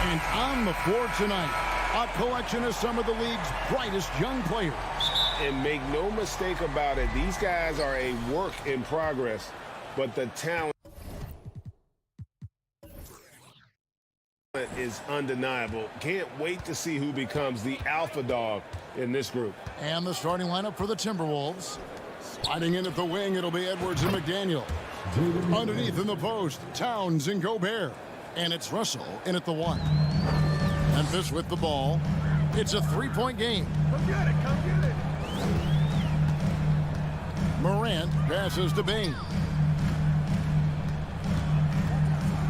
And on the floor tonight, a collection of some of the league's brightest young players. And make no mistake about it, these guys are a work in progress, but the talent is undeniable. Can't wait to see who becomes the alpha dog in this group. And the starting lineup for the Timberwolves. Sliding in at the wing, it'll be Edwards and McDaniel. Underneath in the post, Towns and Gobert. And it's Russell in at the 1. Memphis with the ball. It's a three-point game. Come get it, come get it. Morant passes to Bain.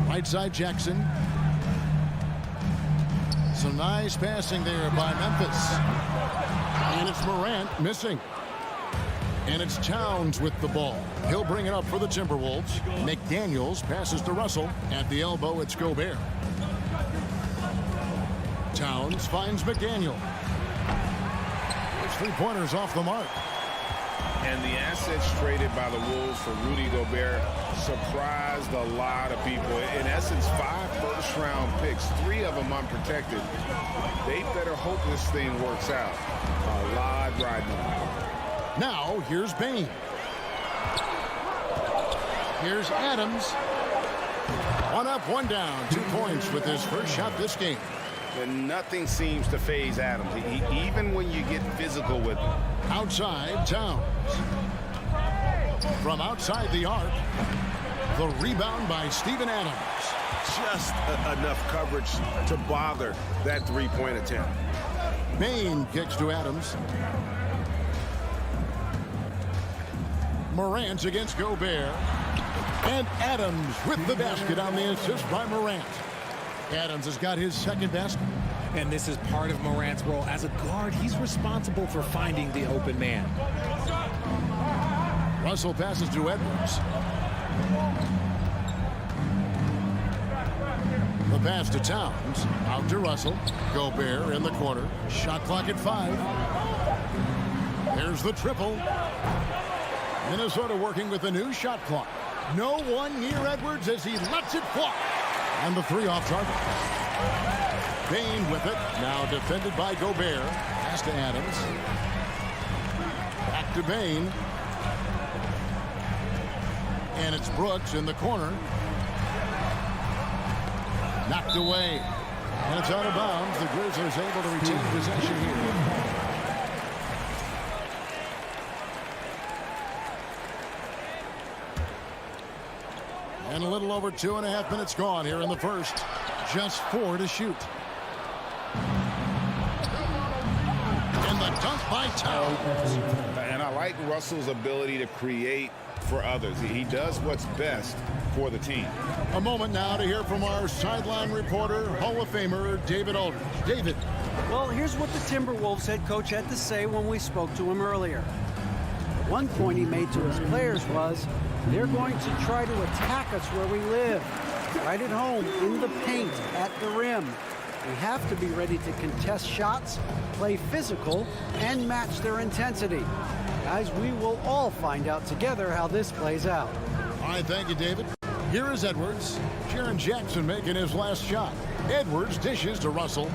Right side Jackson. Some nice passing there by Memphis. And it's Morant missing. And it's Towns with the ball. He'll bring it up for the Timberwolves. McDaniels passes to Russell. At the elbow, it's Gobert. Towns finds McDaniel. His three-pointers off the mark. And the assets traded by the Wolves for Rudy Gobert surprised a lot of people. In essence, 5 first-round picks, 3 of them unprotected. They better hope this thing works out. A lot riding on it. Now, here's Bain. Here's Adams. 1 up, 1 down. 2 points with his first shot this game. And nothing seems to faze Adams, even when you get physical with him. Outside, Towns. From outside the arc, the rebound by Steven Adams. Just enough coverage to bother that three-point attempt. Bain kicks to Adams. Morant against Gobert. And Adams with the basket on the assist by Morant. Adams has got his second basket. And this is part of Morant's role. As a guard, he's responsible for finding the open man. Russell passes to Edwards. The pass to Towns. Out to Russell. Gobert in the corner. Shot clock at 5. There's the triple. Minnesota working with a new shot clock. No one near Edwards as he lets it fly. And the 3 off target. Bain with it. Now defended by Gobert. Pass to Adams. Back to Bain. And it's Brooks in the corner. Knocked away. And it's out of bounds. The Grizzlies able to retain possession here. And a little over 2.5 minutes gone here in the first. Just 4 to shoot. And the dunk by Towns. And I like Russell's ability to create for others. He does what's best for the team. A moment now to hear from our sideline reporter, Hall of Famer David Aldridge. David. Well, here's what the Timberwolves head coach had to say when we spoke to him earlier. One point he made to his players was, they're going to try to attack us where we live, right at home, in the paint, at the rim. We have to be ready to contest shots, play physical, and match their intensity. Guys, we will all find out together how this plays out. All right, thank you, David. Here is Edwards. Jaren Jackson making his last shot. Edwards dishes to Russell.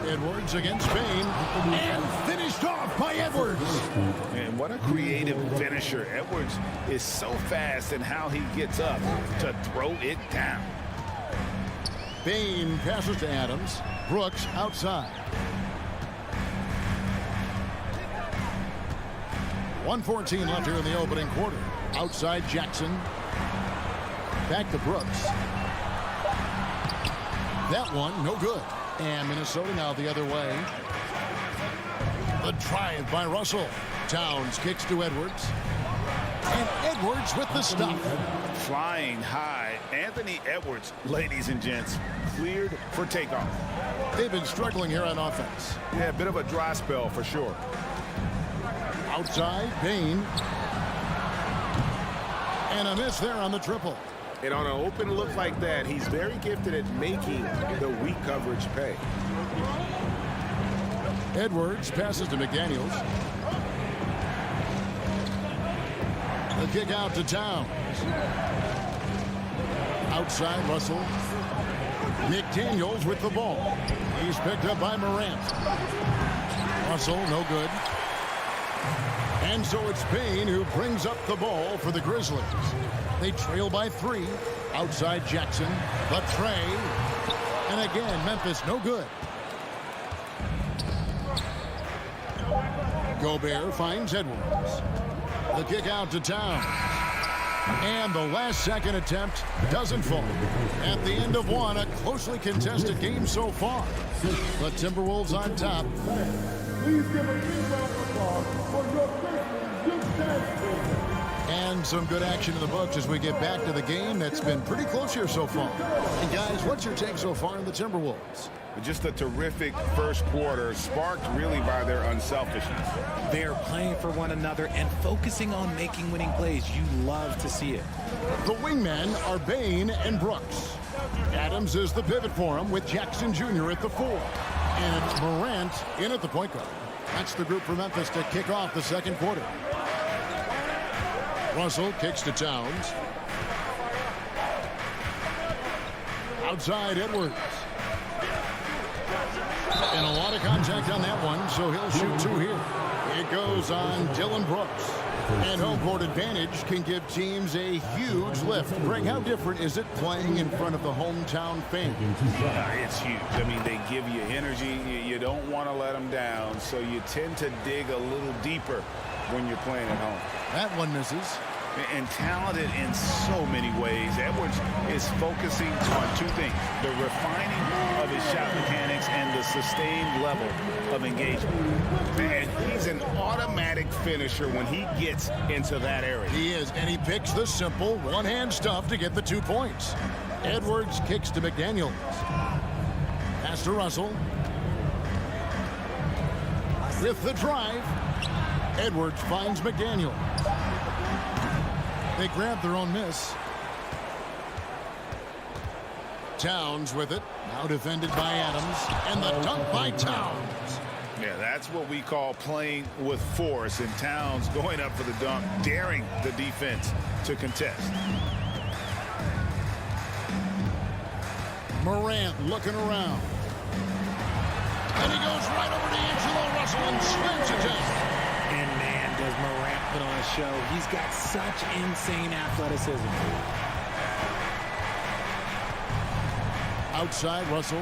Edwards against Bain, and finished off by Edwards. And what a creative finisher. Edwards is so fast in how he gets up to throw it down. Bain passes to Adams. Brooks outside. 1:14 left here in the opening quarter. Outside Jackson. Back to Brooks. That one, no good. And Minnesota now the other way. The drive by Russell. Towns kicks to Edwards. And Edwards with the stop. Flying high. Anthony Edwards, ladies and gents, cleared for takeoff. They've been struggling here on offense. Yeah, a bit of a dry spell for sure. Outside, Bain. And a miss there on the triple. And on an open look like that, he's very gifted at making the weak coverage pay. Edwards passes to McDaniels. A kick out to Towns. Outside Russell. McDaniels with the ball. He's picked up by Morant. Russell, no good. And so it's Payne who brings up the ball for the Grizzlies. They trail by 3. Outside Jackson. The tray. And again, Memphis, no good. Gobert finds Edwards. The kick out to Towns. And the last second attempt doesn't fall. At the end of one, a closely contested game so far. The Timberwolves on top. Please give a big round of applause for your And some good action in the books as we get back to the game that's been pretty close here so far. And guys, what's your take so far in the Timberwolves? Just a terrific first quarter, sparked really by their unselfishness. They're playing for one another and focusing on making winning plays. You love to see it. The wingmen are Bane and Brooks. Adams is the pivot for him with Jackson Jr. at the 4. And it's Morant in at the point guard. That's the group for Memphis to kick off the second quarter. Russell kicks to Towns. Outside Edwards. And a lot of contact on that one, so he'll shoot 2 here. It goes on Dylan Brooks. And home court advantage can give teams a huge lift. Greg, how different is it playing in front of the hometown fans? It's huge. I mean, they give you energy. You don't want to let them down, so you tend to dig a little deeper when you're playing at home. That one misses. And talented in so many ways. Edwards is focusing on 2 things: the refining of his shot mechanics and the sustained level of engagement. And he's an automatic finisher when he gets into that area. He is, and he picks the simple one-hand stuff to get the 2 points. Edwards kicks to McDaniels. Pass to Russell. With the drive, Edwards finds McDaniels. They grab their own miss. Towns with it. Now defended by Adams. And the dunk by Towns. Yeah, that's what we call playing with force. And Towns going up for the dunk, daring the defense to contest. Morant looking around. And he goes right over to Angelo Russell and slams it down. And man, does Morant put on a show. He's got such insane athleticism. Outside Russell.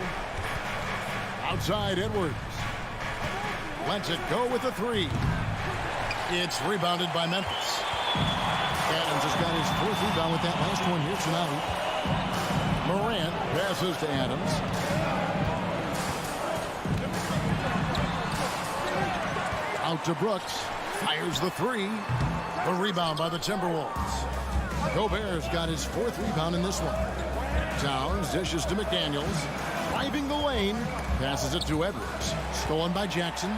Outside Edwards. Lets it go with the 3. It's rebounded by Memphis. Adams has got his 4th rebound with that last one here tonight. Morant passes to Adams. Out to Brooks. Fires the 3. The rebound by the Timberwolves. Gobert's got his 4th rebound in this one. Towns dishes to McDaniels. Driving the lane. Passes it to Edwards. Stolen by Jackson.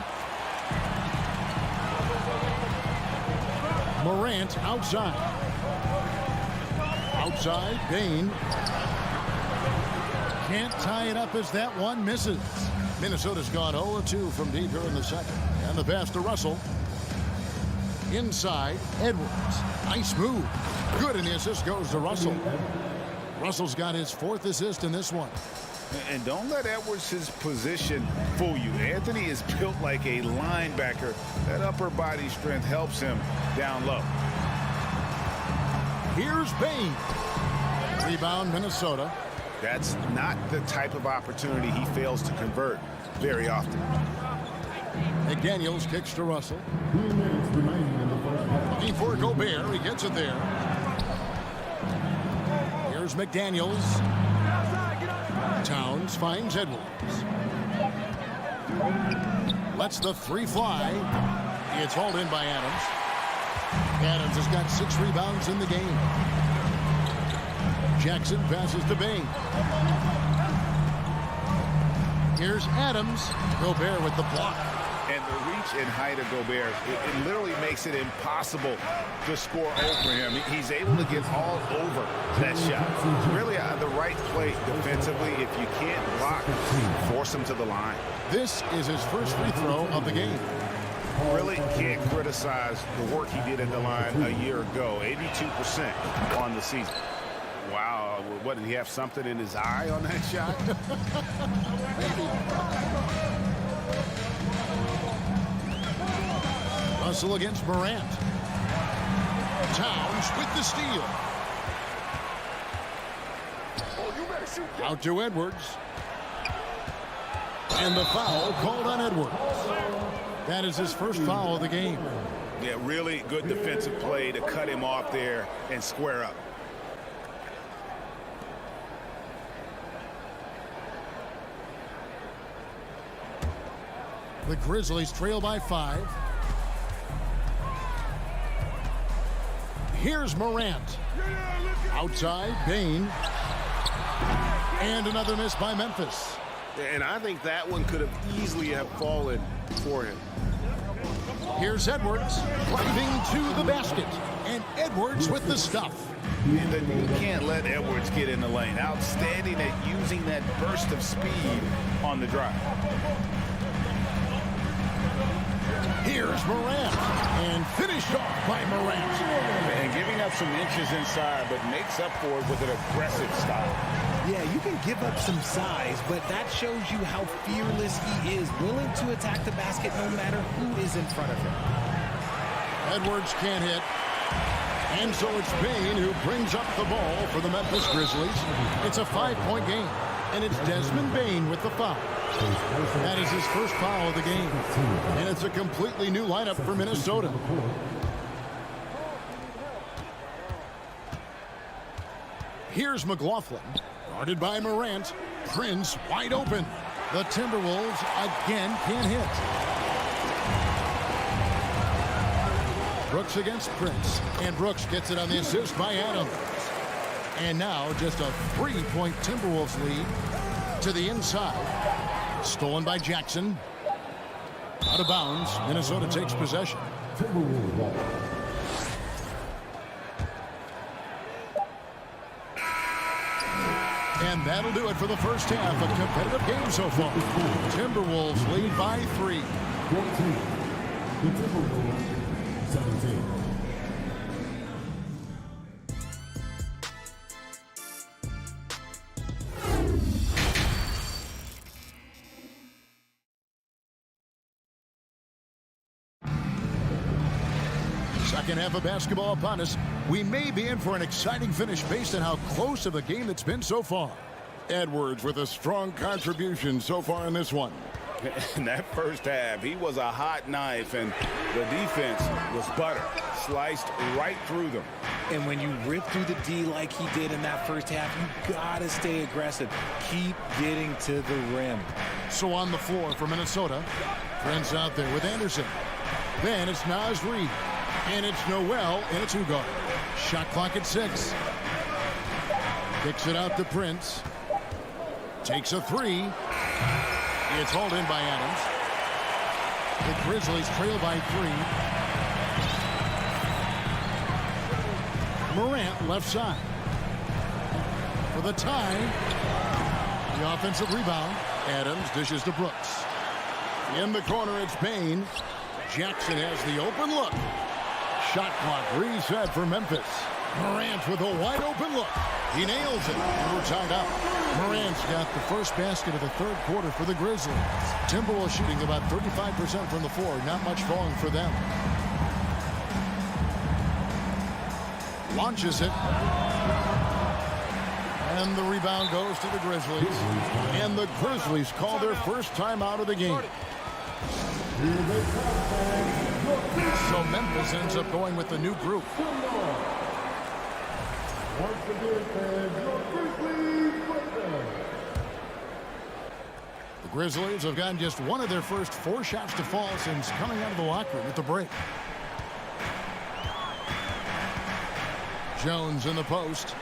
Morant outside. Outside, Bane. Can't tie it up as that one misses. Minnesota's gone 0-2 from deep here in the second. And the pass to Russell. Inside, Edwards. Nice move. Good, and the assist goes to Russell. Russell's got his 4th assist in this one. And don't let Edwards' position fool you. Anthony is built like a linebacker. That upper body strength helps him down low. Here's Bane. Rebound, Minnesota. That's not the type of opportunity he fails to convert very often. McDaniels kicks to Russell. Looking for Gobert. He gets it there. Here's McDaniels. Towns finds Edwards. Lets the 3 fly. It's hauled in by Adams. Adams has got 6 rebounds in the game. Jackson passes to Bane. Here's Adams. Gobert with the block. And the reach and height of Gobert, it literally makes it impossible to score over him. He's able to get all over that shot. Really the right play defensively. If you can't block, force him to the line. This is his first free throw of the game. Really can't criticize the work he did at the line a year ago. 82% on the season. Wow, what, did he have something in his eye on that shot? Russell against Morant. Towns with the steal. Out to Edwards. And the foul called on Edwards. That is his first foul of the game. Yeah, really good defensive play to cut him off there and square up. The Grizzlies trail by 5. Here's Morant. Outside, Bain. And another miss by Memphis. And I think that one could have easily have fallen for him. Here's Edwards driving to the basket. And Edwards with the stuff. You can't let Edwards get in the lane. Outstanding at using that burst of speed on the drive. Here's Morant. And finished off by Morant. And giving up some inches inside, but makes up for it with an aggressive style. Yeah, you can give up some size, but that shows you how fearless he is, willing to attack the basket no matter who is in front of him. Edwards can't hit. And so it's Bain who brings up the ball for the Memphis Grizzlies. It's a 5-point game. And it's Desmond Bain with the foul. That is his first foul of the game. And it's a completely new lineup for Minnesota. Here's McLaughlin. Guarded by Morant. Prince wide open. The Timberwolves again can't hit. Brooks against Prince. And Brooks gets it on the assist by Adams. And now just a 3-point Timberwolves lead to the inside. Stolen by Jackson. Out of bounds. Minnesota takes possession. And that'll do it for the first half. A competitive game so far. Timberwolves lead by 3. 14. The Timberwolves 17. Second half of basketball upon us. We may be in for an exciting finish based on how close of a game it's been so far. Edwards with a strong contribution so far in this one. In that first half, he was a hot knife, and the defense was butter. Sliced right through them. And when you rip through the D like he did in that first half, you gotta stay aggressive. Keep getting to the rim. So on the floor for Minnesota, Prince out there with Anderson. Then it's Naz Reid. And it's Noel in a 2-guard. Shot clock at 6. Kicks it out to Prince. Takes a 3. It's hauled in by Adams. The Grizzlies trail by 3. Morant left side. For the tie. The offensive rebound. Adams dishes to Brooks. In the corner, it's Bain. Jackson has the open look. Shot clock reset for Memphis. Morant with a wide open look. He nails it. And we're tied up. Morant's got the first basket of the third quarter for the Grizzlies. Timberwolves shooting about 35% from the floor. Not much falling for them. Launches it. And the rebound goes to the Grizzlies. And the Grizzlies call their first time out of the game. So Memphis ends up going with the new group. The Grizzlies have gotten just one of their first 4 shots to fall since coming out of the locker room at the break. Jones in the post.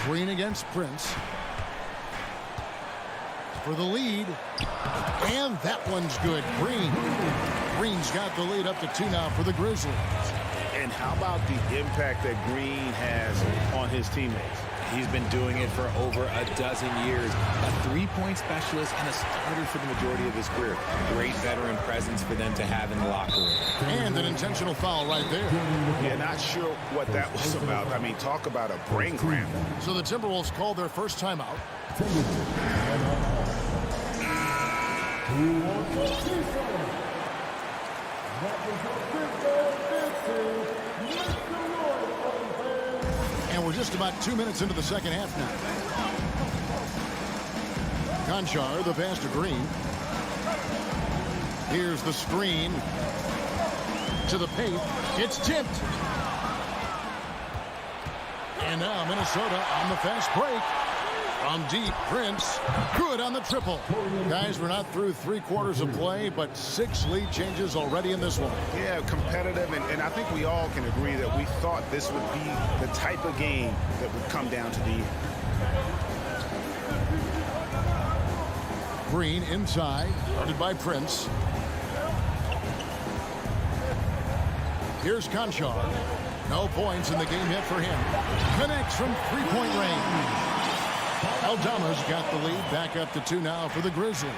Green against Prince. For the lead. And that one's good. Green's got the lead up to 2 now for the Grizzlies. And how about the impact that Green has on his teammates? He's been doing it for over a dozen years. A three-point specialist and a starter for the majority of his career. Great veteran presence for them to have in the locker room. And an intentional foul right there. Yeah, not sure what that was about. I mean, talk about a brain cramp. So the Timberwolves call their first timeout. And we're just about 2 minutes into the second half now. Conchar, the pass to Green. Here's the screen to the paint. It's tipped. And now Minnesota on the fast break. From deep, Prince, good on the triple. Guys, we're not through 3/4 of play, but 6 lead changes already in this one. Yeah, competitive, and I think we all can agree that we thought this would be the type of game that would come down to the end. Green inside, guarded by Prince. Here's Conchar. No points in the game hit for him. Connects from three-point range. Aldama's got the lead, back up to 2 now for the Grizzlies.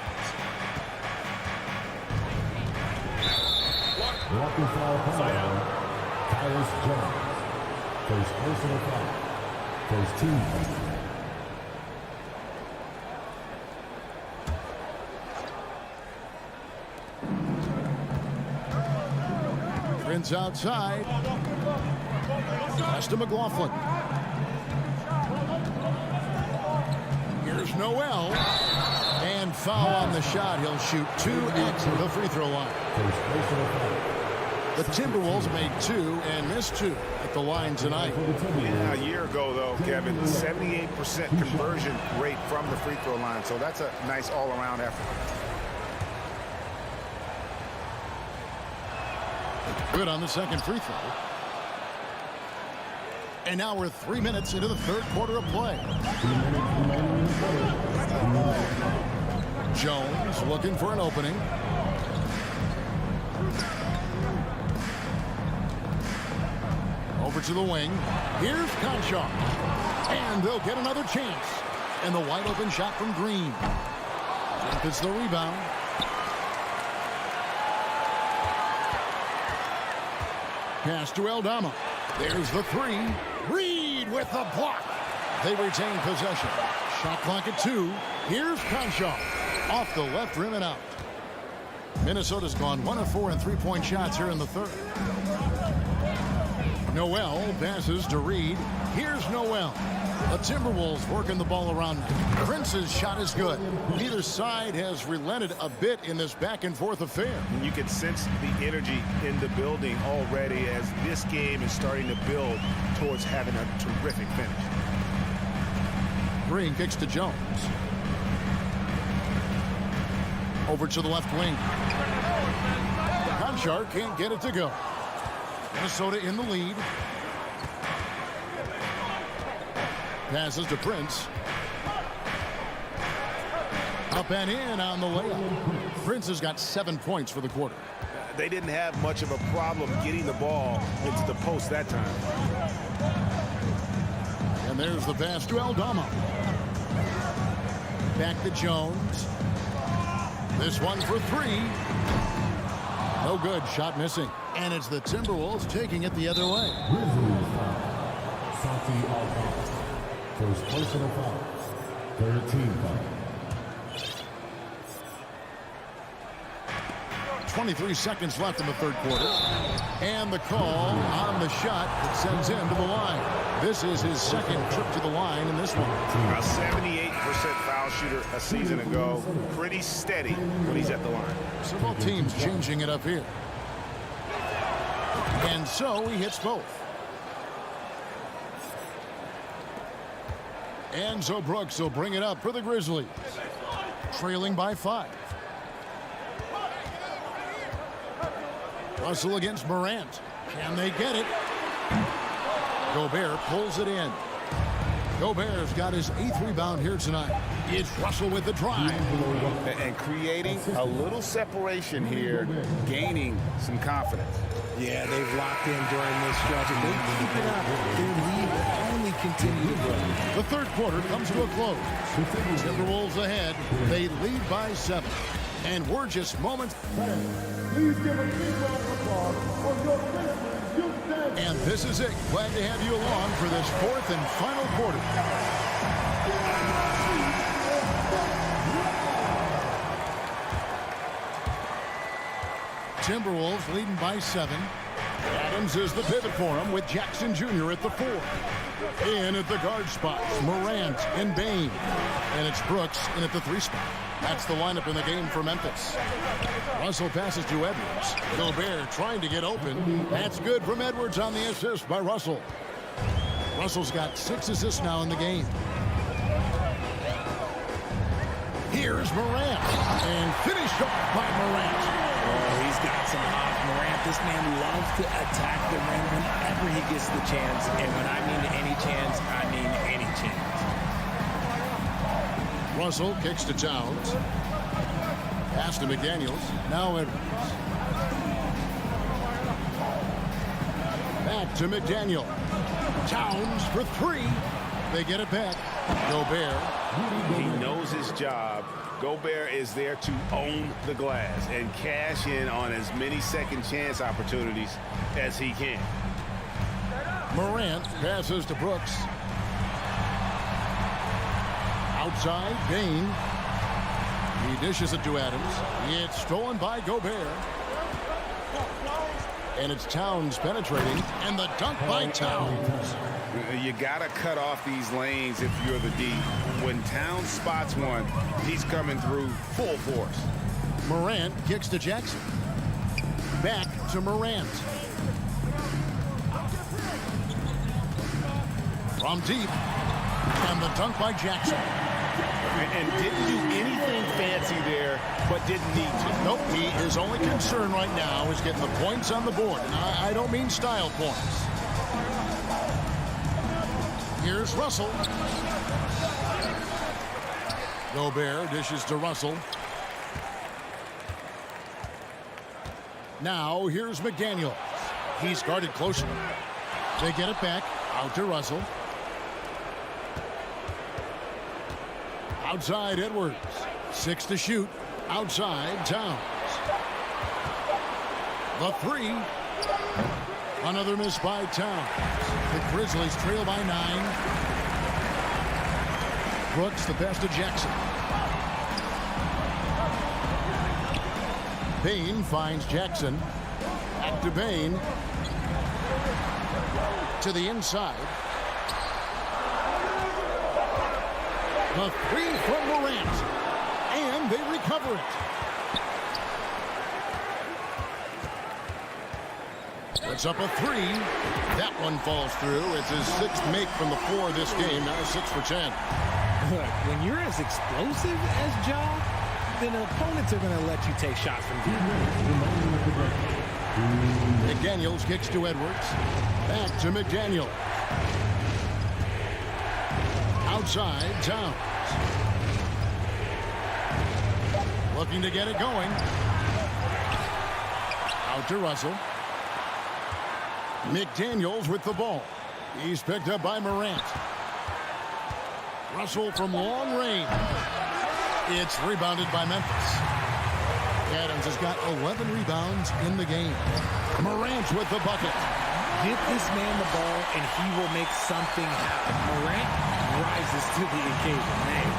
Walking foul penalty. Tyus Jones. First personal foul. First team foul. Prince outside. Pass to McLaughlin. Here's Noel. And foul on the shot. He'll shoot 2 at the free throw line. The Timberwolves made 2 and missed 2 at the line tonight. Yeah, a year ago, though, Kevin, 78% conversion rate from the free throw line. So that's a nice all-around effort. Good on the second free throw. And now we're 3 minutes into the third quarter of play. Jones looking for an opening. Over to the wing. Here's Conchar. And they'll get another chance. And the wide open shot from Green. Memphis the rebound. Pass to Aldama. There's the 3. Reed with the block. They retain possession. Shot clock at 2. Here's Conchar. Off the left rim and out. Minnesota's gone 1 of 4 in three-point shots here in the third. Noel passes to Reed. Here's Noel. The Timberwolves working the ball around. Prince's shot is good. Neither side has relented a bit in this back-and-forth affair. And you can sense the energy in the building already as this game is starting to build towards having a terrific finish. Green kicks to Jones. Over to the left wing. Conchar can't get it to go. Minnesota in the lead. Passes to Prince. Up and in on the layup. Prince has got 7 points for the quarter. They didn't have much of a problem getting the ball into the post that time. And there's the pass to Aldama. Back to Jones. This one for 3. No good. Shot missing. And it's the Timberwolves taking it the other way. First personal foul. Third team foul. 23 seconds left in the third quarter. And the call on the shot that sends him to the line. This is his second trip to the line in this one. A 78% foul shooter a season ago. Pretty steady when he's at the line. So both teams changing it up here. And so he hits both. And so Brooks will bring it up for the Grizzlies. Trailing by 5. Russell against Morant. Can they get it? Gobert pulls it in. Gobert's got his 8th rebound here tonight. It's Russell with the drive. And creating a little separation here, gaining some confidence. Yeah, they've locked in during this stretch. If they keep it up, their lead will only continue to grow. The third quarter comes to a close. Timberwolves ahead. They lead by 7. And we're just moments. Please give a big round of applause for your Grizzlies youth dance. And this is it. Glad to have you along for this 4th and final quarter. Timberwolves leading by 7. Adams is the pivot for him with Jackson Jr. at the 4. In at the guard spots, Morant and Bain. And it's Brooks in at the 3 spot. That's the lineup in the game for Memphis. Russell passes to Edwards. Gobert trying to get open. That's good from Edwards on the assist by Russell. Russell's got 6 assists now in the game. Here's Morant. And finished off by Morant. Oh, he's got some hot Morant. This man loves to attack the rim whenever he gets the chance. And when I mean any chance, I mean any chance. Russell kicks to Towns. Pass to McDaniels. Now Edwards. Back to McDaniel. Towns for 3. They get it back. Gobert. He knows his job. Gobert is there to own the glass and cash in on as many second chance opportunities as he can. Morant passes to Brooks. Outside, Bain. He dishes it to Adams. It's stolen by Gobert. And it's Towns penetrating. And the dunk by Towns. You got to cut off these lanes if you're the D. When Towns spots one, he's coming through full force. Morant kicks to Jackson. Back to Morant. From deep. And the dunk by Jackson. And didn't do anything fancy there, but didn't need to. Nope, his only concern right now is getting the points on the board. And I don't mean style points. Here's Russell. Gobert dishes to Russell. Now here's McDaniels. He's guarded closely. They get it back. Out to Russell. Outside Edwards. 6 to shoot. Outside Towns. The 3. Another miss by Towns. The Grizzlies trail by 9. Brooks the pass to Jackson. Bain finds Jackson. Back to Bain. To the inside. The 3 from Morant. And they recover it. It's up a 3. That one falls through. It's his 6th make from the floor this game. Now 6 for 10. Look, when you're as explosive as Ja, then opponents are going to let you take shots from deep. McDaniels kicks to Edwards. Back to McDaniel. Outside, Towns. Looking to get it going. Out to Russell. McDaniels with the ball. He's picked up by Morant. Russell from long range. It's rebounded by Memphis. Adams has got 11 rebounds in the game. Morant with the bucket. Get this man the ball, and he will make something happen. Morant rises to the occasion. Man.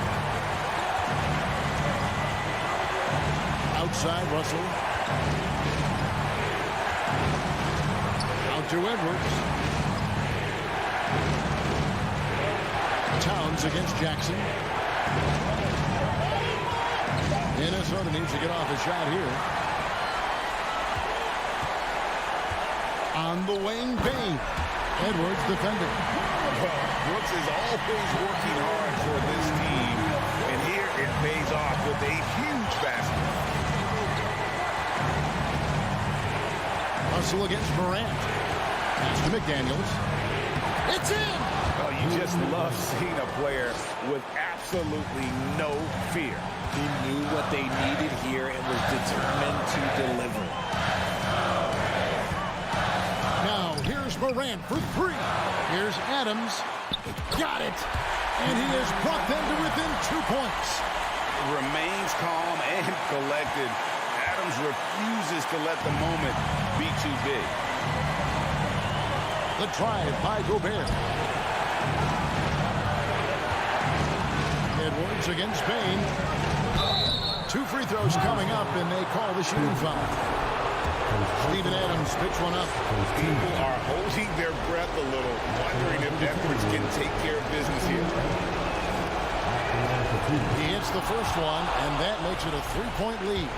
Outside, Russell. Out to Edwards. Towns against Jackson. Minnesota needs to get off a shot here. On the wing, Bain. Edwards defending. Brooks is always working hard for this team, and here it pays off with a huge basket. Russell against Morant. Pass to McDaniels. It's in! Oh, you just love seeing a player with absolutely no fear. He knew what they needed here and was determined to deliver. Now, here's Morant for three. Here's Adams. Got it! And he has brought them to within 2 points. Remains calm and collected. Adams refuses to let the moment be too big. The drive by Gobert. Edwards against Bain. 2 free throws coming up, and they call the shooting foul. Steven Adams picks one up. People are holding their breath a little, wondering if Edwards can take care of business here. He hits the first one, and that makes it a 3-point lead.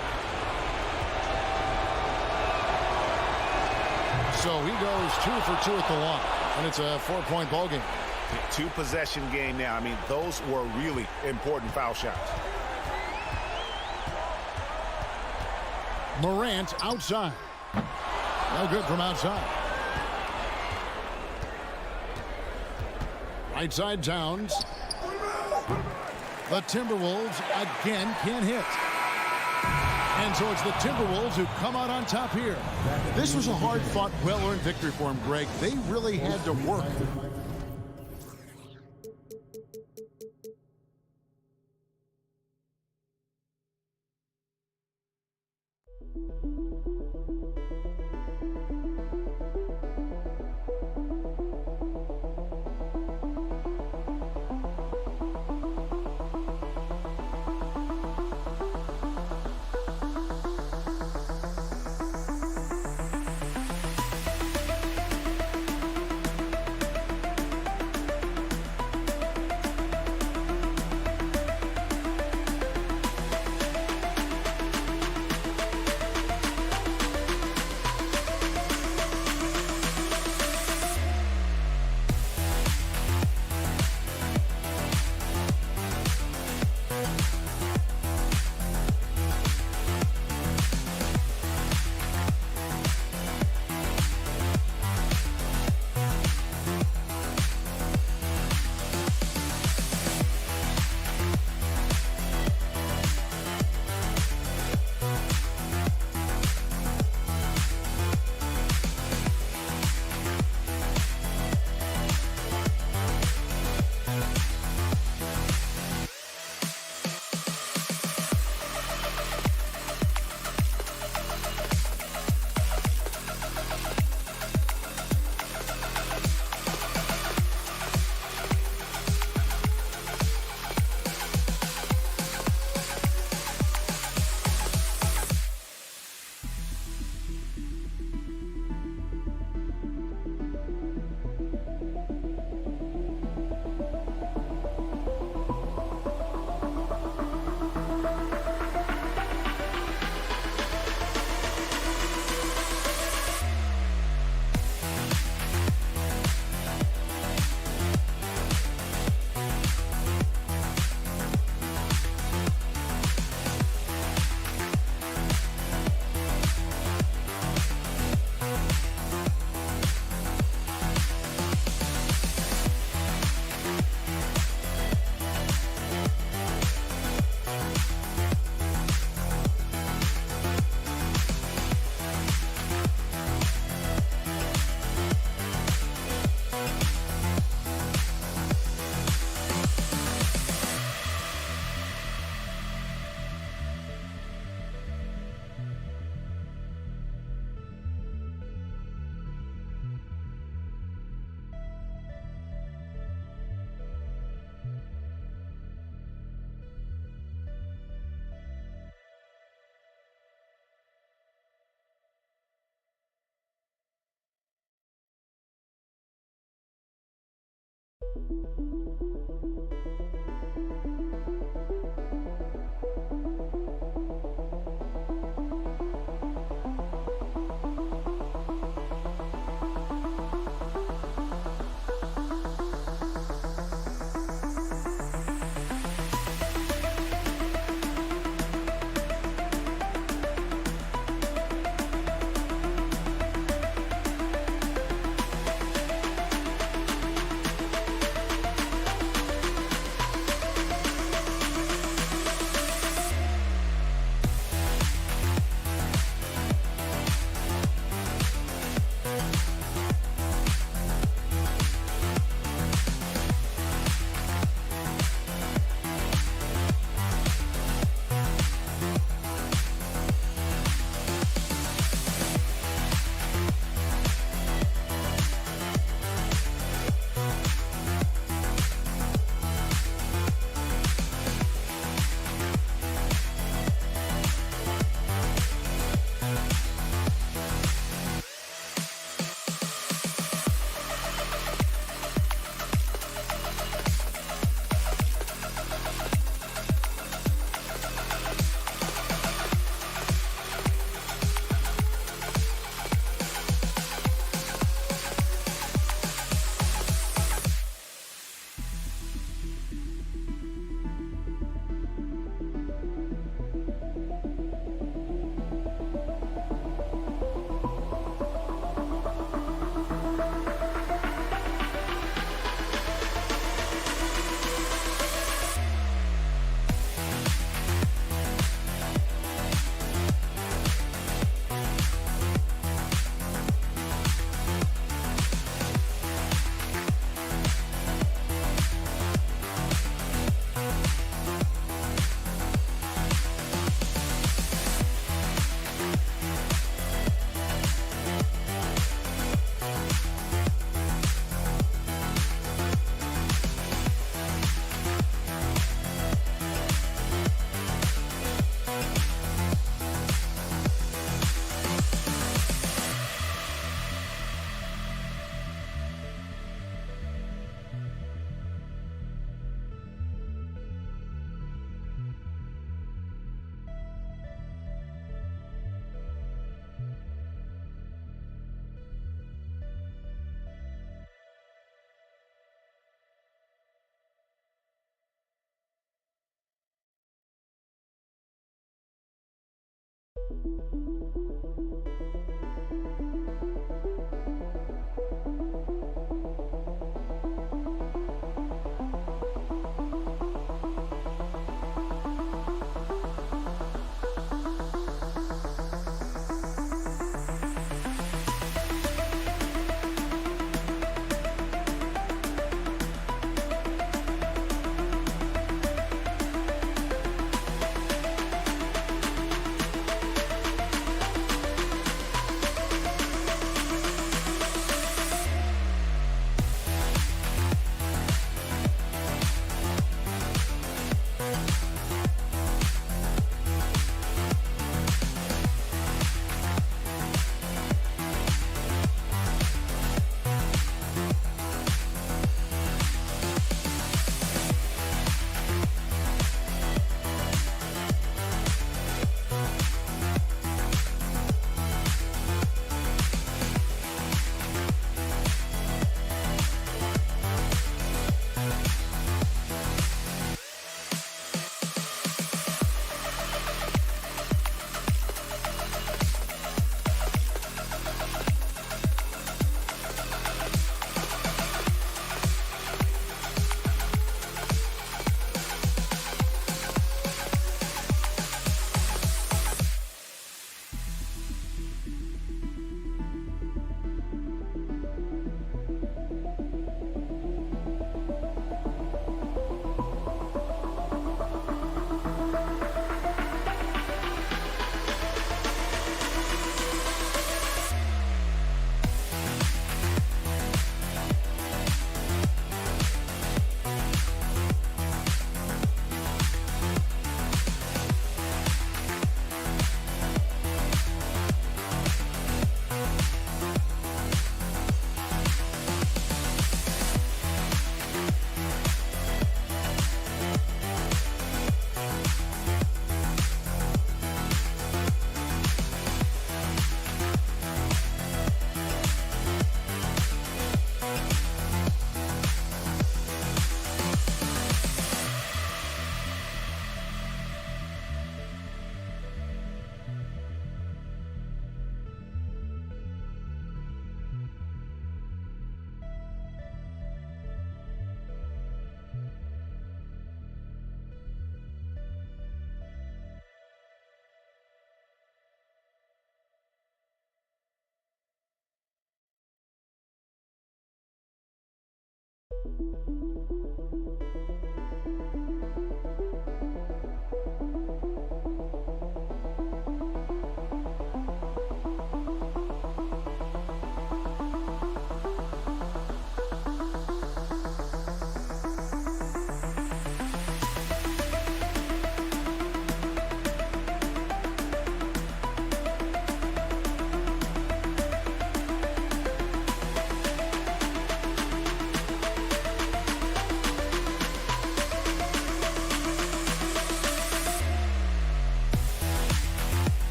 So he goes 2 for 2 at the line, and it's a 4-point ball game. 2-possession game now. I mean, those were really important foul shots. Morant outside. No good from outside. Right side Towns. The Timberwolves again can't hit. And so it's the Timberwolves who come out on top here. This was a hard-fought, well-earned victory for them, Greg. They really had to work.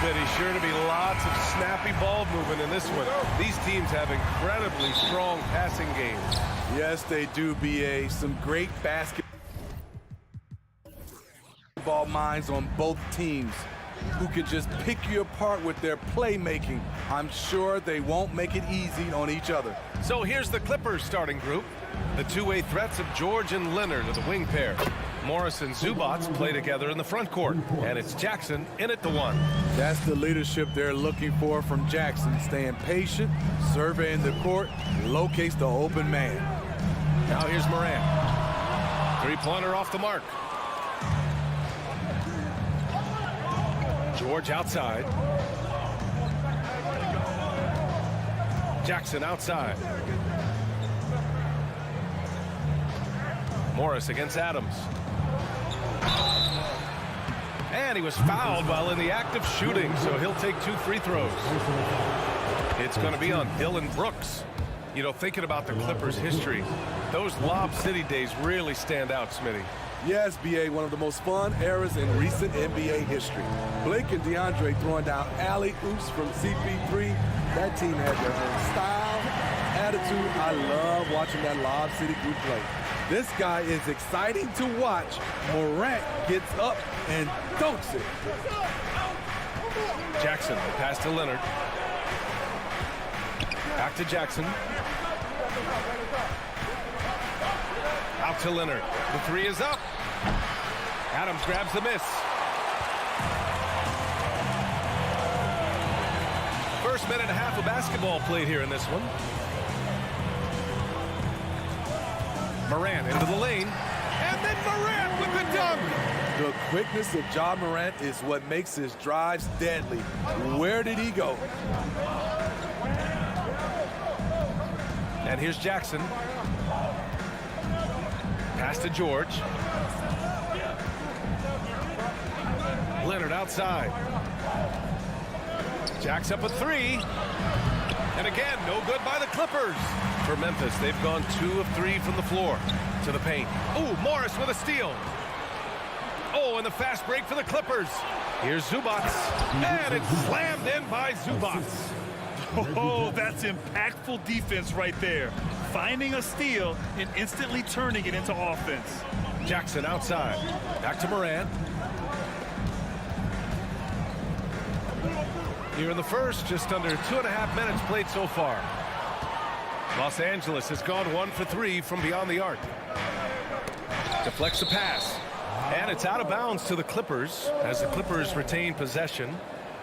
Smitty, sure to be lots of snappy ball movement in this one. These teams have incredibly strong passing games. Yes, they do, BA. Some great basketball minds on both teams who can just pick you apart with their playmaking. I'm sure they won't make it easy on each other. So here's the Clippers starting group. The two-way threats of George and Leonard are the wing pair. Morris and Zubats play together in the front court. And it's Jackson in at the one. That's the leadership they're looking for from Jackson. Staying patient, surveying the court, locates the open man. Now here's Morant. Three-pointer off the mark. George outside. Jackson outside. Morris against Adams. And he was fouled while in the act of shooting, so he'll take 2 free throws. It's going to be on Dillon Brooks. You know, thinking about the Clippers' history, those Lob City days really stand out, Smitty. Yes, B.A., one of the most fun eras in recent NBA history. Blake and DeAndre throwing down alley-oops from CP3. That team had their own style, attitude. I love watching that Lob City group play. This guy is exciting to watch. Morant gets up and dunks it. Jackson, pass to Leonard. Back to Jackson. Out to Leonard. The 3 is up. Adams grabs the miss. First minute and a half of basketball played here in this one. Morant into the lane. And then Morant with the dunk. The quickness of Ja Morant is what makes his drives deadly. Where did he go? And here's Jackson. Pass to George. Leonard outside. Jacks up a 3. And again, no good by the Clippers. For Memphis, they've gone 2 of 3 from the floor to the paint. Oh, Morris with a steal. Oh, and the fast break for the Clippers. Here's Zubats. And it's slammed in by Zubats. Oh, that's impactful defense right there. Finding a steal and instantly turning it into offense. Jackson outside. Back to Morant. Here in the first, just under 2.5 minutes played so far. Los Angeles has gone 1 for 3 from beyond the arc. Deflects the pass. And it's out of bounds to the Clippers as the Clippers retain possession.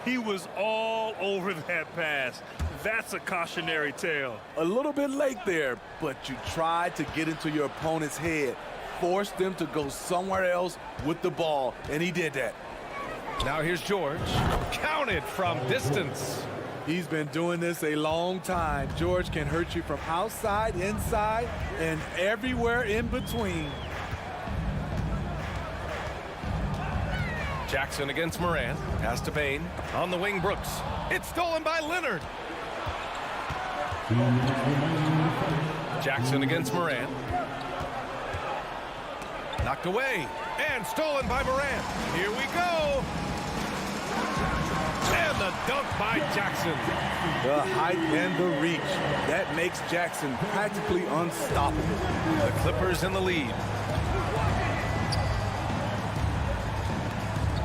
He was all over that pass. That's a cautionary tale. A little bit late there, but you tried to get into your opponent's head. Forced them to go somewhere else with the ball, and he did that. Now here's George. Counted from distance. He's been doing this a long time. George can hurt you from outside, inside, and everywhere in between. Jackson against Morant. Pass to Payne. On the wing, Brooks. It's stolen by Leonard. Jackson against Morant. Knocked away. And stolen by Morant. Here we go. And the dunk by Jackson. The height and the reach. That makes Jackson practically unstoppable. The Clippers in the lead.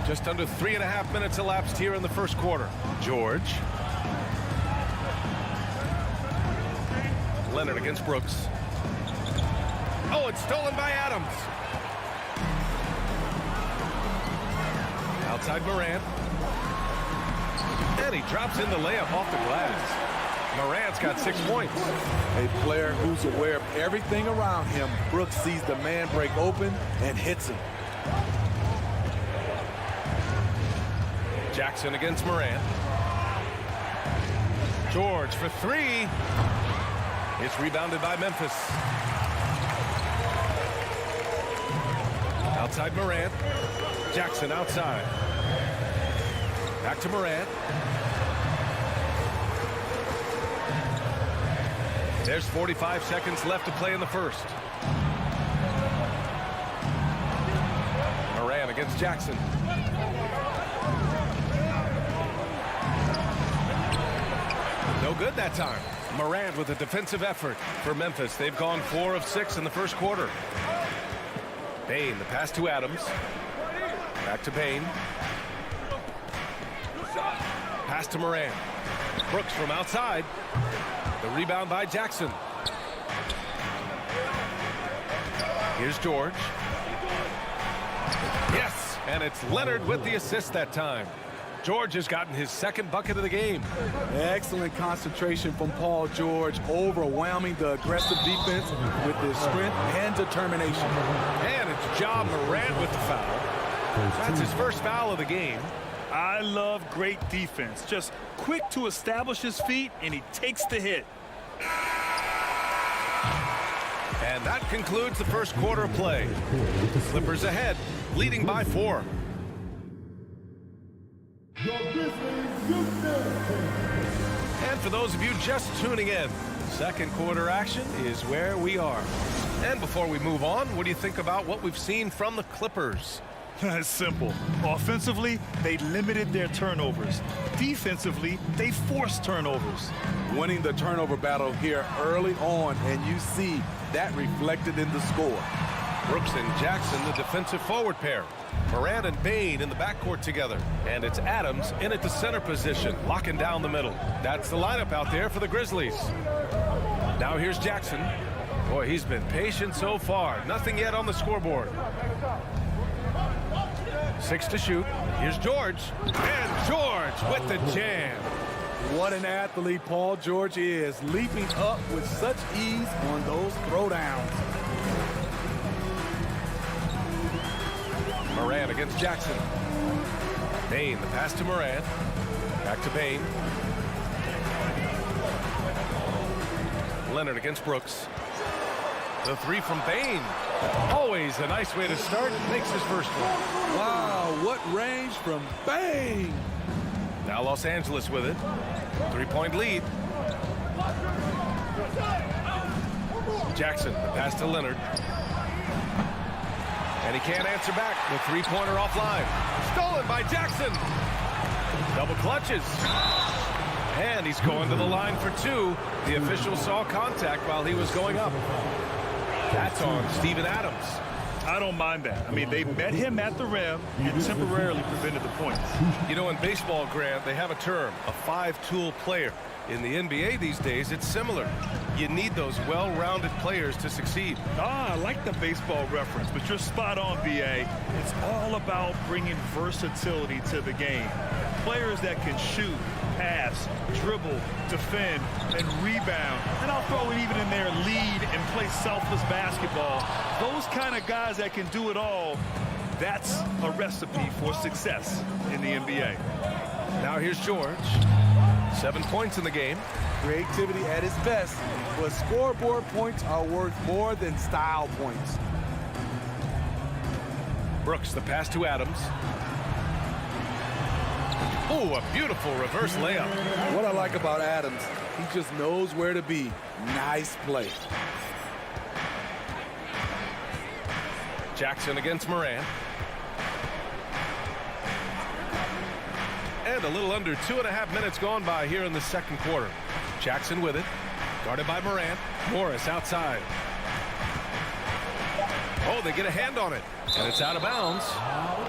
Just under 3.5 minutes elapsed here in the first quarter. George. Leonard against Brooks. Oh, it's stolen by Adams. Outside Morant. And he drops in the layup off the glass. Morant's got 6 points. A player who's aware of everything around him. Brooks sees the man break open and hits him. Jackson against Morant. George for 3. It's rebounded by Memphis. Outside Morant. Jackson outside. Back to Morant. There's 45 seconds left to play in the first. Morant against Jackson. No good that time. Morant with a defensive effort for Memphis. They've gone 4 of 6 in the first quarter. Payne, the pass to Adams. Back to Payne. Pass to Morant. Brooks from outside. The rebound by Jackson. Here's George. Yes, and it's Leonard with the assist that time. George has gotten his 2nd bucket of the game. Excellent concentration from Paul George, overwhelming the aggressive defense with his strength and determination. And it's Ja Morant with the foul. That's his first foul of the game. I love great defense. Just quick to establish his feet, and he takes the hit. And that concludes the first quarter of play. Clippers ahead, leading by 4. And for those of you just tuning in, second quarter action is where we are. And before we move on, what do you think about what we've seen from the Clippers? It's simple. Offensively, they limited their turnovers. Defensively, they forced turnovers. Winning the turnover battle here early on, and you see that reflected in the score. Brooks and Jackson, the defensive forward pair. Morant and Bain in the backcourt together. And it's Adams in at the center position, locking down the middle. That's the lineup out there for the Grizzlies. Now here's Jackson. Boy, he's been patient so far. Nothing yet on the scoreboard. 6 to shoot. Here's George. And George with the jam. What an athlete Paul George is, leaping up with such ease on those throwdowns. Morant against Jackson. Bain, the pass to Morant. Back to Bain. Leonard against Brooks. The 3 from Bain. Always a nice way to start. Makes his first one. Wow, what range from Bain. Now Los Angeles with it. 3-point lead. Jackson, the pass to Leonard. And he can't answer back. The 3-pointer offline. Stolen by Jackson. Double clutches. And he's going to the line for 2. The official saw contact while he was going up. That's on Steven Adams. I don't mind that. I mean, they met him at the rim and temporarily prevented the points. You know, in baseball, Grant, they have a term, a 5-tool player. In the NBA these days, it's similar. You need those well-rounded players to succeed. I like the baseball reference, but you're spot on, BA. It's all about bringing versatility to the game. Players that can shoot, pass, dribble, defend, and rebound. And I'll throw it even in there, lead and play selfless basketball. Those kind of guys that can do it all, that's a recipe for success in the NBA. Now here's George. 7 points in the game. Creativity at its best, but scoreboard points are worth more than style points. Brooks, the pass to Adams. Oh, a beautiful reverse layup. What I like about Adams, he just knows where to be. Nice play. Jackson against Morant. And a little under 2.5 minutes gone by here in the second quarter. Jackson with it. Guarded by Morant. Morris outside. Oh, they get a hand on it. And it's out of bounds.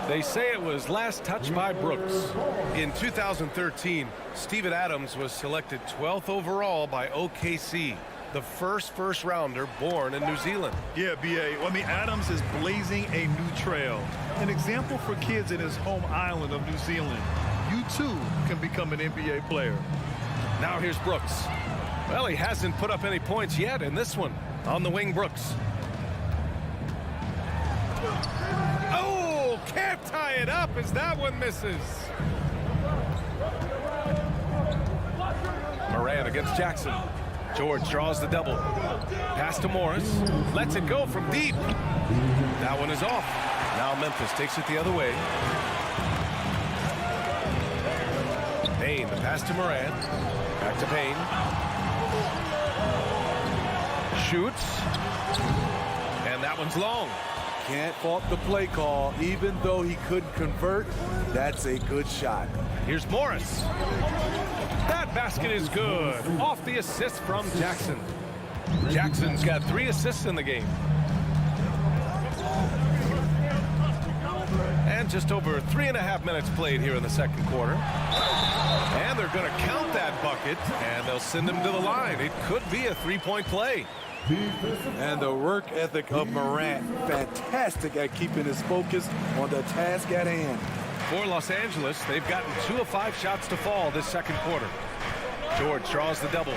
They say it was last touched by Brooks. In 2013, Steven Adams was selected 12th overall by OKC. The first rounder born in New Zealand. Yeah, BA. I mean, Adams is blazing a new trail. An example for kids in his home island of New Zealand. You too can become an NBA player. Now here's Brooks. Well, he hasn't put up any points yet in this one. On the wing, Brooks. Oh, can't tie it up as that one misses. Morant against Jackson. George draws the double. Pass to Morris. Lets it go from deep. That one is off. Now Memphis takes it the other way. Bain, the pass to Morant. Back to Bain. Shoots. And that one's long. Can't fault the play call. Even though he couldn't convert, that's a good shot. Here's Morris. That basket is good. Off the assist from Jackson. Jackson's got 3 assists in the game. And just over 3.5 minutes played here in the second quarter. And they're going to count that bucket, and they'll send him to the line. It could be a 3-point play. And the work ethic of Morant, fantastic at keeping his focus on the task at hand. For Los Angeles, they've gotten 2 of 5 shots to fall this second quarter. George draws the double.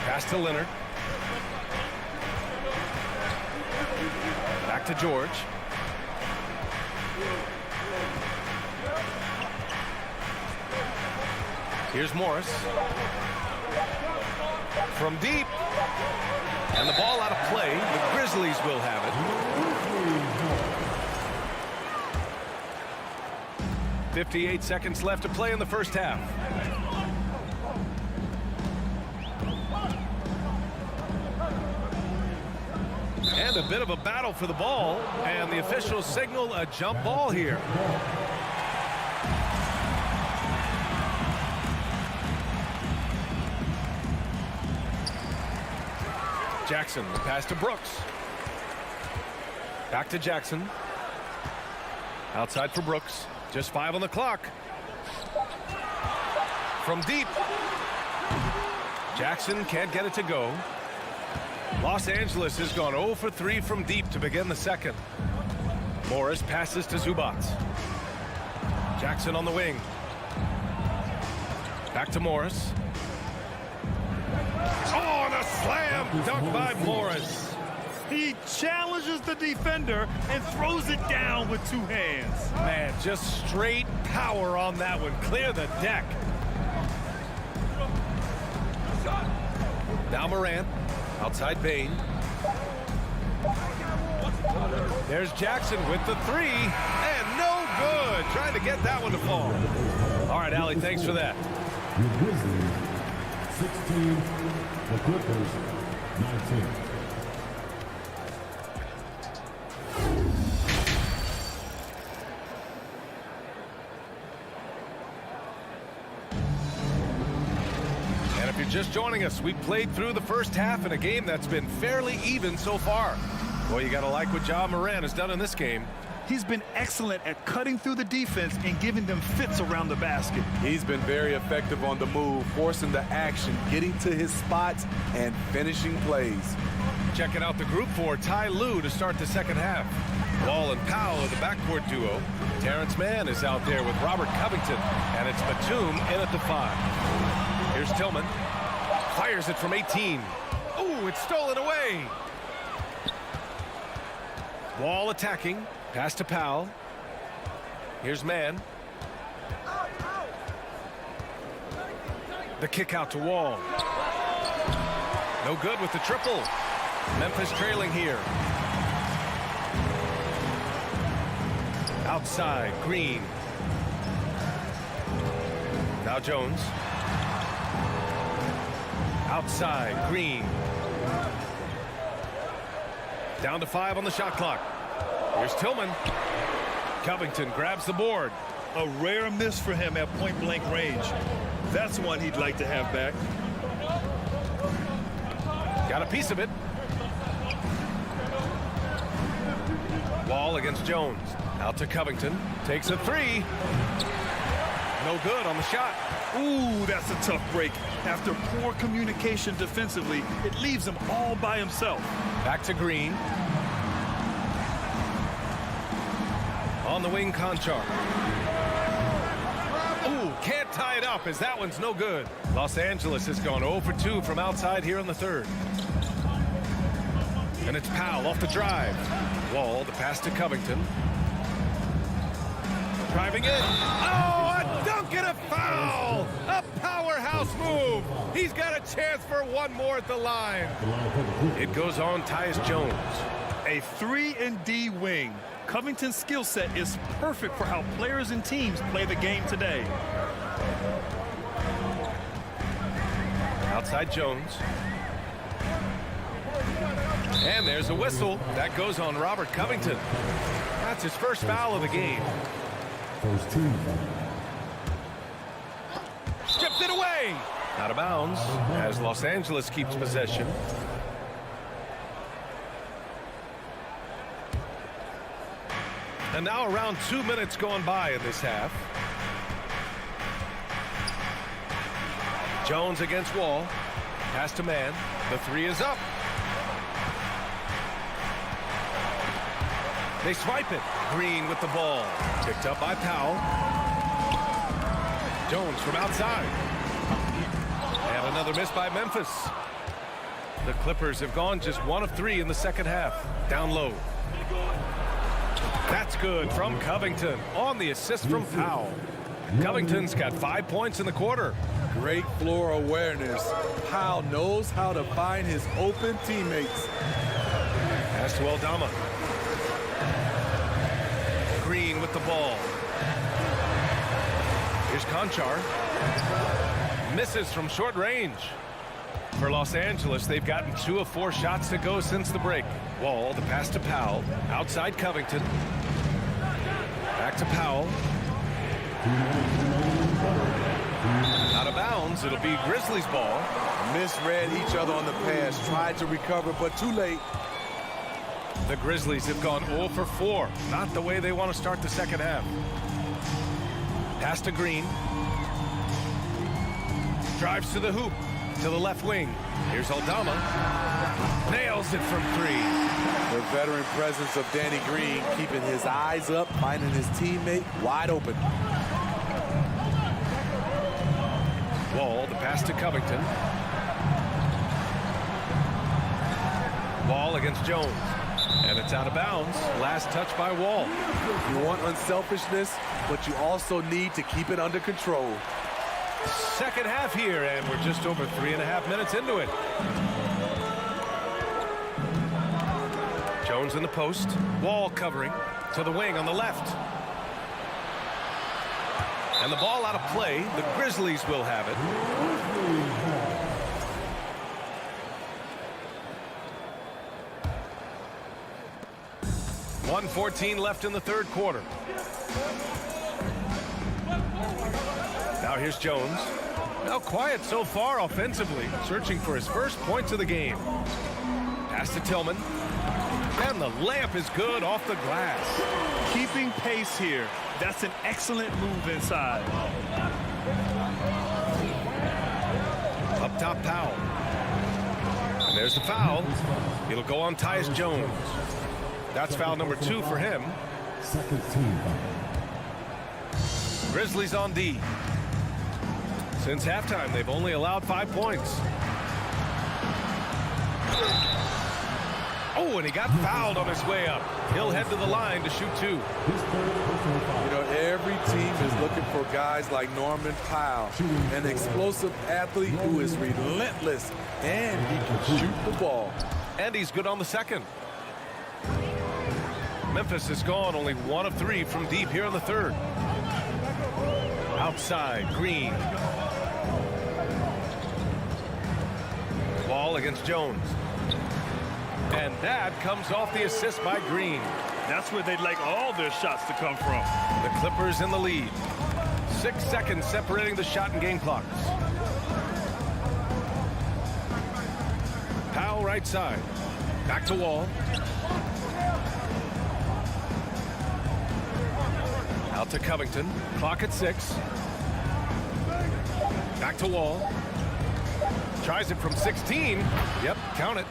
Pass to Leonard. Back to George. Here's Morris. From deep. And the ball out of play. The Grizzlies will have it. 58 seconds left to play in the first half. And a bit of a battle for the ball. And the officials signal a jump ball here. Jackson, pass to Brooks. Back to Jackson. Outside for Brooks. Just 5 on the clock. From deep. Jackson can't get it to go. Los Angeles has gone 0 for 3 from deep to begin the second. Morris passes to Zubac. Jackson on the wing. Back to Morris. Oh, and a slam dunk by Morris. He challenges the defender and throws it down with 2 hands. Man, just straight power on that one. Clear the deck. Now Morant. Outside Bain. There's Jackson with the 3. And no good. Trying to get that one to fall. All right, Allie, thanks for that. Your Grizzlies, 16. The Clippers, 19. And if you're just joining us, we played through the first half in a game that's been fairly even so far. Boy, you got to like what Ja Morant has done in this game. He's been excellent at cutting through the defense and giving them fits around the basket. He's been very effective on the move, forcing the action, getting to his spots, and finishing plays. Checking out the group for Ty Lue to start the second half. Wall and Powell are the backcourt duo. Terrence Mann is out there with Robert Covington, and it's Batum in at the 5. Here's Tillman. Fires it from 18. Ooh, it's stolen away. Wall attacking. Pass to Powell. Here's Mann. The kick out to Wall. No good with the triple. Memphis trailing here. Outside, Green. Now Jones. Outside, Green. Down to 5 on the shot clock. Here's Tillman. Covington grabs the board. A rare miss for him at point-blank range. That's one he'd like to have back. Got a piece of it. Wall against Jones. Out to Covington. Takes a 3. No good on the shot. Ooh, that's a tough break. After poor communication defensively, it leaves him all by himself. Back to Green. On the wing, Conchar. Ooh, can't tie it up as that one's no good. Los Angeles has gone 0 for 2 from outside here in the third. And it's Powell off the drive. Wall, the pass to Covington. Driving in. Oh, a dunk and a foul! A powerhouse move. He's got a chance for one more at the line. It goes on Tyus Jones. A 3-and-D wing. Covington's skill set is perfect for how players and teams play the game today. Outside Jones. And there's a whistle. That goes on Robert Covington. That's his first foul of the game. First team. Stripped it away. Out of bounds as Los Angeles keeps possession. And now around 2 minutes gone by in this half. Jones against Wall. Pass to Mann. The 3 is up. They swipe it. Green with the ball. Picked up by Powell. Jones from outside. And another miss by Memphis. The Clippers have gone just 1 of 3 in the second half. Down low. That's good from Covington on the assist from Powell. Covington's got 5 points in the quarter. Great floor awareness. Powell knows how to find his open teammates. Pass to Aldama. Green with the ball. Here's Conchar. Misses from short range. For Los Angeles, they've gotten 2 of 4 shots to go since the break. Wall, the pass to Powell. Outside Covington. Back to Powell. Out of bounds. It'll be Grizzlies ball. Misread each other on the pass. Tried to recover, but too late. The Grizzlies have gone 0 for 4. Not the way they want to start the second half. Pass to Green. Drives to the hoop. To the left wing. Here's Aldama. Nails it from 3. The veteran presence of Danny Green keeping his eyes up, finding his teammate wide open. Wall, the pass to Covington. Wall against Jones. And it's out of bounds. Last touch by Wall. You want unselfishness, but you also need to keep it under control. Second half here, and we're just over 3.5 minutes into it. Jones in the post. Wall covering to the wing on the left. And the ball out of play. The Grizzlies will have it. .114 left in the third quarter. Now here's Jones. Now quiet so far offensively, searching for his first points of the game. Pass to Tillman. And the layup is good off the glass. Keeping pace here. That's an excellent move inside. Up top, Powell. And there's the foul. It'll go on Tyus Jones. That's foul number 2 for him. Second team foul. Grizzlies on D. Since halftime, they've only allowed 5 points. Oh, and he got fouled on his way up. He'll head to the line to shoot 2. You know, every team is looking for guys like Norman Powell, an explosive athlete who is relentless, and he can shoot the ball. And he's good on the second. Memphis has gone only 1 of 3 from deep here in the third. Outside, Green. Ball against Jones. And that comes off the assist by Green. That's where they'd like all their shots to come from. The Clippers in the lead. 6 seconds separating the shot and game clocks. Powell right side. Back to Wall. Out to Covington. Clock at 6. Back to Wall. Tries it from 16. Yep, count it.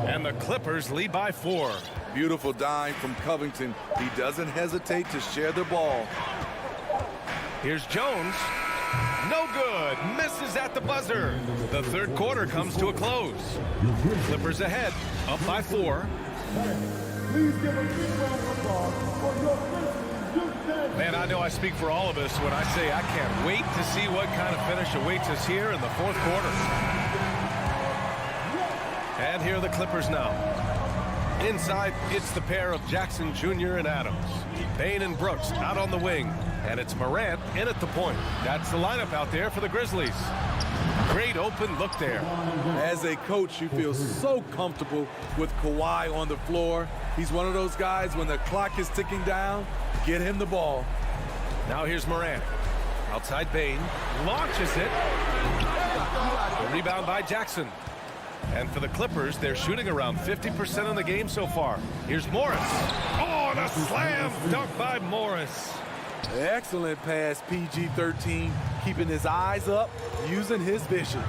And the Clippers lead by 4. Beautiful dime from Covington. He doesn't hesitate to share the ball. Here's Jones. No good. Misses at the buzzer. The third quarter comes to a close. Clippers ahead. Up by 4. Please give a big round of applause for your Grizzlies youth champions. Man, I know I speak for all of us when I say I can't wait to see what kind of finish awaits us here in the fourth quarter. And here are the Clippers now. Inside, it's the pair of Jackson Jr. and Adams. Bain and Brooks out on the wing. And it's Morant in at the point. That's the lineup out there for the Grizzlies. Great open look there. As a coach, you feel so comfortable with Kawhi on the floor. He's one of those guys, when the clock is ticking down, get him the ball. Now here's Morant. Outside Bain. Launches it. The rebound by Jackson. And for the Clippers, they're shooting around 50% in the game so far. Here's Morris. Oh, and a slam dunk by Morris. Excellent pass, PG-13, keeping his eyes up, using his vision.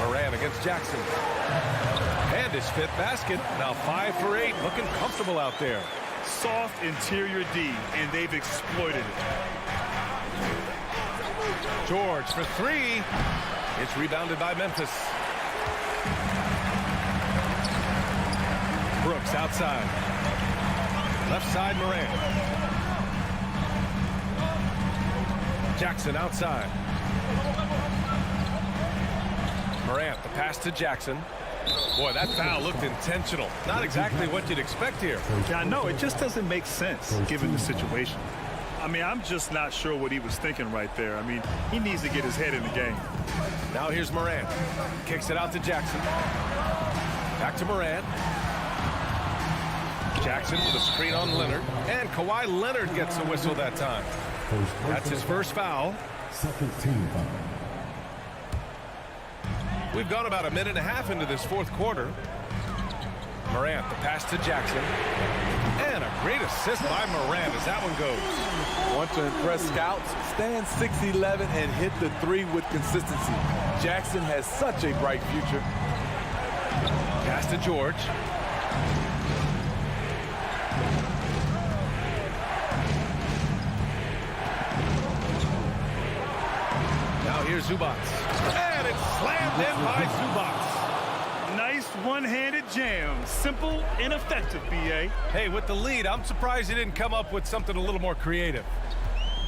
Morant against Jackson. And his 5th basket. Now 5 for 8, looking comfortable out there. Soft interior D, and they've exploited it. George for 3. It's rebounded by Memphis. Brooks outside. Left side, Morant. Jackson outside. Morant, the pass to Jackson. Boy, that foul looked intentional. Not exactly what you'd expect here. Yeah, no, it just doesn't make sense given the situation. I mean, I'm just not sure what he was thinking right there. I mean, he needs to get his head in the game. Now here's Morant. Kicks it out to Jackson. Back to Morant. Jackson with a screen on Leonard. And Kawhi Leonard gets a whistle that time. That's his first foul. Second team foul. We've gone about a minute and a half into this fourth quarter. Morant, the pass to Jackson. And a great assist by Morant as that one goes. Want to impress scouts? Stand 6'11" and hit the three with consistency. Jackson has such a bright future. Pass to George. Now here's Zubats. And it's slammed in by Zubats. Nice one-handed jam. Simple and effective, B.A. Hey, with the lead, I'm surprised he didn't come up with something a little more creative.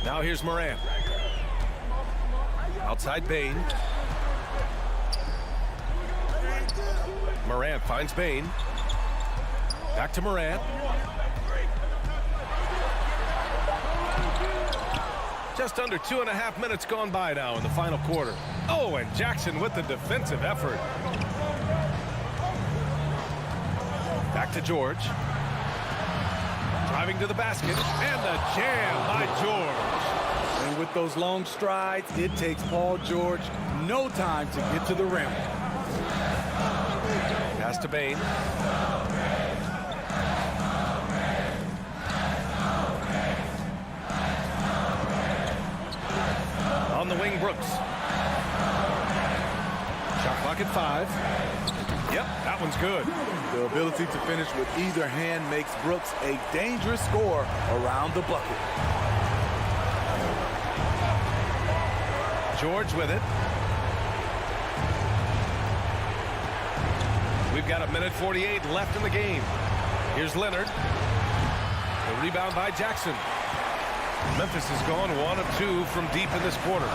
Now here's Morant. Outside Bane. Morant finds Bane. Back to Morant. Just under 2.5 minutes gone by now in the final quarter. Oh, and Jackson with the defensive effort. Back to George. Driving to the basket. And the jam by George. And with those long strides, it takes Paul George no time to get to the rim. Pass to Bane. On the wing, Brooks. Shot clock at 5. Yep, that one's good. The ability to finish with either hand makes Brooks a dangerous scorer around the bucket. George with it. We've got 1:48 left in the game. Here's Leonard. The rebound by Jackson. Memphis has gone 1 of 2 from deep in this quarter.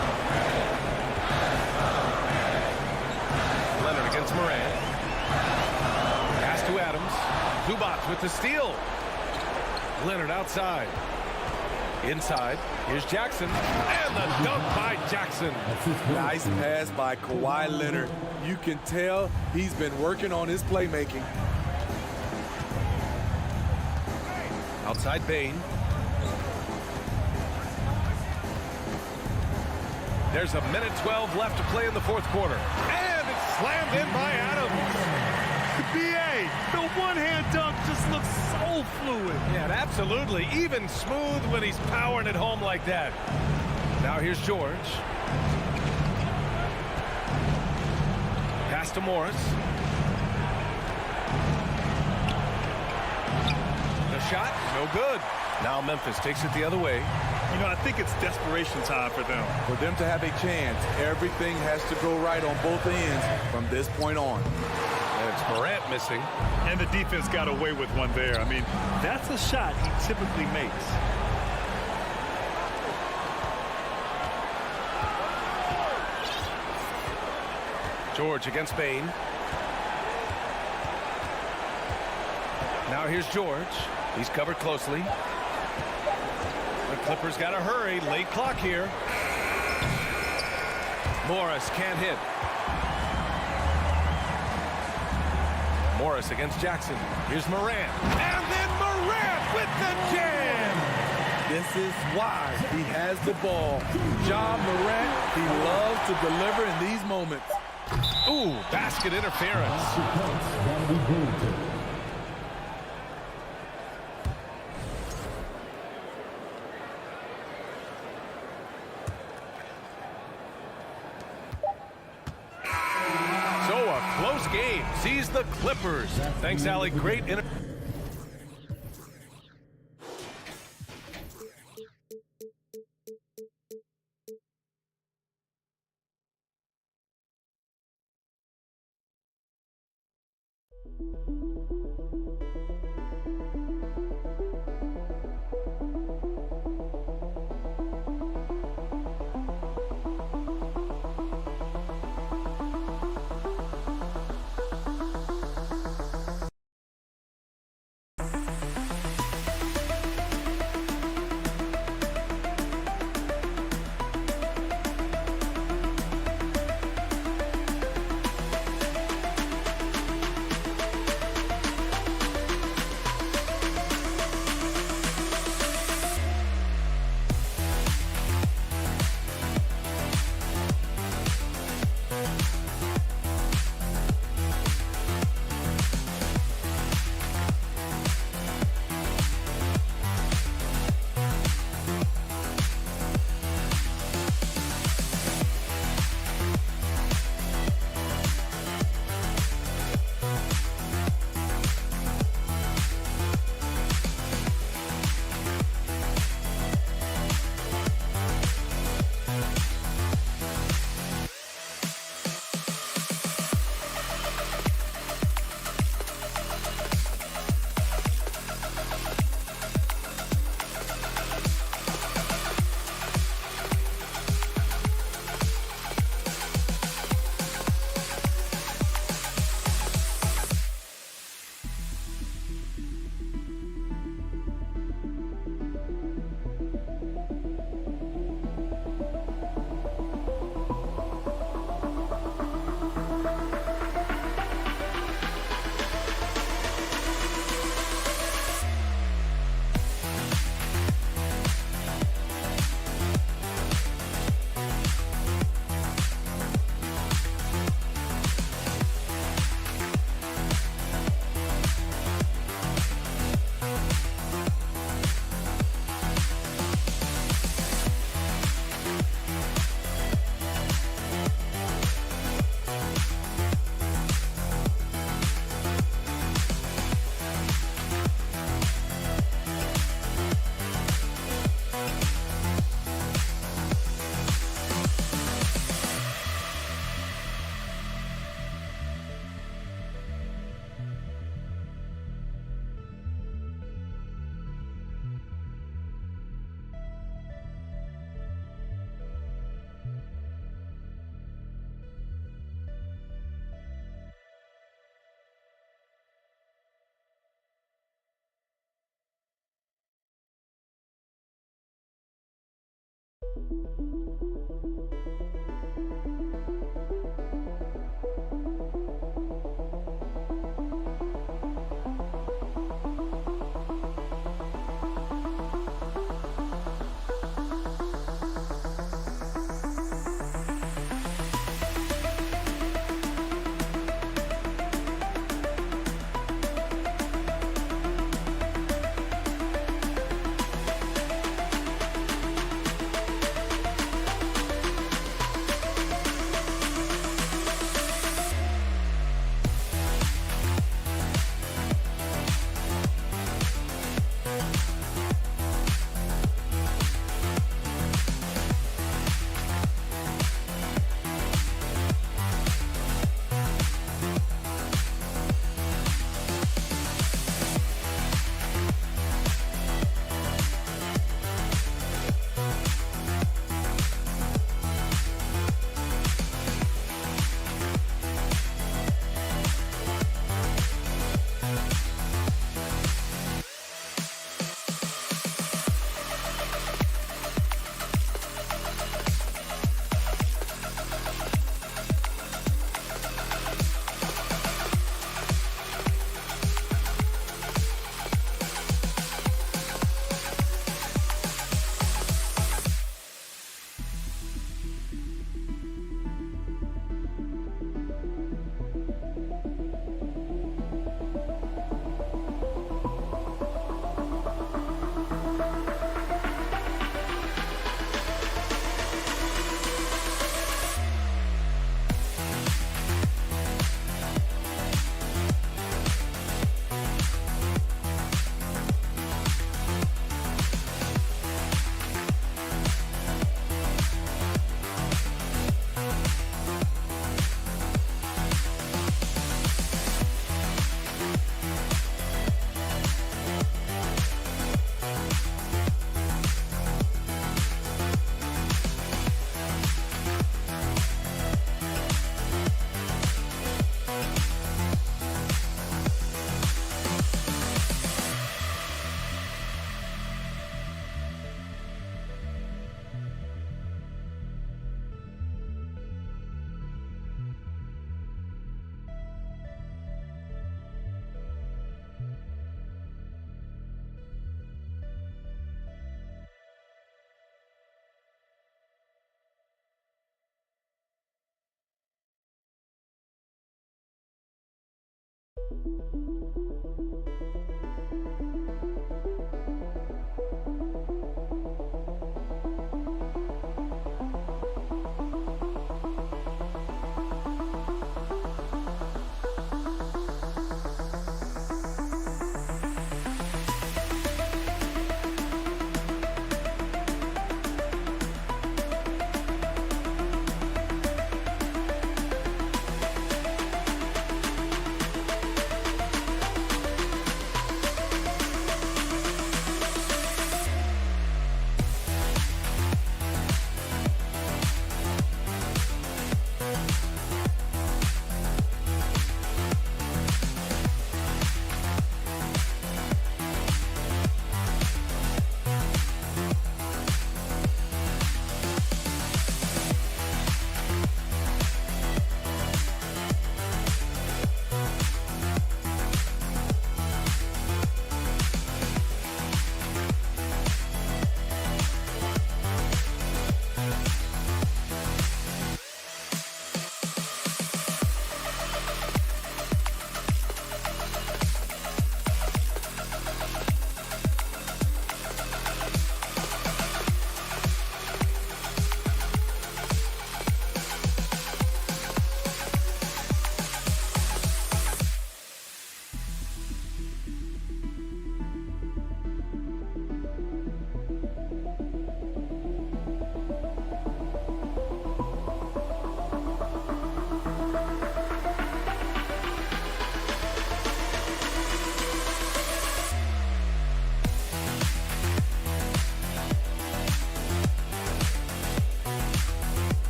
Leonard against Morant. Pass to Adams. Zubats with the steal. Leonard outside. Inside. Here's Jackson. And the dunk by Jackson. Nice pass by Kawhi Leonard. You can tell he's been working on his playmaking. Outside Bane. There's 1:12 left to play in the fourth quarter. And it's slammed in by Adams. B.A., the one-hand dunk just looks so fluid. Yeah, absolutely. Even smooth when he's powering it home like that. Now here's George. Pass to Morris. The shot, no good. Now Memphis takes it the other way. You know, I think it's desperation time for them. For them to have a chance, everything has to go right on both ends from this point on. And it's Morant missing. And the defense got away with one there. I mean, that's a shot he typically makes. George against Bane. Now here's George. He's covered closely. The Clippers got to hurry. Late clock here. Morris can't hit. Morris against Jackson. Here's Morant. And then Morant with the jam. This is why he has the ball. Ja Morant, he loves to deliver in these moments. Ooh, basket interference. So a close game sees the Clippers. Thanks, Allie. Great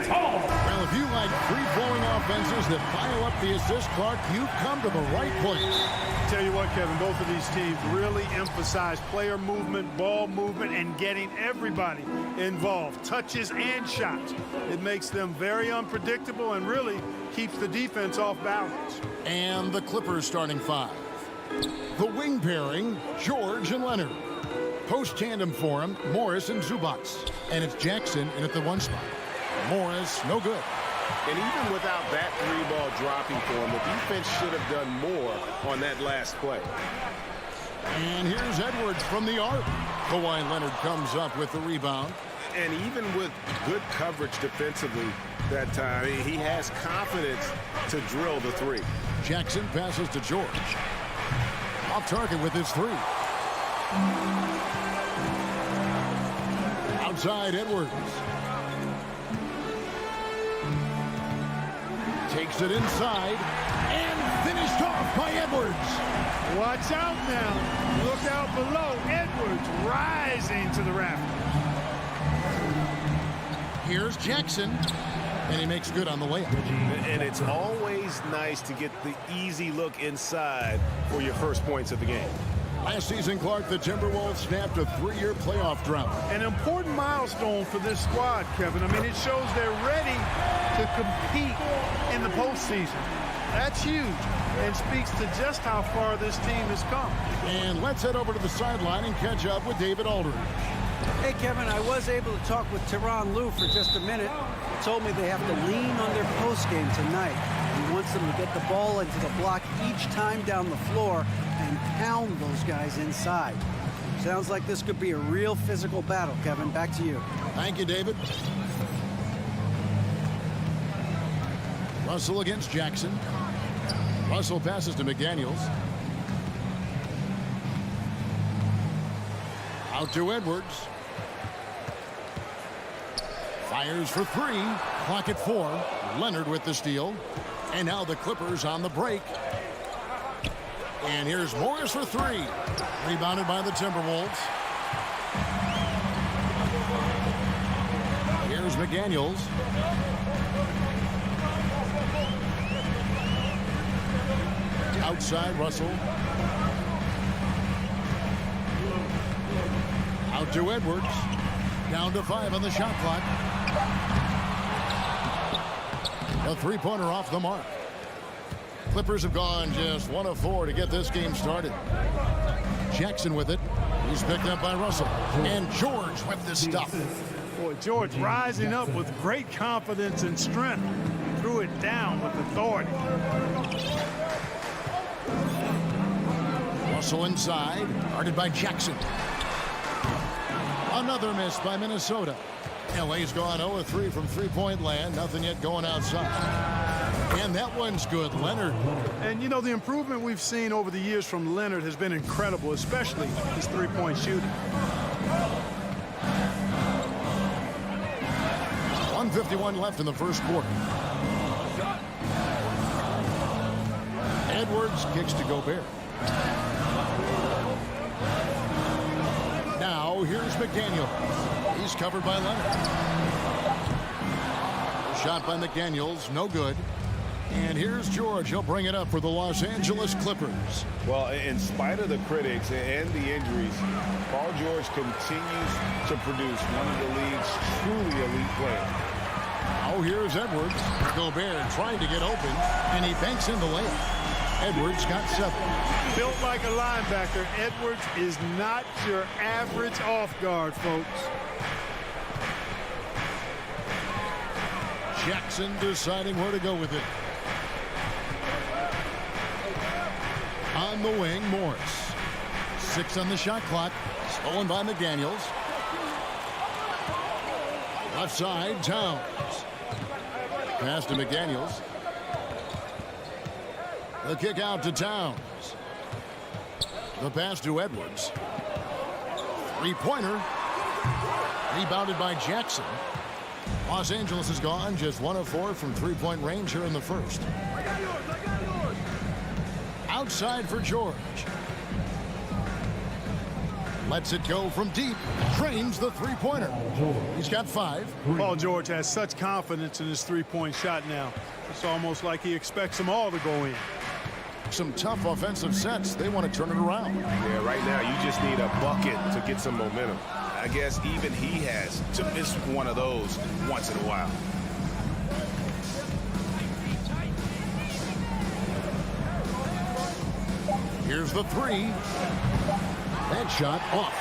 Well, if you like free-flowing offenses that pile up the assist, Clark, you've come to the right place. Tell you what, Kevin, both of these teams really emphasize player movement, ball movement, and getting everybody involved, touches and shots. It makes them very unpredictable and really keeps the defense off balance. And the Clippers starting five. The wing pairing, George and Leonard. Post tandem for him, Morris and Zubac. And it's Jackson in at the one spot. Morris, no good. And even without that three-ball dropping for him, the defense should have done more on that last play. And here's Edwards from the arc. Kawhi Leonard comes up with the rebound. And even with good coverage defensively that time, he has confidence to drill the three. Jackson passes to George. Off target with his three. Outside Edwards. Takes it inside and finished off by Edwards. Watch out now. Look out below. Edwards rising to the rafters. Here's Jackson, and he makes good on the layup. And it's always nice to get the easy look inside for your first points of the game. Last season, Clark, the Timberwolves snapped a 3-year playoff drought. An important milestone for this squad, Kevin. I mean, it shows they're ready to compete in the postseason. That's huge and speaks to just how far this team has come. And let's head over to the sideline and catch up with David Aldridge. Hey, Kevin, I was able to talk with Tyronn Lue for just a minute. He told me they have to lean on their postgame tonight. He wants them to get the ball into the block each time down the floor and pound those guys inside. Sounds like this could be a real physical battle, Kevin. Back to you. Thank you, David. Russell against Jackson. Russell passes to McDaniels. Out to Edwards. Fires for three. Clock at 4. Leonard with the steal. And now the Clippers on the break. And here's Morris for three. Rebounded by the Timberwolves. Here's McDaniels. Outside Russell. Out to Edwards. Down to 5 on the shot clock. A three-pointer off the mark. Clippers have gone just 1 of 4 to get this game started. Jackson with it. He's picked up by Russell. And George with the stuff. Boy, George rising up with great confidence and strength. Threw it down with authority. Russell inside. Guarded by Jackson. Another miss by Minnesota. LA's gone 0 of 3 from three-point land. Nothing yet going outside. And that one's good, Leonard. And, you know, the improvement we've seen over the years from Leonard has been incredible, especially his three-point shooting. 1:51 left in the first quarter. Edwards kicks to Gobert. Now here's McDaniels. He's covered by Leonard. Shot by McDaniels, no good. And here's George. He'll bring it up for the Los Angeles Clippers. Well, in spite of the critics and the injuries, Paul George continues to produce one of the league's truly elite players. Now here's Edwards. Gobert trying to get open, and he banks in the layup. Edwards got 7. Built like a linebacker, Edwards is not your average off guard, folks. Jackson deciding where to go with it. On the wing, Morris. 6 on the shot clock. Stolen by McDaniels. Left side, Towns. Pass to McDaniels. The kick out to Towns. The pass to Edwards. Three-pointer. Rebounded by Jackson. Los Angeles is gone just 1 of 4 from three-point range here in the first. Outside for George. Lets it go from deep. Drains the three-pointer. He's got 5. Paul George has such confidence in his three-point shot now. It's almost like he expects them all to go in. Some tough offensive sets. They want to turn it around. Yeah, right now you just need a bucket to get some momentum. I guess even he has to miss one of those once in a while. Here's the 3. That shot off.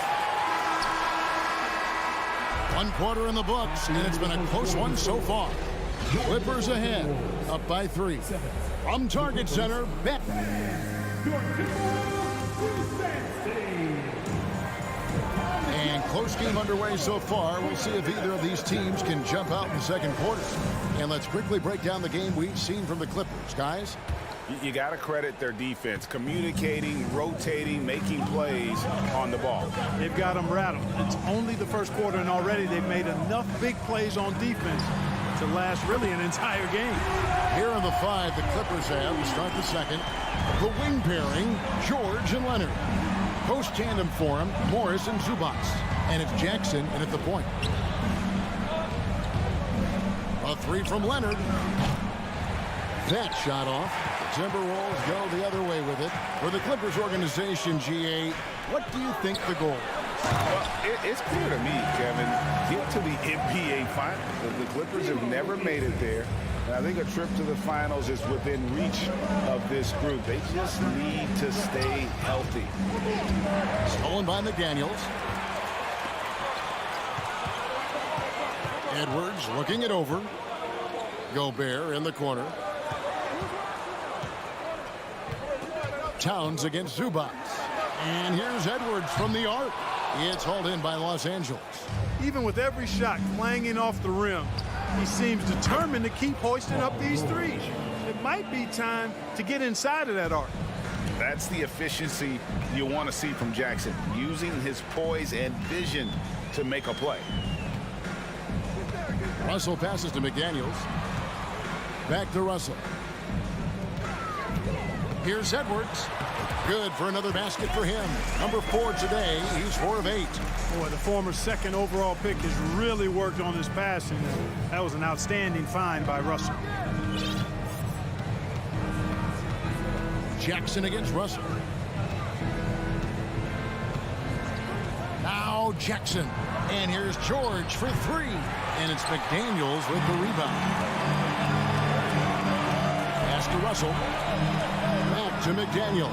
1 quarter in the books, and it's been a close one so far. Clippers ahead, up by 3. From Target Center, Bet. And close game underway so far. We'll see if either of these teams can jump out in the second quarter. And let's quickly break down the game we've seen from the Clippers, guys. You got to credit their defense, communicating, rotating, making plays on the ball. They've got them rattled. It's only the first quarter, and already they've made enough big plays on defense to last really an entire game. Here are the 5 the Clippers have to start the second. The wing pairing, George and Leonard. Post tandem for him, Morris and Zubac. And it's Jackson in at the point. A 3 from Leonard. That shot off. The Timberwolves go the other way with it. For the Clippers organization, GA, what do you think the goal is? Well, it's clear to me, Kevin. Get to the NBA Finals. The Clippers have never made it there. And I think a trip to the finals is within reach of this group. They just need to stay healthy. Stolen by McDaniels. Edwards looking it over. Gobert in the corner. Towns against Zubac. And here's Edwards from the arc. It's hauled in by Los Angeles. Even with every shot clanging off the rim, he seems determined to keep hoisting up these threes. It might be time to get inside of that arc. That's the efficiency you want to see from Jackson, using his poise and vision to make a play. Russell passes to McDaniels. Back to Russell. Here's Edwards. Good for another basket for him. Number 4 today. He's 4 of 8. Boy, the former second overall pick has really worked on his passing. That was an outstanding find by Russell. Jackson against Russell. Now Jackson. And here's George for 3. And it's McDaniels with the rebound. Pass to Russell. Back to McDaniel.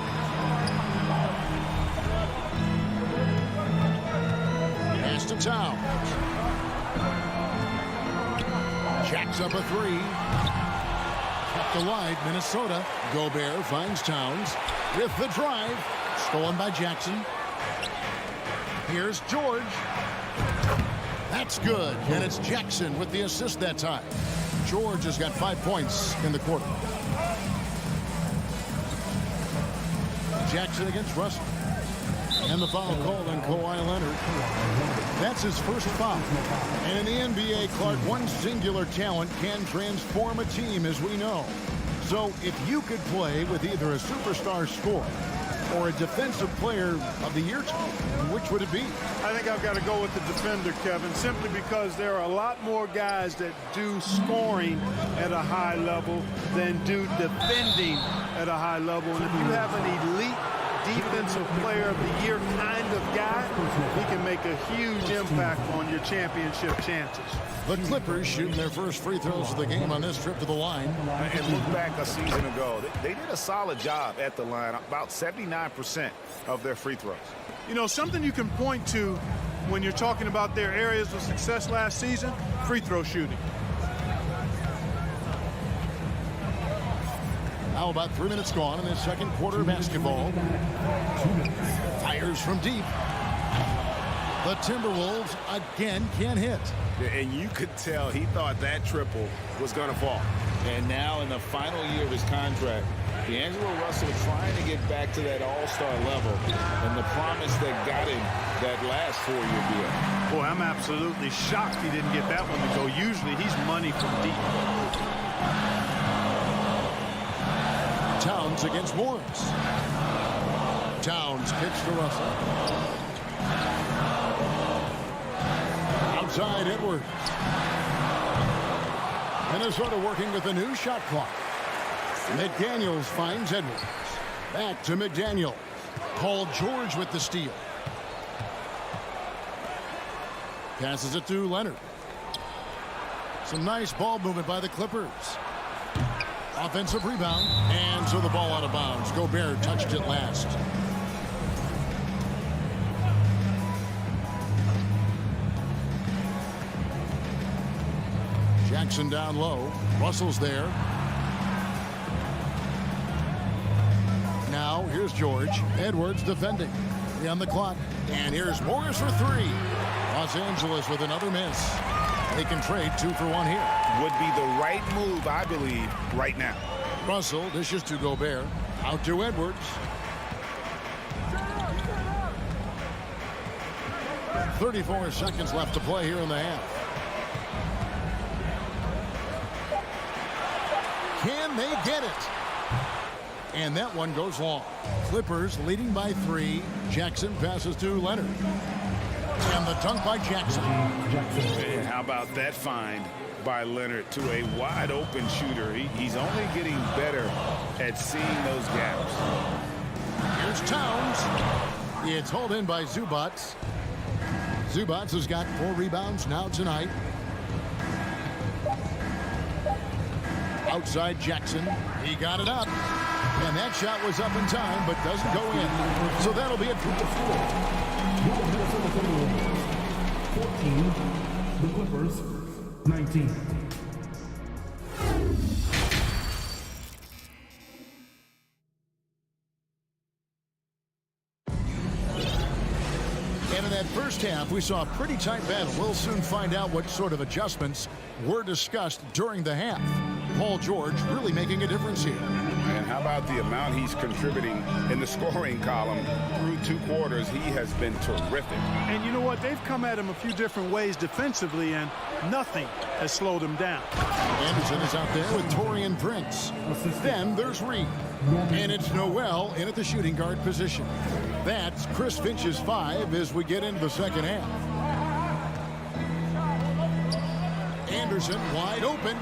Pass to Towns. Jacks up a 3. Kept alive, Minnesota. Gobert finds Towns with the drive. Stolen by Jackson. Here's George. That's good. And it's Jackson with the assist that time. George has got 5 points in the quarter. Jackson against Russell. And the foul called on Kawhi Leonard. That's his first foul. And in the NBA, Clark, one singular talent can transform a team, as we know. So if you could play with either a superstar scorer or a defensive player of the year team, which would it be? I think I've got to go with the defender, Kevin, simply because there are a lot more guys that do scoring at a high level than do defending at a high level. And if you have an elite defensive player of the year kind of guy, he can make a huge impact on your championship chances. The Clippers shooting their first free throws of the game on this trip to the line. And look back a season ago. They did a solid job at the line, about 79% of their free throws. You know, something you can point to when you're talking about their areas of success last season, free throw shooting. Now about 3 minutes gone in this second quarter of basketball. Fires from deep. The Timberwolves again can't hit. And you could tell he thought that triple was going to fall. And now in the final year of his contract, D'Angelo Russell trying to get back to that all-star level and the promise that got him that last 4-year deal. Boy, I'm absolutely shocked he didn't get that one to go. Usually he's money from deep. Towns against Morris. Towns kicks to Russell. Outside Edwards. Minnesota working with a new shot clock. McDaniels finds Edwards. Back to McDaniels. Paul George with the steal. Passes it to Leonard. Some nice ball movement by the Clippers. Offensive rebound, and so the ball out of bounds. Gobert touched it last. Jackson down low. Russell's there. Now here's George. Edwards defending. 3 on the clock. And here's Morris for 3. Los Angeles with another miss. They can trade 2 for 1 here. Would be the right move, I believe, right now. Russell dishes to Gobert. Out to Edwards. .34 seconds left to play here in the half. Can they get it? And that one goes long. Clippers leading by 3. Jackson passes to Leonard. And the dunk by Jackson. And how about that find by Leonard to a wide open shooter? He's only getting better at seeing those gaps. Here's Towns. It's hauled in by Zubats. Zubats has got 4 rebounds now tonight. Outside Jackson. He got it up. And that shot was up in time, but doesn't go in. So that'll be it for the floor. 14, the Clippers, 19. And in that first half, we saw a pretty tight battle. We'll soon find out what sort of adjustments were discussed during the half. Paul George really making a difference here. And how about the amount he's contributing in the scoring column through 2 quarters? He has been terrific. And you know what? They've come at him a few different ways defensively, and nothing has slowed him down. Anderson is out there with Taurean Prince. Then there's Reed. And it's Noel in at the shooting guard position. That's Chris Finch's 5 as we get into the second half. Anderson wide open.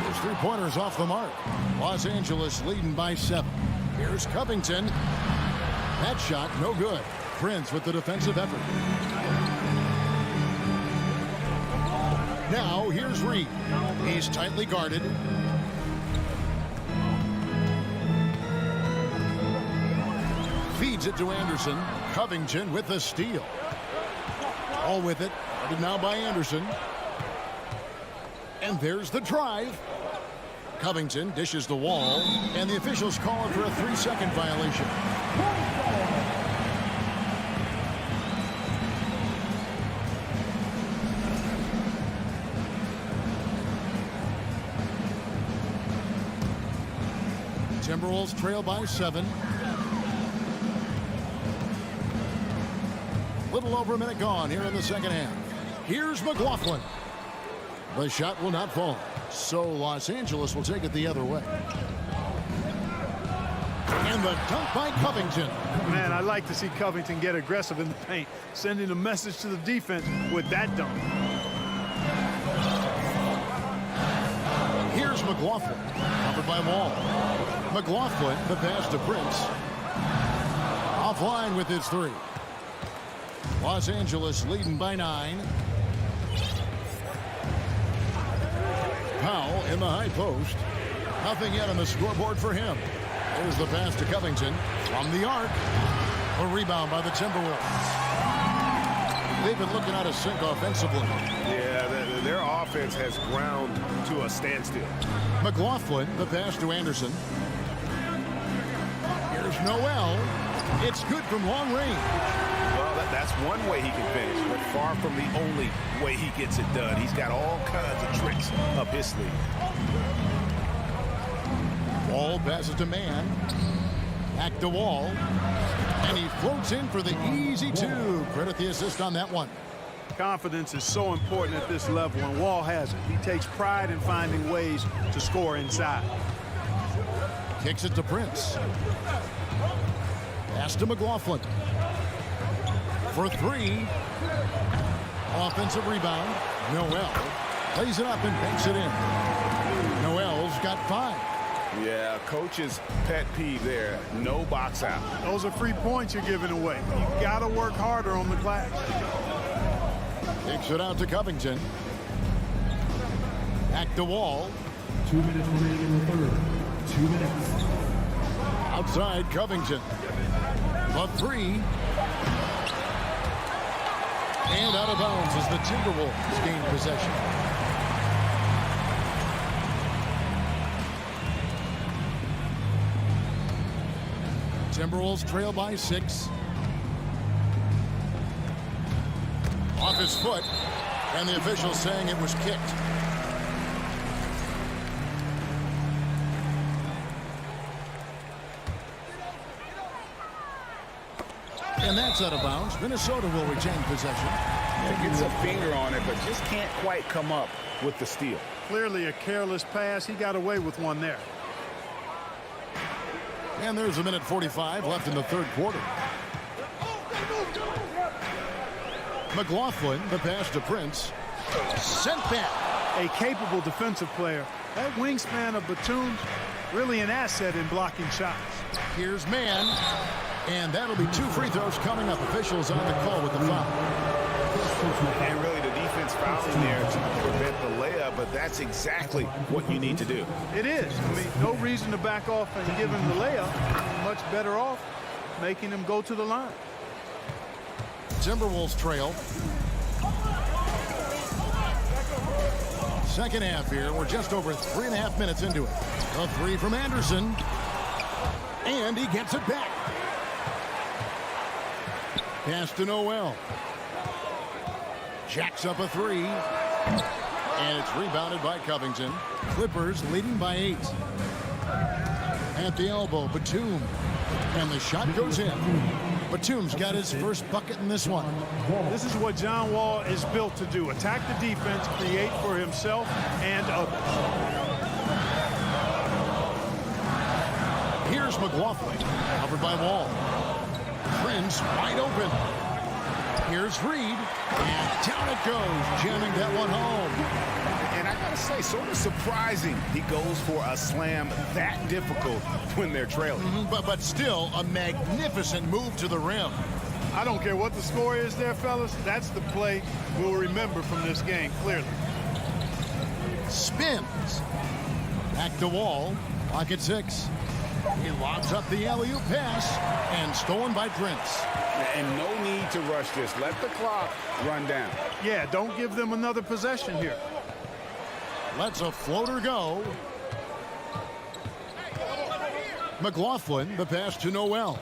His 3-pointers off the mark. Los Angeles leading by 7. Here's Covington. That shot no good. Prince with the defensive effort. Now here's Reed. He's tightly guarded. Feeds it to Anderson. Covington with the steal. All with it. Guarded now by Anderson. And there's the drive. Covington dishes the wall, and the officials call it for a 3-second violation. Timberwolves trail by 7. Little over a minute gone here in the second half. Here's McLaughlin. The shot will not fall. So Los Angeles will take it the other way. And the dunk by Covington. Man, I like to see Covington get aggressive in the paint, sending a message to the defense with that dunk. Here's McLaughlin, covered by Wall. McLaughlin, the pass to Prince. Offline with his 3. Los Angeles leading by 9. Powell in the high post. Nothing yet on the scoreboard for him. There's the pass to Covington from the arc. A rebound by the Timberwolves. They've been looking out of sync offensively. Yeah, their offense has ground to a standstill. McLaughlin, the pass to Anderson. Here's Noel. It's good from long range. Well, that's one way he can finish, but far from the only way he gets it done. He's got all kinds of tricks up his sleeve. Wall passes to Mann. Back to Wall. And he floats in for the easy 2. Credit the assist on that one. Confidence is so important at this level, and Wall has it. He takes pride in finding ways to score inside. Kicks it to Prince. Pass to McLaughlin. For 3. Offensive rebound. Noel lays it up and banks it in. Noel's got 5. Yeah, coach's pet peeve there. No box out. Those are free points you're giving away. You got to work harder on the glass. Kicks it out to Covington. Back to Wall. 2 minutes remaining in the third. 2 minutes. Outside Covington. The 3. And out of bounds as the Timberwolves gain possession. Timberwolves trail by 6. Off his foot, and the officials saying it was kicked. And that's out of bounds. Minnesota will retain possession. Yeah, gets a finger on it, but just can't quite come up with the steal. Clearly a careless pass. He got away with one there. And there's 1:45 left in the third quarter. McLaughlin, the pass to Prince. Sent back. A capable defensive player. That wingspan of Batum's really an asset in blocking shots. Here's Mann. And that'll be 2 free throws coming up. Officials on the call with the foul. And really the defense fouling there to prevent the layup, but that's exactly what you need to do. It is. I mean, no reason to back off and give him the layup. Much better off making him go to the line. Timberwolves trail. Second half here. We're just over 3.5 minutes into it. A 3 from Anderson. And he gets it back. Pass to Noel. Jacks up a 3. And it's rebounded by Covington. Clippers leading by 8. At the elbow, Batum. And the shot goes in. Batum's got his first bucket in this one. This is what John Wall is built to do. Attack the defense, create for himself and others. Here's McLaughlin. Covered by Wall. Prince wide open. Here's Reed. And down it goes. Jamming that one home. And I gotta say, sort of surprising he goes for a slam that difficult when they're trailing. But still a magnificent move to the rim. I don't care what the score is there, fellas. That's the play we'll remember from this game, clearly. Spins. Back to Wall. Clock at 6. He lobs up the alley-oop pass. And stolen by Prince. And no need to rush this. Let the clock run down. Yeah, don't give them another possession here. Lets a floater go. McLaughlin, the pass to Noel.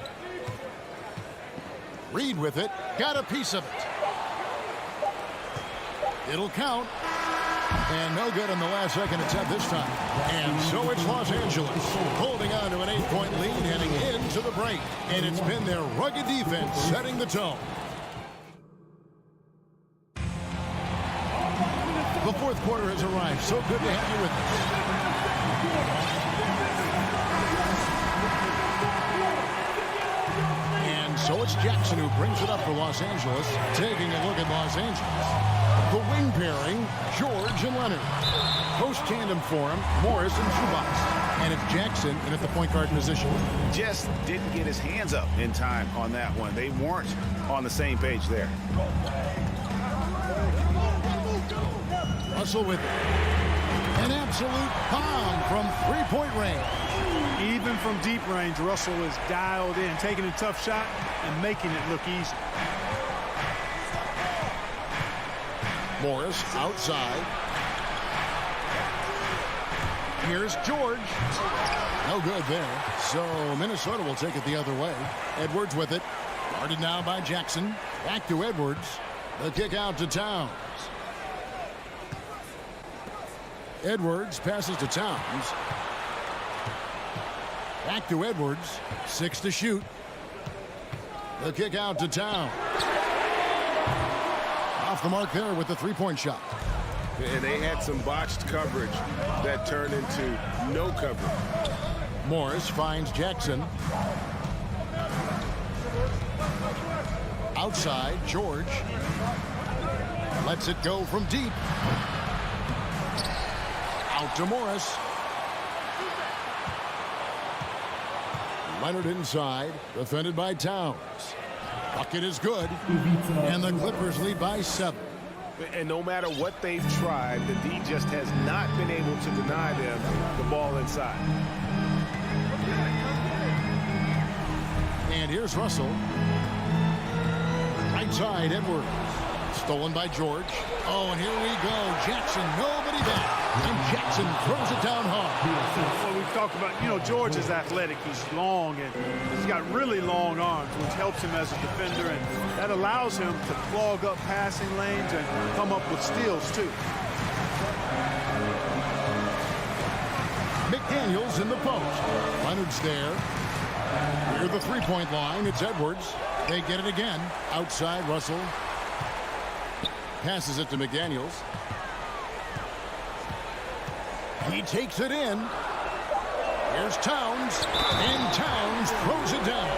Reed with it. Got a piece of it. It'll count. And no good on the last second attempt this time. And so it's Los Angeles holding on to an 8-point lead heading into the break. And it's been their rugged defense setting the tone. The fourth quarter has arrived. So good to have you with us. And so it's Jackson who brings it up for Los Angeles. Taking a look at Los Angeles. The wing pairing, George and Leonard. Post tandem for him, Morris and Zubac. And it's Jackson in at the point guard position. Just didn't get his hands up in time on that one. They weren't on the same page there. Russell with an absolute bomb from three-point range. Even from deep range, Russell is dialed in, taking a tough shot and making it look easy. Morris outside. Here's George. No good there. So Minnesota will take it the other way. Edwards with it. Guarded now by Jackson. Back to Edwards. The kick out to Towns. Edwards passes to Towns. Back to Edwards. 6 to shoot. The kick out to Towns. Off the mark there with the three-point shot. And they had some botched coverage that turned into no coverage. Morris finds Jackson. Outside, George. Lets it go from deep. Out to Morris. Leonard inside, defended by Towns. Bucket is good, and the Clippers lead by 7. And no matter what they've tried, the D just has not been able to deny them the ball inside. And here's Russell. Right side, Edwards. Stolen by George. Oh, and here we go. Jackson, nobody back. And Jackson throws it down hard. Well, we've talked about, George is athletic. He's long, and he's got really long arms, which helps him as a defender, and that allows him to clog up passing lanes and come up with steals, too. McDaniels in the post. Leonard's there. Near the three-point line, it's Edwards. They get it again. Outside, Russell. Passes it to McDaniels. He takes it in. Here's Towns. And Towns throws it down.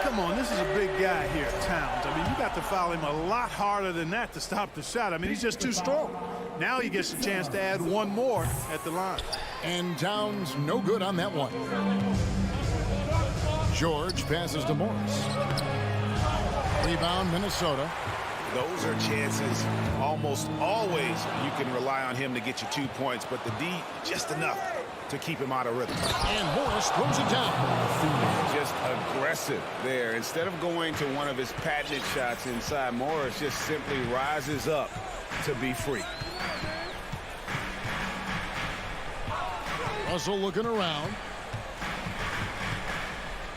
Come on, this is a big guy here, Towns. I mean, you got to foul him a lot harder than that to stop the shot. I mean, he's just too strong. Now he gets a chance to add one more at the line. And Towns no good on that one. George passes to Morris. Rebound, Minnesota. Those are chances almost always you can rely on him to get you 2 points, but the D just enough to keep him out of rhythm. And Morris throws it down. Just aggressive there. Instead of going to one of his patented shots inside, Morris just simply rises up to be free. Russell looking around.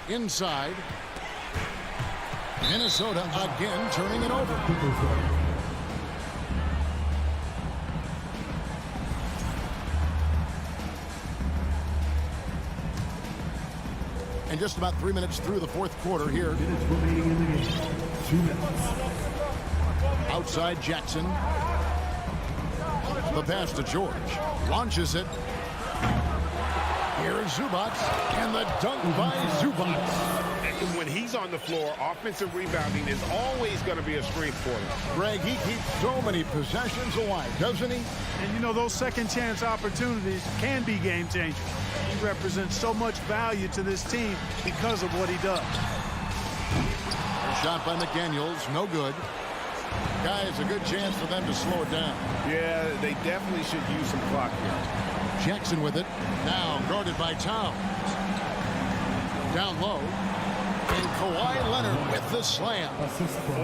Inside. Minnesota again turning it over. And just about 3 minutes through the fourth quarter here. Outside Jackson. The pass to George. Launches it. Here is Zubac. And the dunk by Zubac. When he's on the floor, offensive rebounding is always going to be a strength for him. Greg, he keeps so many possessions alive, doesn't he? And, those second chance opportunities can be game changers. He represents so much value to this team because of what he does. A shot by McDaniels, no good. Guys, a good chance for them to slow it down. Yeah, they definitely should use some clock here. Jackson with it, now guarded by Towns. Down low. And Kawhi Leonard with the slam.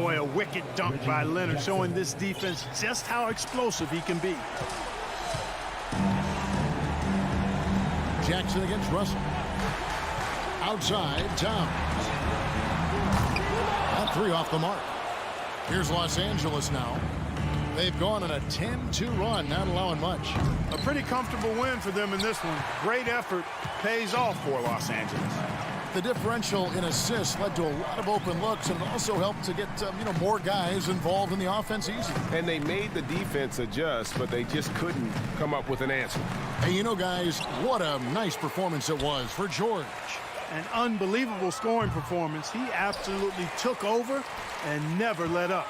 Boy, a wicked dunk by Leonard, showing this defense just how explosive he can be. Jackson against Russell. Outside, Towns. That three off the mark. Here's Los Angeles now. They've gone on a 10-2 run, not allowing much. A pretty comfortable win for them in this one. Great effort pays off for Los Angeles. The differential in assists led to a lot of open looks, and it also helped to get more guys involved in the offense easy. And they made the defense adjust, but they just couldn't come up with an answer. Hey, guys, what a nice performance it was for George. An unbelievable scoring performance. He absolutely took over and never let up.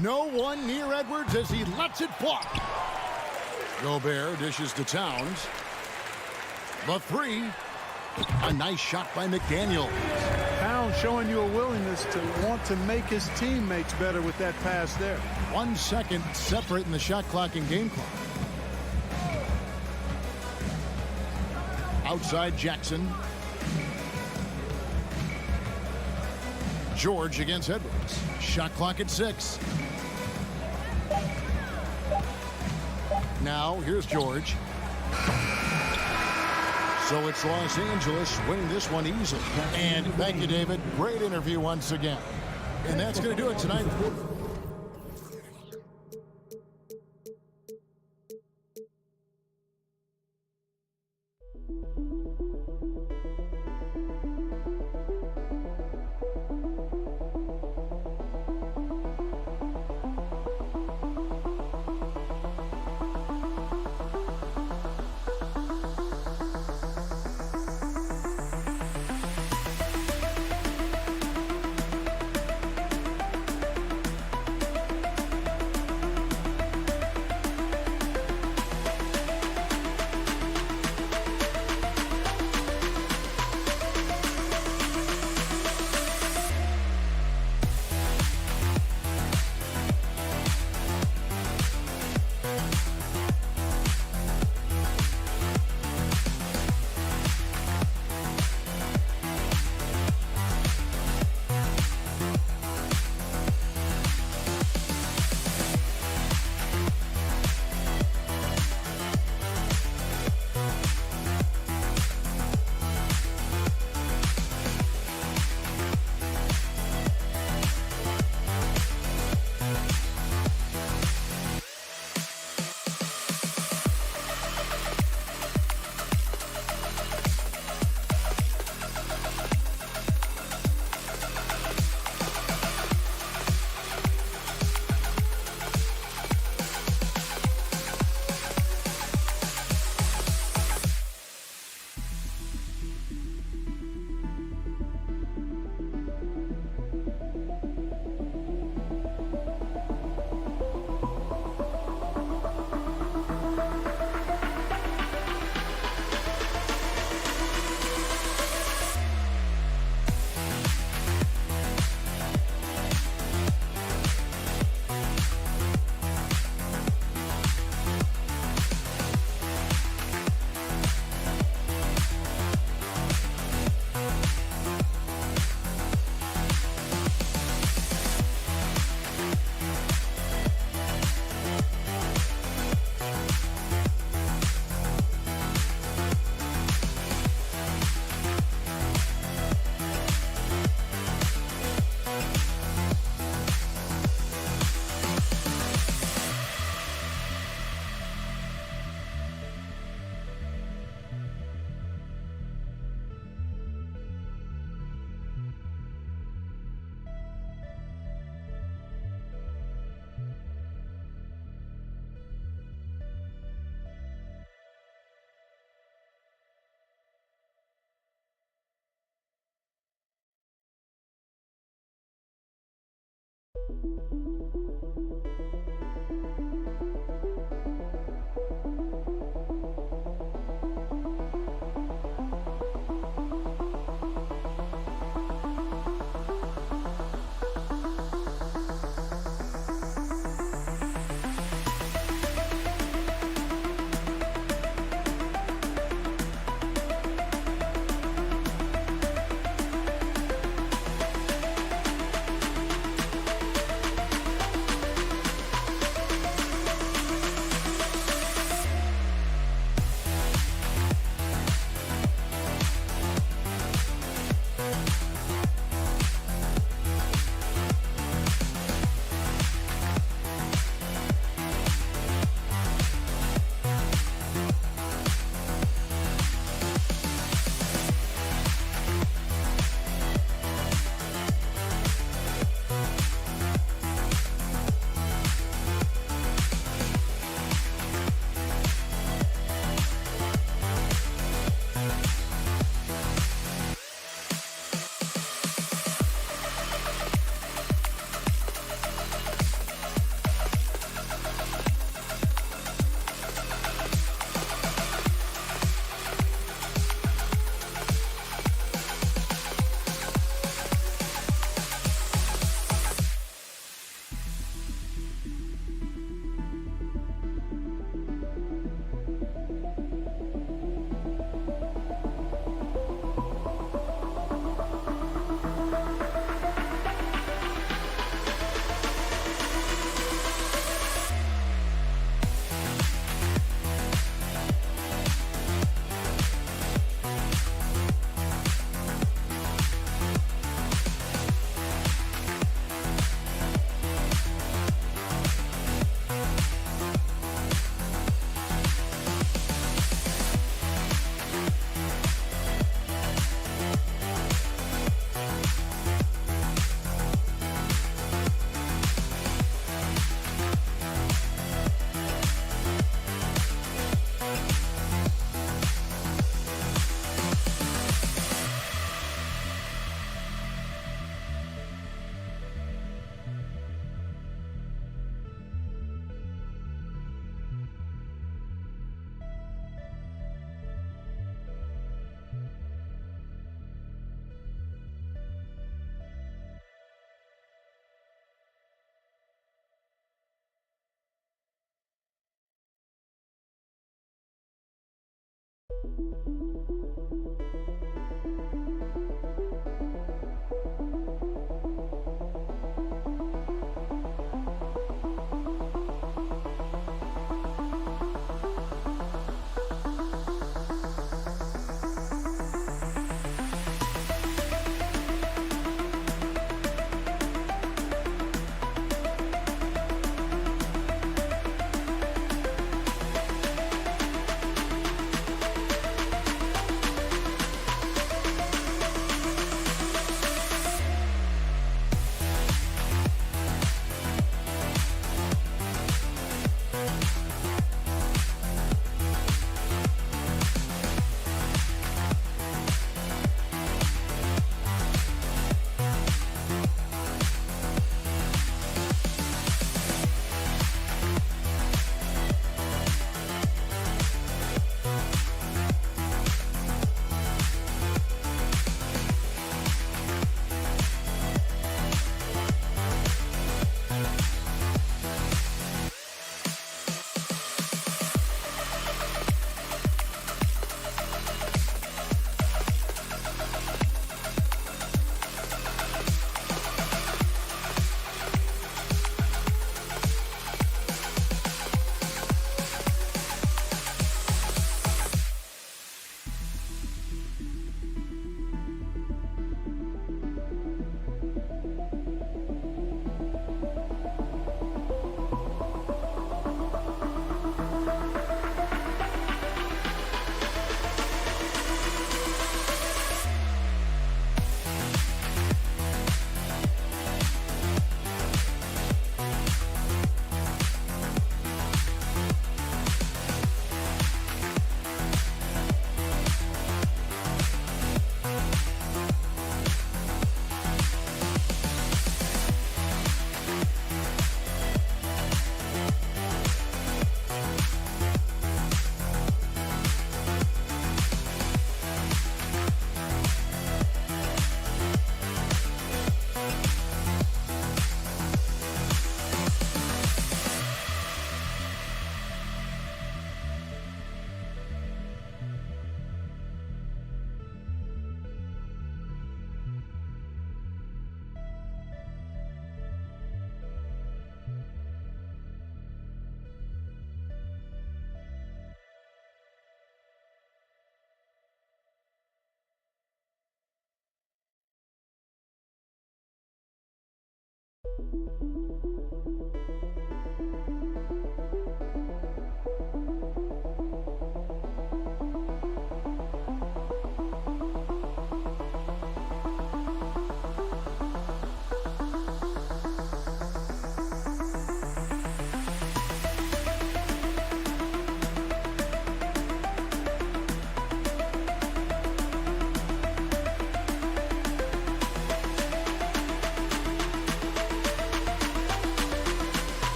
No one near Edwards as he lets it fly. Gobert dishes to Towns. The three. A nice shot by McDaniel. Towns showing you a willingness to want to make his teammates better with that pass there. 1 second separating the shot clock and game clock. Outside Jackson. George against Edwards. Shot clock at 6. Now here's George. So it's Los Angeles winning this one easily. And thank you, David. Great interview once again. And that's going to do it tonight.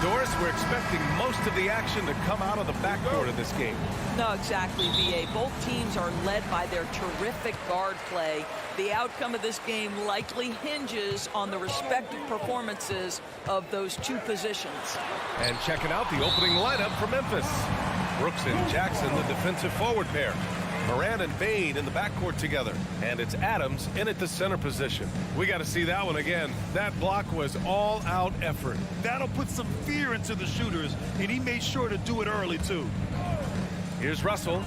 Doris, we're expecting most of the action to come out of the backcourt in this game. No, exactly, VA. Both teams are led by their terrific guard play. The outcome of this game likely hinges on the respective performances of those two positions. And checking out the opening lineup for Memphis. Brooks and Jackson, the defensive forward pair. Moran and Bain in the backcourt together. And it's Adams in at the center position. We got to see that one again. That block was all-out effort. That'll put some fear into the shooters, and he made sure to do it early, too. Here's Russell.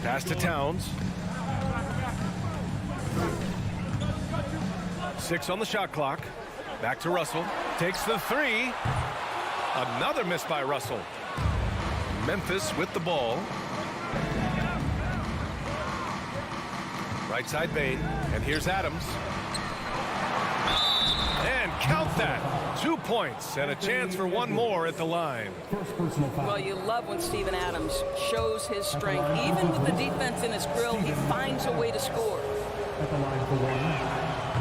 Pass to Towns. 6 on the shot clock. Back to Russell. Takes the 3. Another miss by Russell. Memphis with the ball. Right side Bain. And here's Adams. And count that. 2 points and a chance for one more at the line. Well, you love when Steven Adams shows his strength. Even with the defense in his grill, he finds a way to score.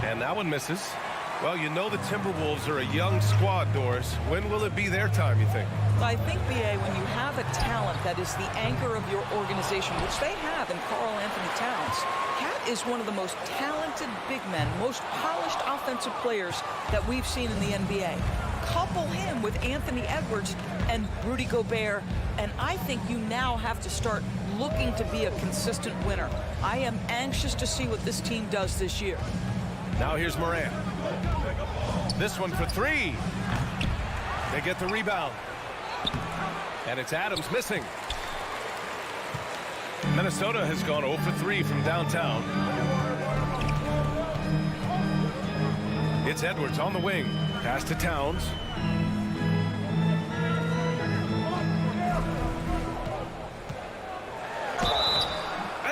And that one misses. Well, you know the Timberwolves are a young squad, Doris. When will it be their time, you think? I think, BA, when you have a talent that is the anchor of your organization, which they have in Karl Anthony Towns, Cat is one of the most talented big men, most polished offensive players that we've seen in the NBA. Couple him with Anthony Edwards and Rudy Gobert, and I think you now have to start looking to be a consistent winner. I am anxious to see what this team does this year. Now here's Moran. This one for 3. They get the rebound. And it's Adams missing. Minnesota has gone 0 for 3 from downtown. It's Edwards on the wing. Pass to Towns.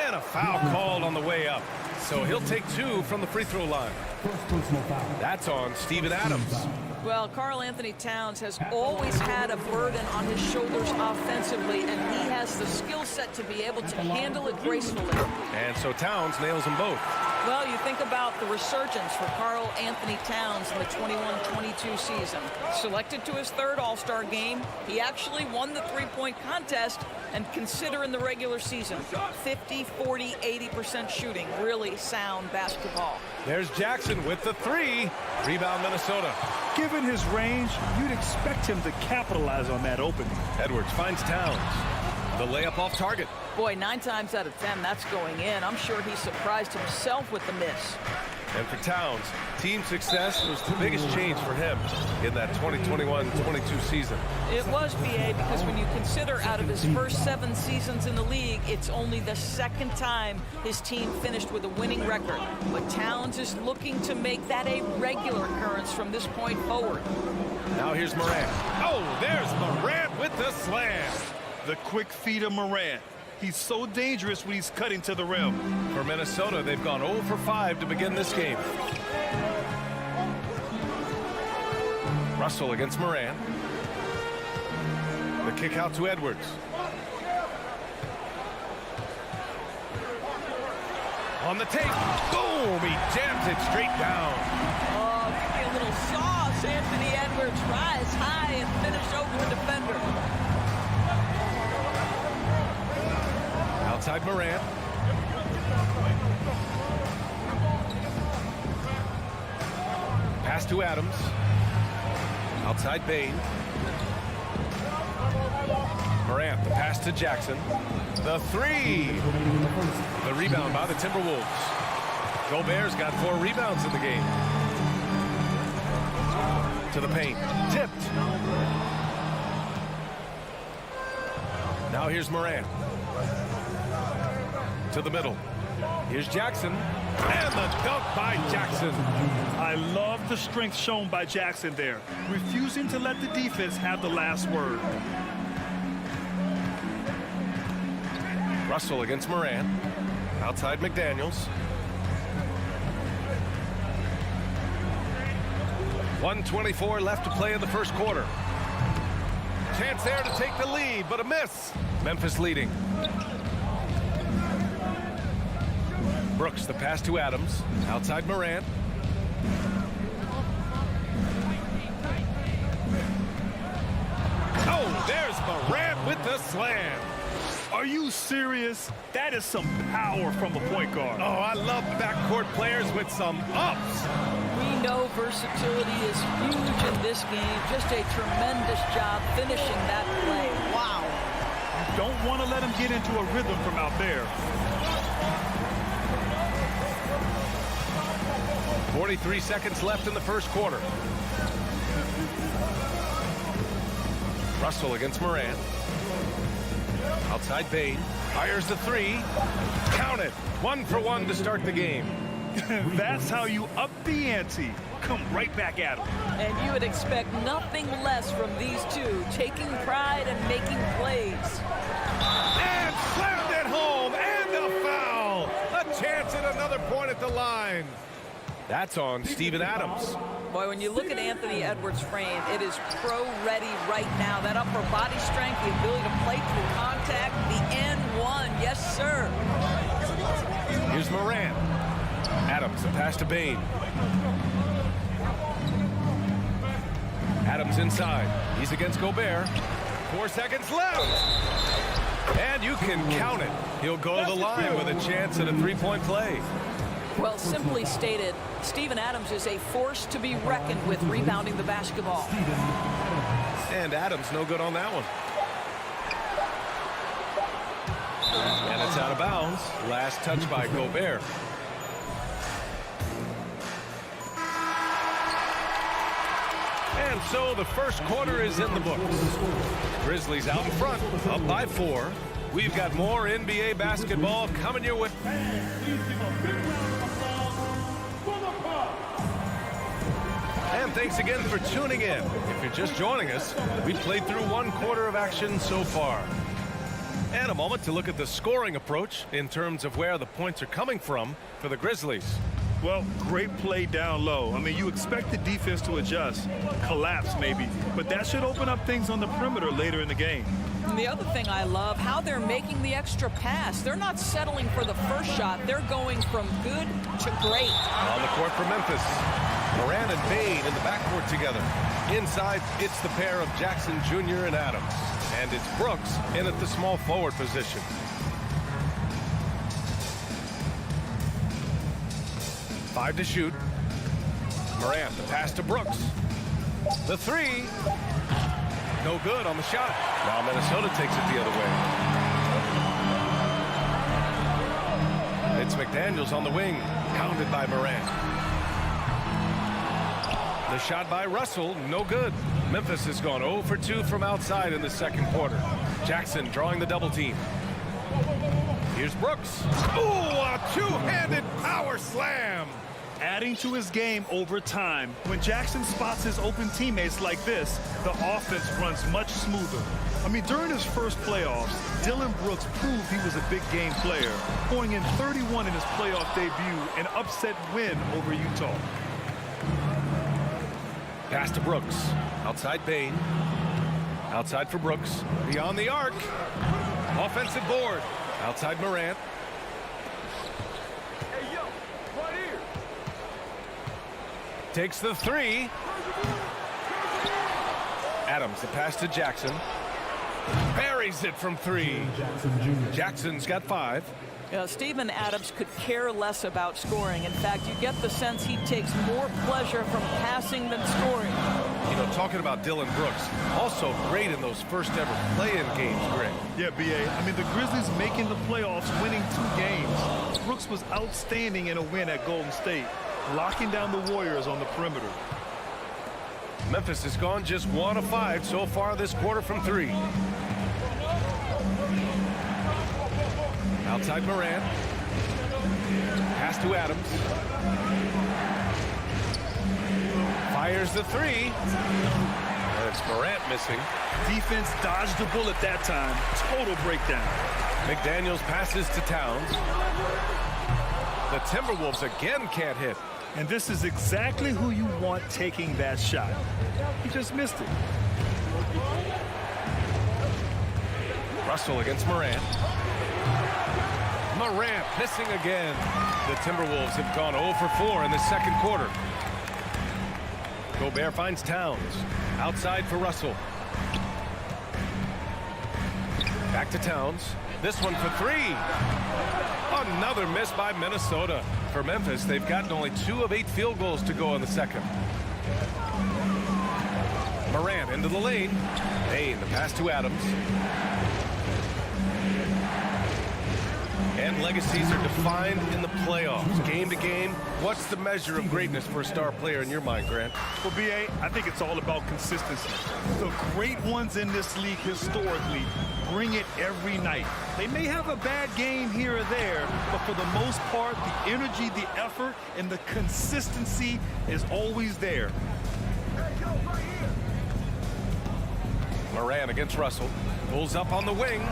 And a foul called on the way up. So he'll take 2 from the free throw line. That's on Steven Adams. Well, Karl Anthony Towns has always had a burden on his shoulders offensively, and he has the skill set to be able to handle it gracefully. And so Towns nails them both. Well, you think about the resurgence for Karl Anthony Towns in the 21-22 season. Selected to his 3rd All-Star game, he actually won the three-point contest, and consider in the regular season, 50, 40, 80% shooting. Really sound basketball. There's Jackson with the 3. Rebound Minnesota. Given his range, you'd expect him to capitalize on that opening. Edwards finds Towns. The layup off target. Boy, 9 times out of 10, that's going in. I'm sure he surprised himself with the miss. And for Towns, team success was the biggest change for him in that 2021-22 season. It was, BA, because when you consider out of his first 7 seasons in the league, it's only the 2nd time his team finished with a winning record. But Towns is looking to make that a regular occurrence from this point forward. Now here's Moran. Oh, there's Moran with the slam. The quick feet of Moran. He's so dangerous when he's cutting to the rim. For Minnesota, they've gone 0 for 5 to begin this game. Russell against Moran. The kick out to Edwards. On the take. Boom! He jams it straight down. Oh, give me a little sauce. Anthony Edwards rise high and finish over a defender. Outside Moran. Pass to Adams. Outside Bain. Morant, the pass to Jackson. The 3. The rebound by the Timberwolves. Gobert's got 4 rebounds in the game. To the paint. Tipped. Now here's Morant. To the middle. Here's Jackson. And the dunk by Jackson. I love the strength shown by Jackson there, refusing to let the defense have the last word. Russell against Moran. Outside McDaniels. 1:24 left to play in the first quarter. Chance there to take the lead, but a miss. Memphis leading. Brooks, the pass to Adams. Outside Moran. Oh, there's Morant with the slam. Are you serious? That is some power from a point guard. Oh, I love backcourt players with some ups. We know versatility is huge in this game. Just a tremendous job finishing that play. Wow. Don't want to let him get into a rhythm from out there. 43 seconds left in the first quarter. Russell against Morant. Outside Bain. Fires the three. Count it. 1 for 1 to start the game. That's how you up the ante. Come right back at him. And you would expect nothing less from these two, taking pride and making plays. And slammed it home. And a foul. A chance at another point at the line. That's on Steven Adams. Boy, when you look at Anthony Edwards' frame, it is pro-ready right now. That upper body strength, the ability to play through contact, the N1. Yes, sir. Here's Morant. Adams, a pass to Bain. Adams inside. He's against Gobert. 4 seconds left. And you can count it. He'll go to the line with a chance at a three-point play. Well, simply stated, Steven Adams is a force to be reckoned with rebounding the basketball. And Adams no good on that one. And it's out of bounds. Last touch by Gobert. And so the first quarter is in the books. Grizzlies out in front, up by 4. We've got more NBA basketball coming your way. And thanks again for tuning in. If you're just joining us, we've played through 1 quarter of action so far. And a moment to look at the scoring approach in terms of where the points are coming from for the Grizzlies. Well, great play down low. I mean, you expect the defense to adjust, collapse maybe, but that should open up things on the perimeter later in the game. And the other thing I love, how they're making the extra pass. They're not settling for the first shot. They're going from good to great. On the court for Memphis. Morant and Bain in the backcourt together. Inside, it's the pair of Jackson Jr. and Adams. And it's Brooks in at the small forward position. Five to shoot. Morant, the pass to Brooks. The three. No good on the shot. Now Minnesota takes it the other way. It's McDaniels on the wing. Pounded by Morant. The shot by Russell, no good. Memphis has gone 0 for 2 from outside in the second quarter. Jackson drawing the double team. Here's Brooks. Ooh, a two-handed power slam. Adding to his game over time. When Jackson spots his open teammates like this, the offense runs much smoother. I mean, during his first playoffs, Dillon Brooks proved he was a big game player, going in 31 in his playoff debut, an upset win over Utah. Pass to Brooks. Outside Bain. Outside for Brooks. Beyond the arc. Offensive board. Outside Morant. Hey, yo, right here. Takes the three. Adams, the pass to Jackson. Buries it from 3. Jackson's got 5. Steven Adams could care less about scoring. In fact, you get the sense he takes more pleasure from passing than scoring. You know, talking about Dillon Brooks, also great in those first ever play-in games, Greg. Yeah, B.A. I mean, the Grizzlies making the playoffs, winning 2 games. Brooks was outstanding in a win at Golden State, locking down the Warriors on the perimeter. Memphis has gone just 1 of 5 so far this quarter from 3. Outside Morant. Pass to Adams. Fires the 3. And it's Morant missing. Defense dodged the bullet that time. Total breakdown. McDaniels passes to Towns. The Timberwolves again can't hit. And this is exactly who you want taking that shot. He just missed it. Russell against Morant. Morant missing again. The Timberwolves have gone 0 for 4 in the second quarter. Gobert finds Towns. Outside for Russell. Back to Towns. This one for three. Another miss by Minnesota. For Memphis, they've gotten only 2 of 8 field goals to go in the second. Morant into the lane. Payne, the pass to Adams. And legacies are defined in the playoffs. Game to game, what's the measure of greatness for a star player in your mind, Grant? For BA, I think it's all about consistency. The great ones in this league historically bring it every night. They may have a bad game here or there, but for the most part, the energy, the effort, and the consistency is always there. Morant against Russell. Pulls up on the wing.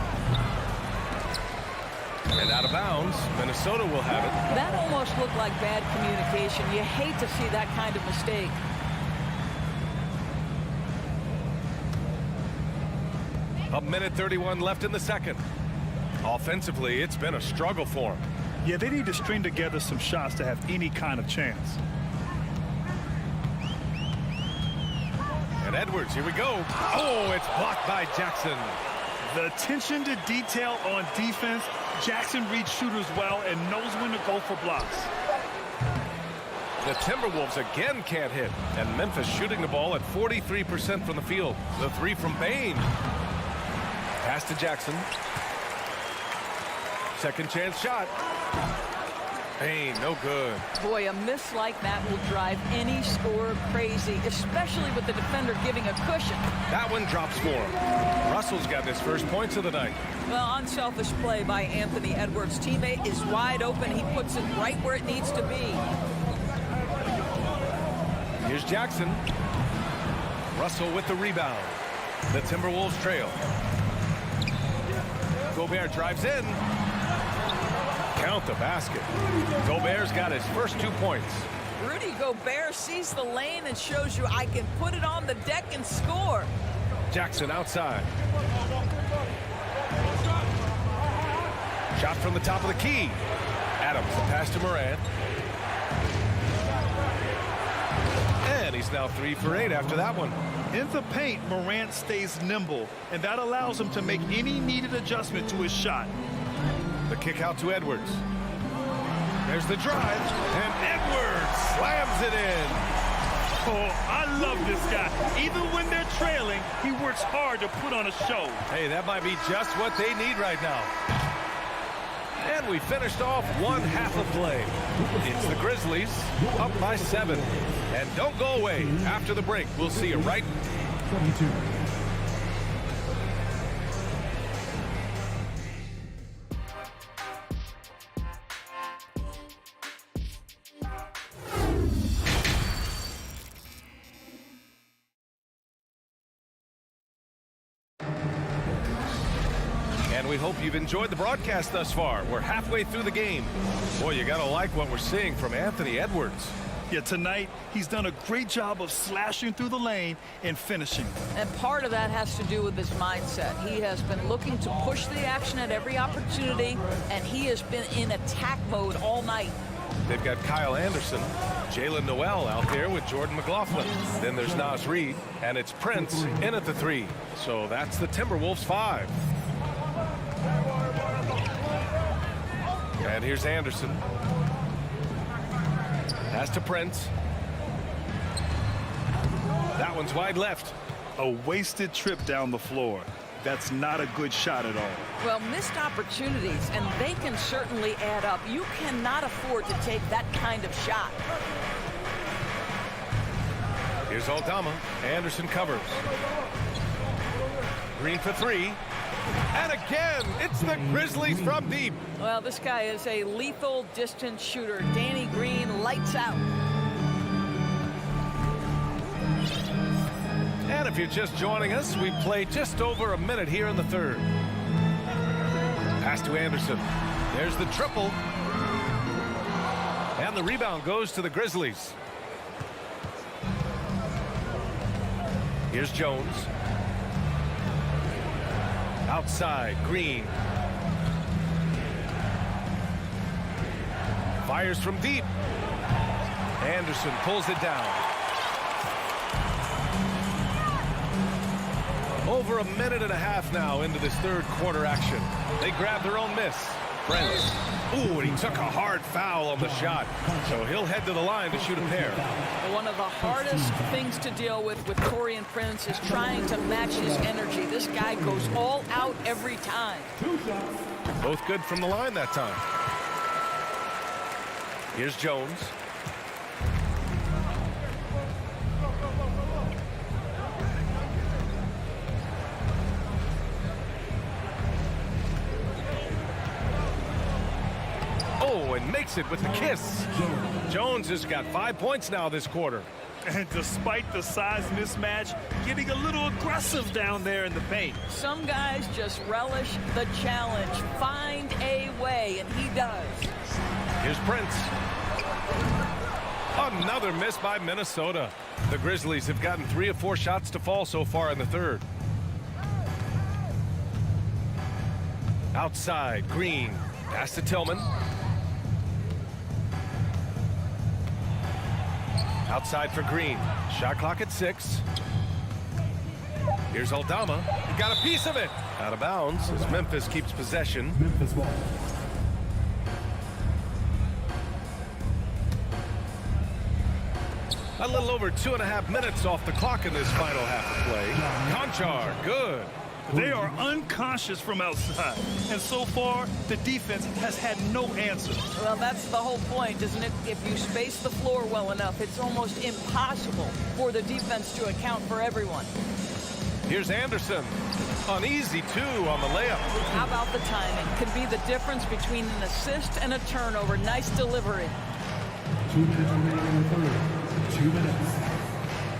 And out of bounds. Minnesota will have it. That almost looked like bad communication. You hate to see that kind of mistake. A minute 31 left in the second. Offensively, it's been a struggle for them. Yeah, they need to string together some shots to have any kind of chance. And Edwards, here we go. Oh, it's blocked by Jackson. The attention to detail on defense. Jackson reads shooters well and knows when to go for blocks. The Timberwolves again can't hit. And Memphis shooting the ball at 43% from the field. The three from Payne. Pass to Jackson. Second chance shot. Payne, no good. Boy, a miss like that will drive any scorer crazy, especially with the defender giving a cushion. That one drops for him. Russell's got his first points of the night. Well, unselfish play by Anthony Edwards. Teammate is wide open. He puts it right where it needs to be. Here's Jackson. Russell with the rebound. The Timberwolves trail. Gobert drives in. Count the basket. Gobert's got his first 2 points. Rudy Gobert sees the lane and shows you I can put it on the deck and score. Jackson outside. Shot from the top of the key. Adams, the pass to Morant. And he's now 3 for 8 after that one. In the paint, Morant stays nimble, and that allows him to make any needed adjustment to his shot. The kick out to Edwards. There's the drive, and Edwards slams it in. Oh, I love this guy. Even when they're trailing, he works hard to put on a show. Hey, that might be just what they need right now. And we finished off one half of play. It's the Grizzlies up by 7. And don't go away. After the break, we'll see you right. 22. And we hope you've enjoyed the broadcast thus far. We're halfway through the game. Boy, you got to like what we're seeing from Anthony Edwards. Yeah, tonight, he's done a great job of slashing through the lane and finishing. And part of that has to do with his mindset. He has been looking to push the action at every opportunity, and he has been in attack mode all night. They've got Kyle Anderson, Jalen Noel out there with Jordan McLaughlin. Then there's Nas Reed, and it's Prince in at the 3. So that's the Timberwolves 5. And here's Anderson. Pass to Prince. That one's wide left. A wasted trip down the floor. That's not a good shot at all. Well, missed opportunities, and they can certainly add up. You cannot afford to take that kind of shot. Here's Aldama. Anderson covers. Green for 3. And again, it's the Grizzlies from deep. Well, this guy is a lethal distance shooter. Danny Green, lights out. And if you're just joining us, we play just over a minute here in the third. Pass to Anderson. There's the triple. And the rebound goes to the Grizzlies. Here's Jones. Outside, Green. Fires from deep. Anderson pulls it down. Over a minute and a half now into this third quarter action. They grab their own miss. Prince. Ooh, and he took a hard foul on the shot. So he'll head to the line to shoot a pair. One of the hardest things to deal with Taurean Prince is trying to match his energy. This guy goes all out every time. Both good from the line that time. Here's Jones. Oh, and makes it with the kiss. Jones has got 5 points now this quarter. And despite the size mismatch, getting a little aggressive down there in the paint. Some guys just relish the challenge. Find a way, and he does. Here's Prince. Another miss by Minnesota. The Grizzlies have gotten 3 of 4 shots to fall so far in the third. Outside, Green. Pass to Tillman. Outside for Green. Shot clock at 6. Here's Aldama. He got a piece of it. Out of bounds as Memphis keeps possession. Memphis ball. A little over 2.5 minutes off the clock in this final half of play. Conchar, good. They are unconscious from outside. And so far, the defense has had no answer. Well, that's the whole point, isn't it? If you space the floor well enough, it's almost impossible for the defense to account for everyone. Here's Anderson. An easy 2 on the layup. How about the timing? Could be the difference between an assist and a turnover. Nice delivery. 2 minutes remaining in the third. 2 minutes.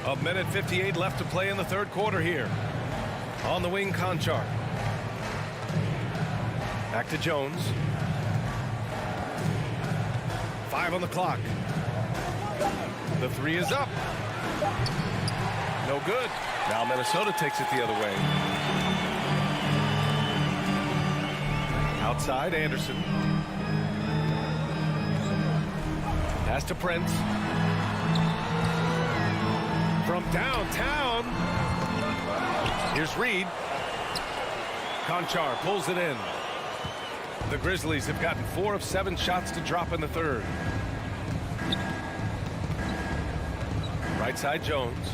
A minute 58 left to play in the third quarter here. On the wing, Conchar. Back to Jones. 5 on the clock. The 3 is up. No good. Now Minnesota takes it the other way. Outside, Anderson. Pass to Prince. From downtown. Here's Reed. Conchar pulls it in. The Grizzlies have gotten 4 of 7 shots to drop in the third. Right side, Jones.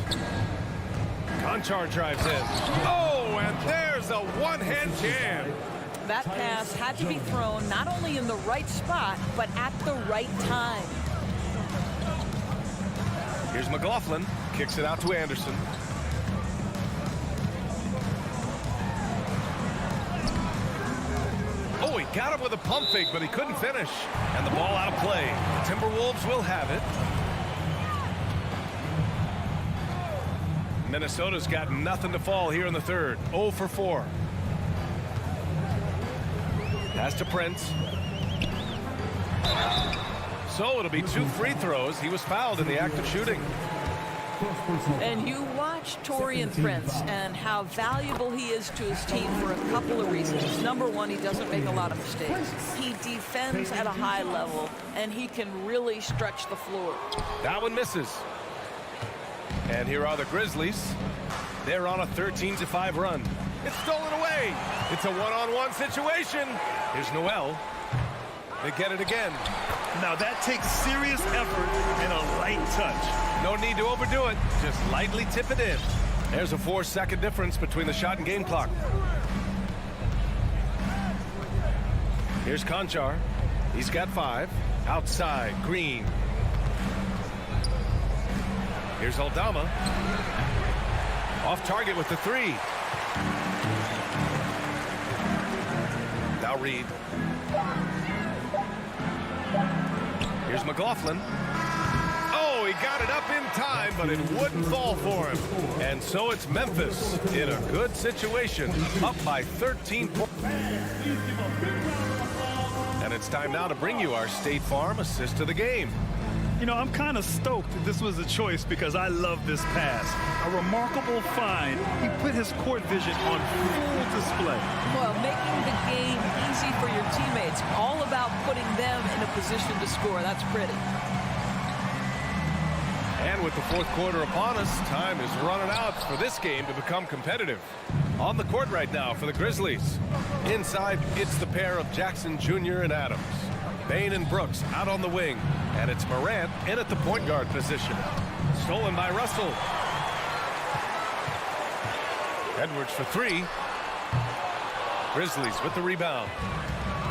Conchar drives in. Oh, and there's a one-hand jam. That pass had to be thrown not only in the right spot, but at the right time. Here's McLaughlin. Kicks it out to Anderson. Oh, he got him with a pump fake, but he couldn't finish. And the ball out of play. Timberwolves will have it. Minnesota's got nothing to fall here in the third. 0 for 4. Pass to Prince. So it'll be 2 free throws. He was fouled in the act of shooting. And you watch Taurean Prince and how valuable he is to his team for a couple of reasons. Number one, he doesn't make a lot of mistakes. He defends at a high level, and he can really stretch the floor. That one misses. And here are the Grizzlies. They're on a 13-5 run. It's stolen away. It's a one-on-one situation. Here's Noel. They get it again. Now that takes serious effort and a light touch. No need to overdo it. Just lightly tip it in. There's a 4-second difference between the shot and game clock. Here's Conchar. He's got 5. Outside, Green. Here's Aldama. Off target with the 3. Now Reed. Here's McLaughlin. Oh, he got it up in time, but it wouldn't fall for him. And so it's Memphis in a good situation, up by 13 points. And it's time now to bring you our State Farm assist of the game. You know, I'm kind of stoked that this was a choice because I love this pass. A remarkable find. He put his court vision on full display. Well, making the game easy for your teammates, all about putting them in a position to score. That's pretty. And with the fourth quarter upon us, time is running out for this game to become competitive. On the court right now for the Grizzlies. Inside, it's the pair of Jackson Jr. and Adams. Bain and Brooks out on the wing. And it's Morant in at the point guard position. Stolen by Russell. Edwards for three. Grizzlies with the rebound.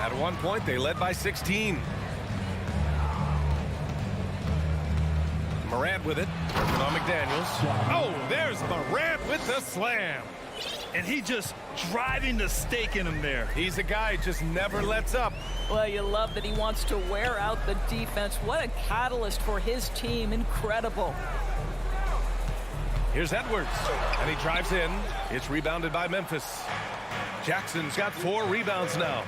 At one point, they led by 16. Morant with it. Working on McDaniels. Oh, there's Morant with the slam. And he just driving the stake in him there. He's a guy who just never lets up. Well, you love that he wants to wear out the defense. What a catalyst for his team. Incredible. Here's Edwards, and he drives in. It's rebounded by Memphis. Jackson's got 4 rebounds now.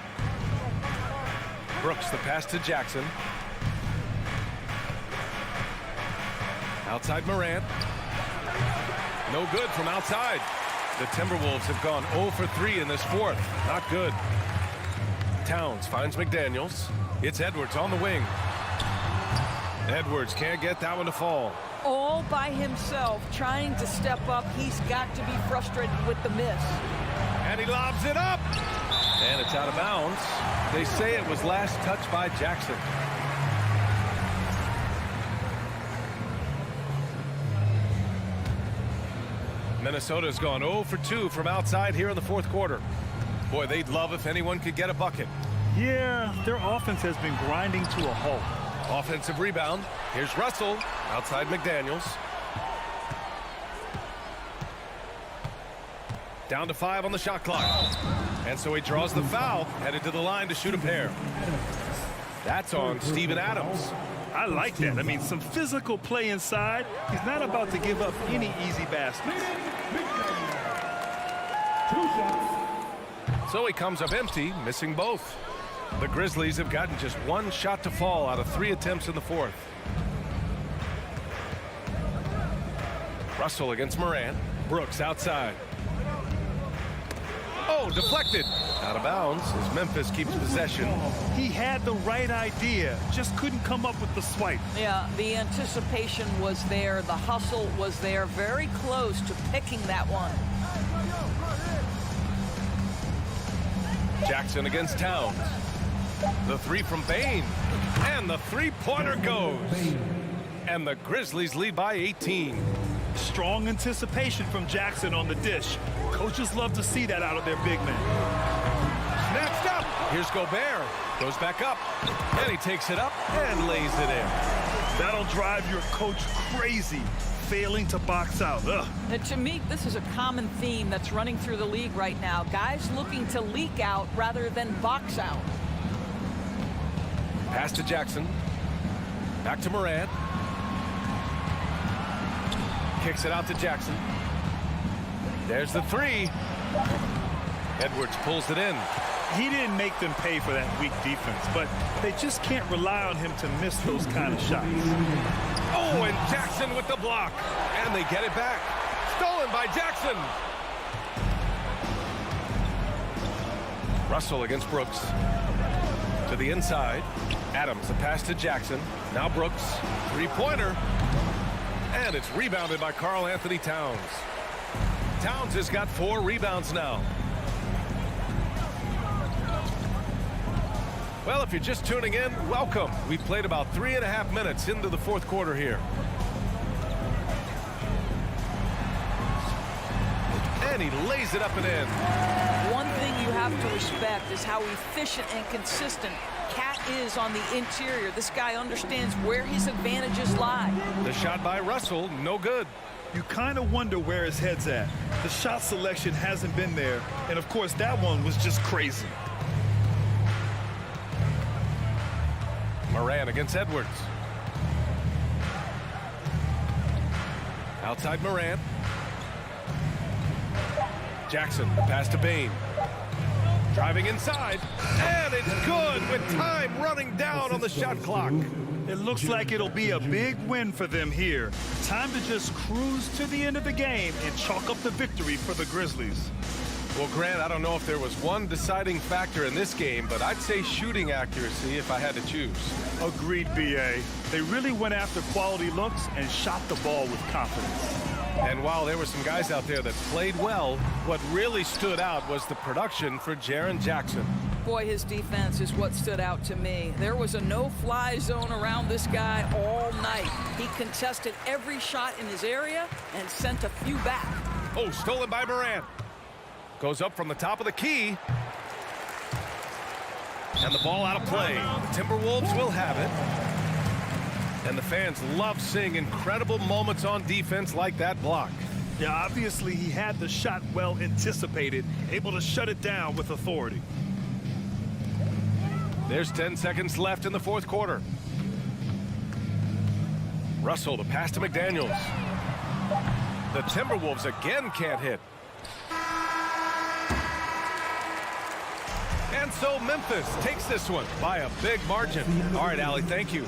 Brooks, the pass to Jackson. Outside Morant. No good from outside. The Timberwolves have gone 0 for 3 in this fourth. Not good. Towns finds McDaniels. It's Edwards on the wing. Edwards can't get that one to fall. All by himself, trying to step up. He's got to be frustrated with the miss. And he lobs it up. And it's out of bounds. They say it was last touched by Jackson. Minnesota's gone 0 for 2 from outside here in the fourth quarter. Boy, they'd love if anyone could get a bucket. Yeah, their offense has been grinding to a halt. Offensive rebound. Here's Russell. Outside McDaniels. Down to 5 on the shot clock. And so he draws the foul. Headed to the line to shoot a pair. That's on Steven Adams. I like that. I mean, some physical play inside. He's not about to give up any easy baskets. So he comes up empty, missing both. The Grizzlies have gotten just 1 shot to fall out of 3 attempts in the fourth. Russell against Morant. Brooks outside. Oh, deflected. Out of bounds as Memphis keeps possession. He had the right idea, just couldn't come up with the swipe. Yeah, the anticipation was there. The hustle was there. Very close to picking that one. Jackson against Towns. The 3 from Bain. And the 3-pointer goes. And the Grizzlies lead by 18. Strong anticipation from Jackson on the dish. Coaches love to see that out of their big men. Snatched up. Here's Gobert. Goes back up. And he takes it up and lays it in. That'll drive your coach crazy, failing to box out. Ugh. And to me, this is a common theme that's running through the league right now. Guys looking to leak out rather than box out. Pass to Jackson. Back to Morant. Kicks it out to Jackson. There's the 3. Edwards pulls it in. He didn't make them pay for that weak defense, but they just can't rely on him to miss those kind of shots. Oh, and Jackson with the block. And they get it back. Stolen by Jackson. Russell against Brooks. To the inside. Adams, a pass to Jackson. Now Brooks. 3-pointer. And it's rebounded by Karl Anthony Towns. Towns has got 4 rebounds now. Well, if you're just tuning in, welcome. We've played about 3.5 minutes into the fourth quarter here. And he lays it up and in. One thing you have to respect is how efficient and consistent Cat is on the interior. This guy understands where his advantages lie. The shot by Russell, no good. You kind of wonder where his head's at. The shot selection hasn't been there, and of course that one was just crazy. Morant against Edwards. Outside Morant. Jackson, pass to Bain. Driving inside, and it's good with time running down on the shot clock. It looks like it'll be a big win for them here. Time to just cruise to the end of the game and chalk up the victory for the Grizzlies. Well, Grant, I don't know if there was one deciding factor in this game, but I'd say shooting accuracy if I had to choose. Agreed, B.A. They really went after quality looks and shot the ball with confidence. And while there were some guys out there that played well, what really stood out was the production for Jaren Jackson. Boy, his defense is what stood out to me. There was a no-fly zone around this guy all night. He contested every shot in his area and sent a few back. Oh, stolen by Morant. Goes up from the top of the key. And the ball out of play. The Timberwolves will have it. And the fans love seeing incredible moments on defense like that block. Yeah, obviously he had the shot well anticipated, able to shut it down with authority. There's 10 seconds left in the fourth quarter. Russell, the pass to McDaniels. The Timberwolves again can't hit. And so Memphis takes this one by a big margin. All right, Allie, thank you.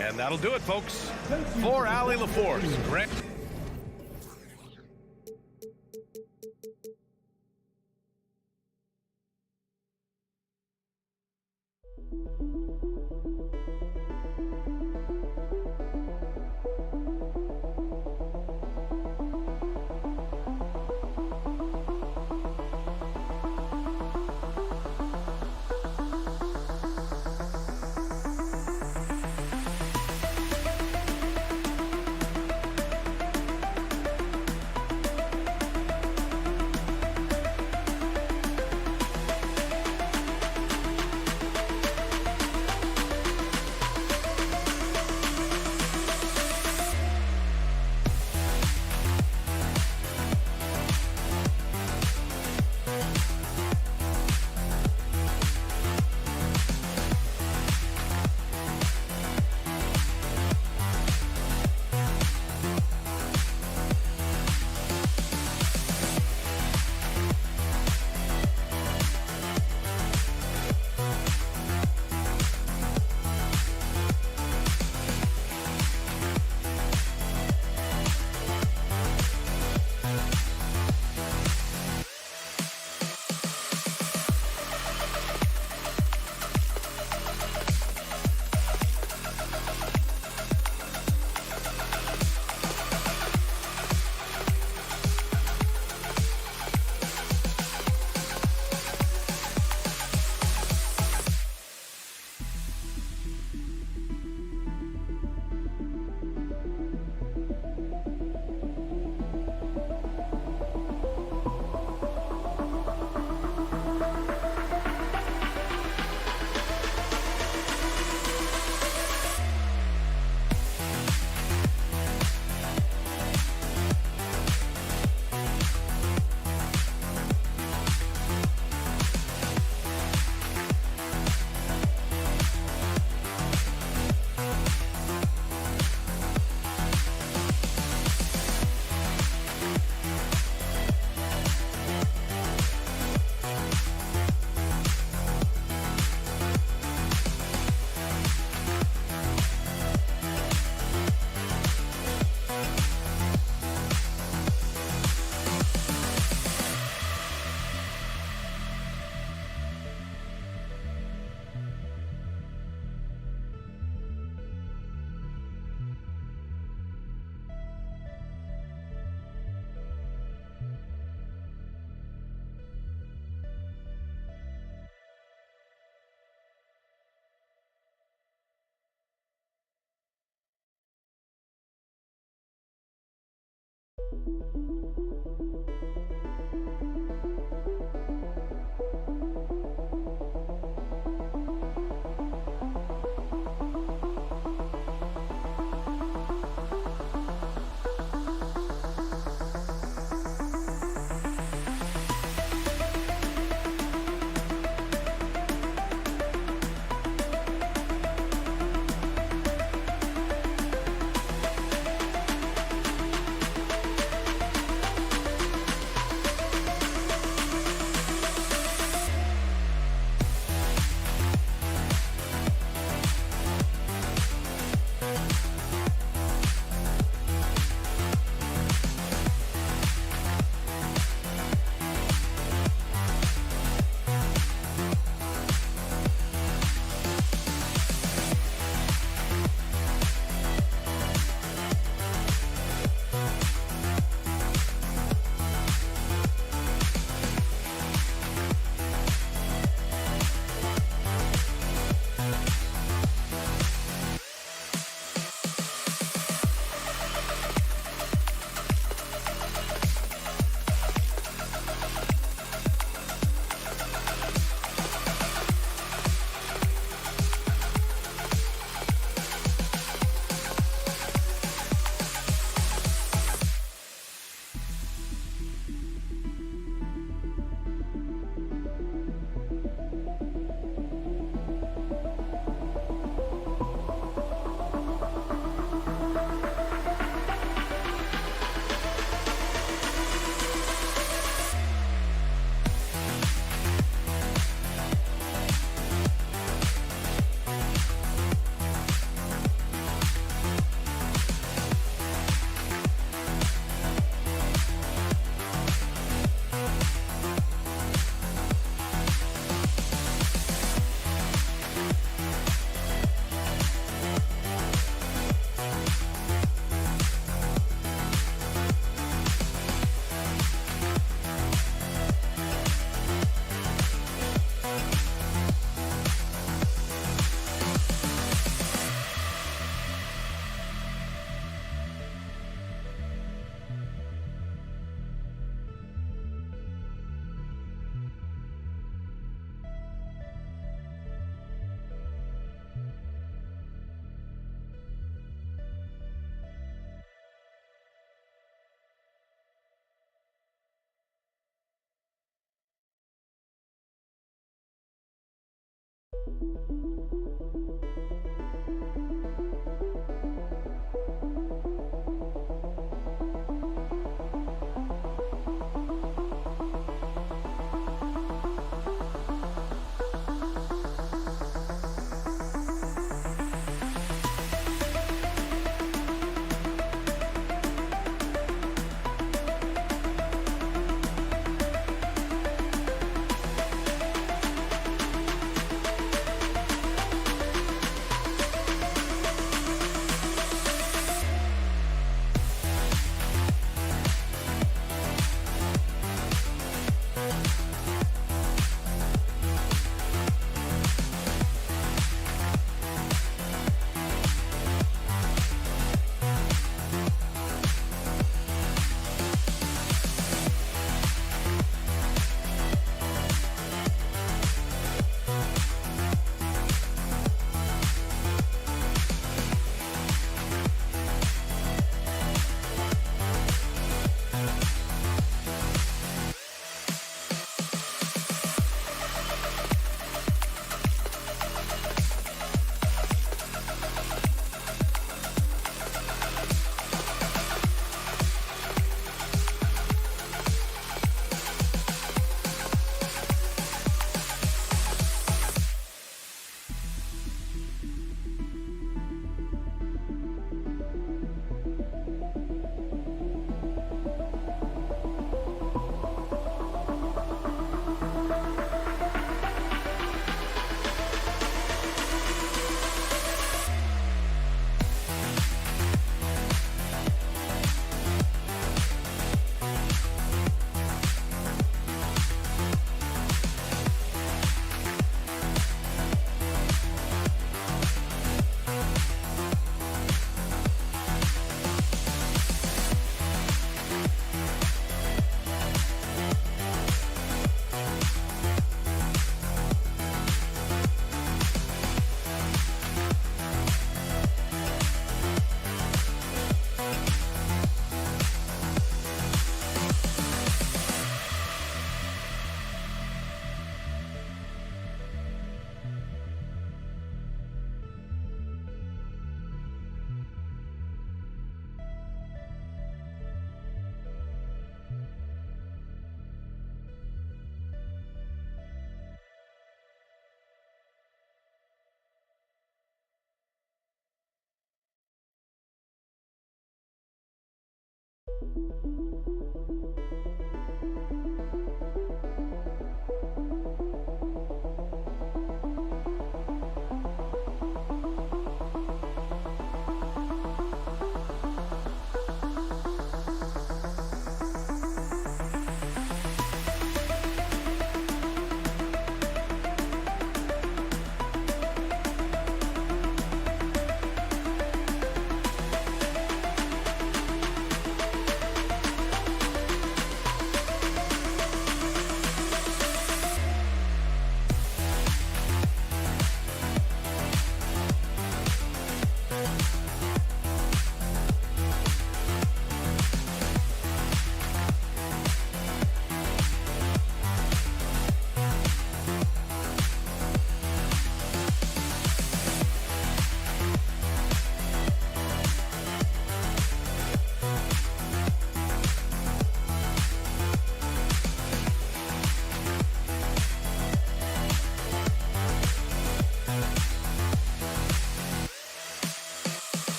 And that'll do it, folks. For Allie LaForce, Grant.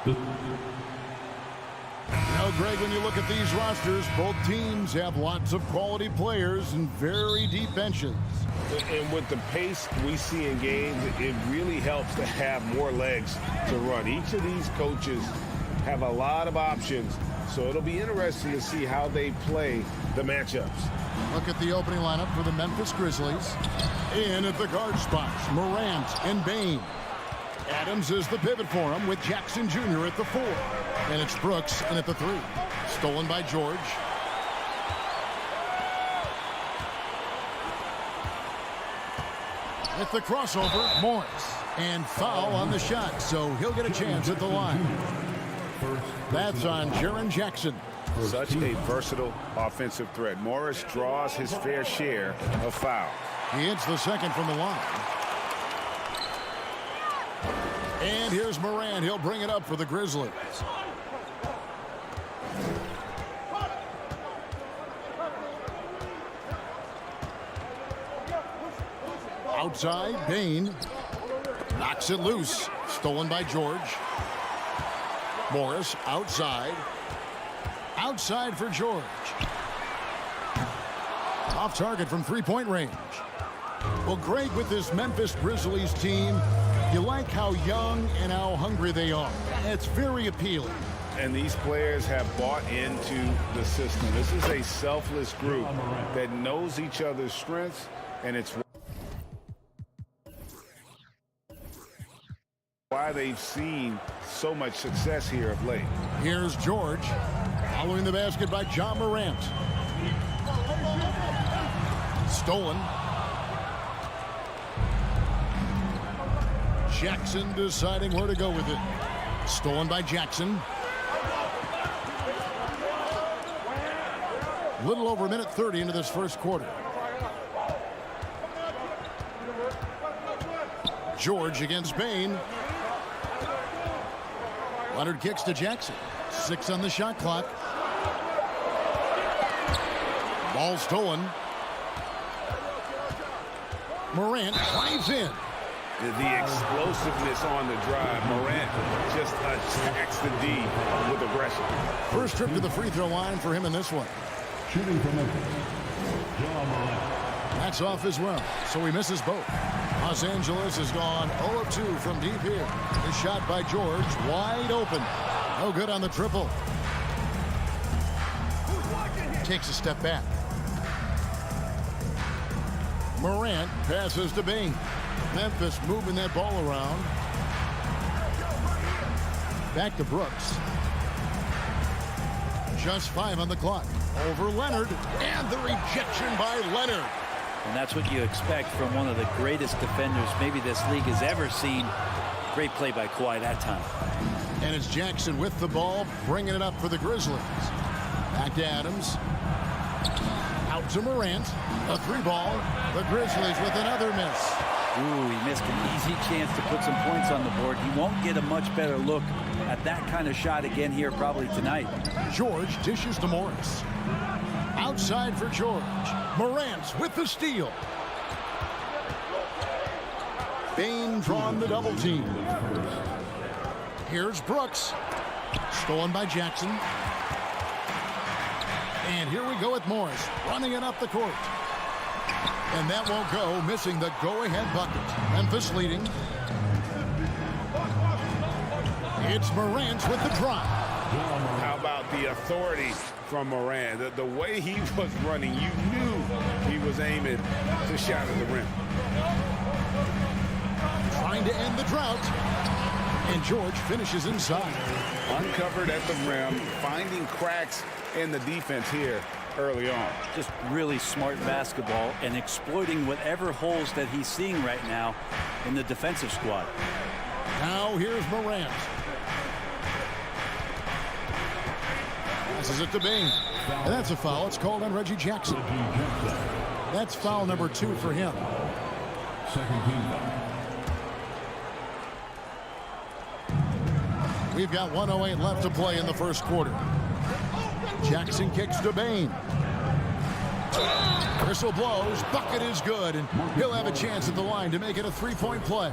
Now, Greg, when you look at these rosters, both teams have lots of quality players and very deep benches. And with the pace we see in games, it really helps to have more legs to run. Each of these coaches have a lot of options, so it'll be interesting to see how they play the matchups. Look at the opening lineup for the Memphis Grizzlies. In at the guard spots, Morant and Bain. Adams is the pivot for him with Jackson Jr. at the 4. And it's Brooks in at the 3. Stolen by George. With the crossover, Morris. And foul on the shot, so he'll get a chance at the line. That's on Jaren Jackson. Such a versatile offensive threat. Morris draws his fair share of fouls. He hits the second from the line. And here's Moran. He'll bring it up for the Grizzlies. Outside, Bain knocks it loose. Stolen by George. Morris outside. Outside for George. Off target from three-point range. Well, Greg, with this Memphis Grizzlies team, you like how young and how hungry they are. It's very appealing. And these players have bought into the system. This is a selfless group that knows each other's strengths, and it's why they've seen so much success here of late. Here's George, following the basket by John Morant. Stolen. Jackson deciding where to go with it. Stolen by Jackson. Little over a minute 30 into this first quarter. George against Bain. Leonard kicks to Jackson. 6 on the shot clock. Ball stolen. Morant drives in. The explosiveness on the drive. Morant just attacks the D with aggression. First trip to the free throw line for him in this one. Shooting from Memphis, John Morant. That's off as well, so he misses both. Los Angeles has gone 0 of 2 from deep here. The shot by George, wide open. No good on the triple. Takes a step back. Morant passes to Bain. Memphis moving that ball around. Back to Brooks. Just 5 on the clock. Over Leonard, and the rejection by Leonard. And that's what you expect from one of the greatest defenders maybe this league has ever seen. Great play by Kawhi that time. And it's Jackson with the ball, bringing it up for the Grizzlies. Back to Adams. Out to Morant. A 3-ball. The Grizzlies with another miss. Ooh, he missed an easy chance to put some points on the board. He won't get a much better look at that kind of shot again here probably tonight. George dishes to Morris. Outside for George. Morant with the steal. Bain drawn the double team. Here's Brooks. Stolen by Jackson. And here we go with Morris running it up the court. And that won't go, missing the go-ahead bucket. Memphis leading. It's Morant with the drive. How about the authority from Morant? The way he was running, you knew he was aiming to shot at the rim. Trying to end the drought. And George finishes inside. Uncovered at the rim, finding cracks in the defense here early on. Just really smart basketball and exploiting whatever holes that he's seeing right now in the defensive squad. Now here's Morant. Passes it to Bain. And that's a foul. It's called on Reggie Jackson. That's foul number 2 for him. Second team foul. We've got 1:08 left to play in the first quarter. Jackson kicks to Bain. Whistle blows. Bucket is good, and he'll have a chance at the line to make it a 3-point play.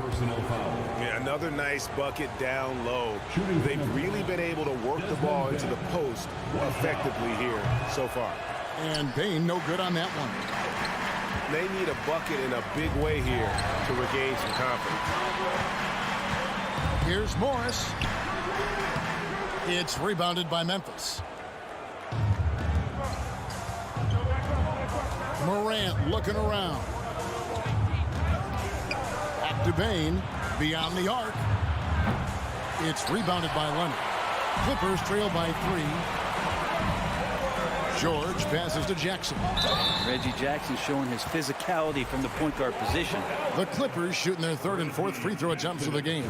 Yeah, another nice bucket down low. They've really been able to work the ball into the post effectively here so far. And Bain no good on that one. They need a bucket in a big way here to regain some confidence. Here's Morris. It's rebounded by Memphis. Morant looking around. Back to Bain. Beyond the arc. It's rebounded by Leonard. Clippers trail by 3. George passes to Jackson. Reggie Jackson showing his physicality from the point guard position. The Clippers shooting their third and fourth free throw attempts of the game.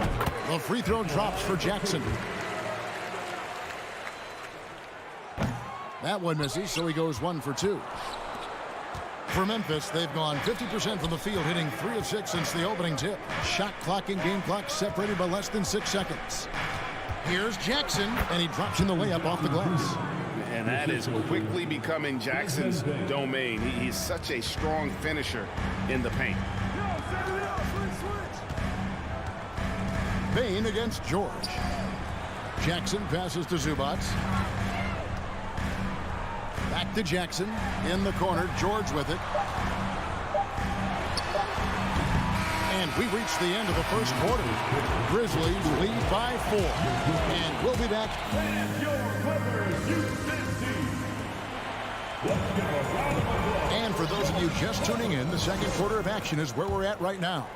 The free throw drops for Jackson. That one misses, so he goes 1 for 2. For Memphis, they've gone 50% from the field, hitting 3 of 6 since the opening tip. Shot clock and game clock separated by less than 6 seconds. Here's Jackson, and he drops in the layup off the glass. And that is quickly becoming Jackson's domain. He's such a strong finisher in the paint. Payne against George. Jackson passes to Zubats. Back to Jackson. In the corner, George with it. And we reach the end of the first quarter. Grizzlies lead by 4. And we'll be back. And for those of you just tuning in, the second quarter of action is where we're at right now.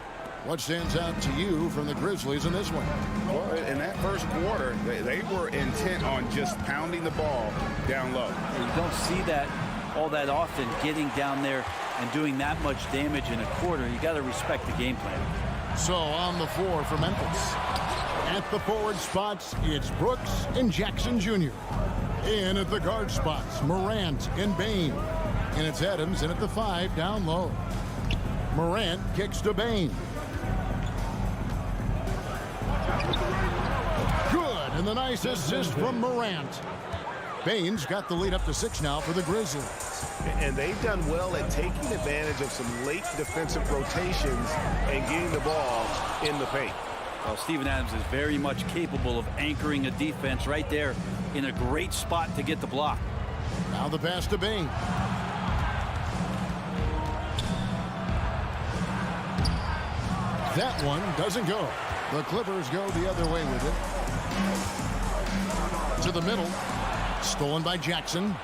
What stands out to you from the Grizzlies in this one? Well, in that first quarter, they were intent on just pounding the ball down low. You don't see that all that often, getting down there and doing that much damage in a quarter. You got to respect the game plan. So on the floor for Memphis. At the forward spots, it's Brooks and Jackson Jr. In at the guard spots, Morant and Bane. And it's Adams in at the 5 down low. Morant kicks to Bane. Good, and the nice assist from Morant. Bane's got the lead up to 6 now for the Grizzlies. And they've done well at taking advantage of some late defensive rotations and getting the ball in the paint. Well, Steven Adams is very much capable of anchoring a defense right there in a great spot to get the block. Now the pass to Bane. That one doesn't go. The Clippers go the other way with it. To the middle. Stolen by Jackson.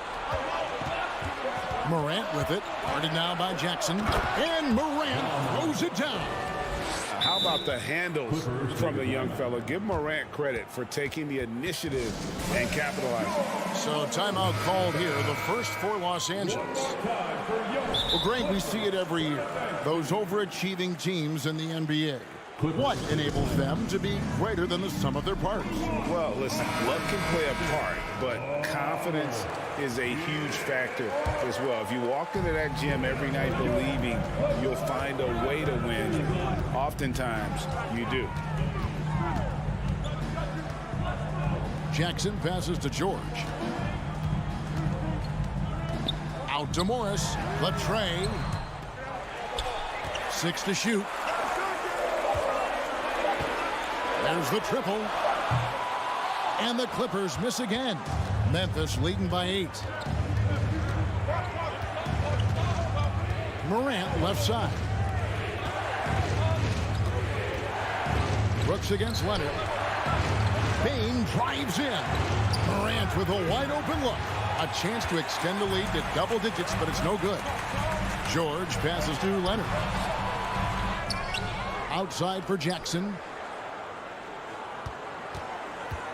Morant with it. Guarded now by Jackson. And Morant throws it down. How about the handles from the young fella? Give Morant credit for taking the initiative and capitalizing. So timeout called here, the first for Los Angeles. Well, Greg, we see it every year. Those overachieving teams in the NBA. What enables them to be greater than the sum of their parts? Well, listen, luck can play a part, but confidence is a huge factor as well. If you walk into that gym every night believing you'll find a way to win, oftentimes you do. Jackson passes to George. Out to Morris. Latre. 6 to shoot. There's the triple. And the Clippers miss again. Memphis leading by 8. Morant left side. Brooks against Leonard. Bane drives in. Morant with a wide open look. A chance to extend the lead to double digits, but it's no good. George passes to Leonard. Outside for Jackson.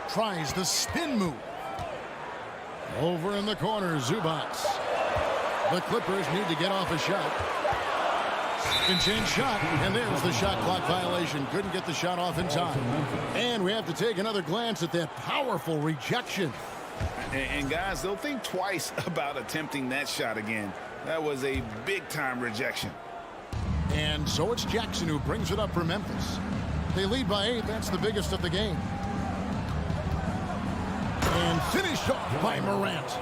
Tries the spin move. Over in the corner, Zubats. The Clippers need to get off a shot. Second chance shot, and there's the shot clock violation. Couldn't get the shot off in time. And we have to take another glance at that powerful rejection. And guys, they'll think twice about attempting that shot again. That was a big-time rejection. And so it's Jackson who brings it up for Memphis. They lead by 8. That's the biggest of the game. And finished off by Morant.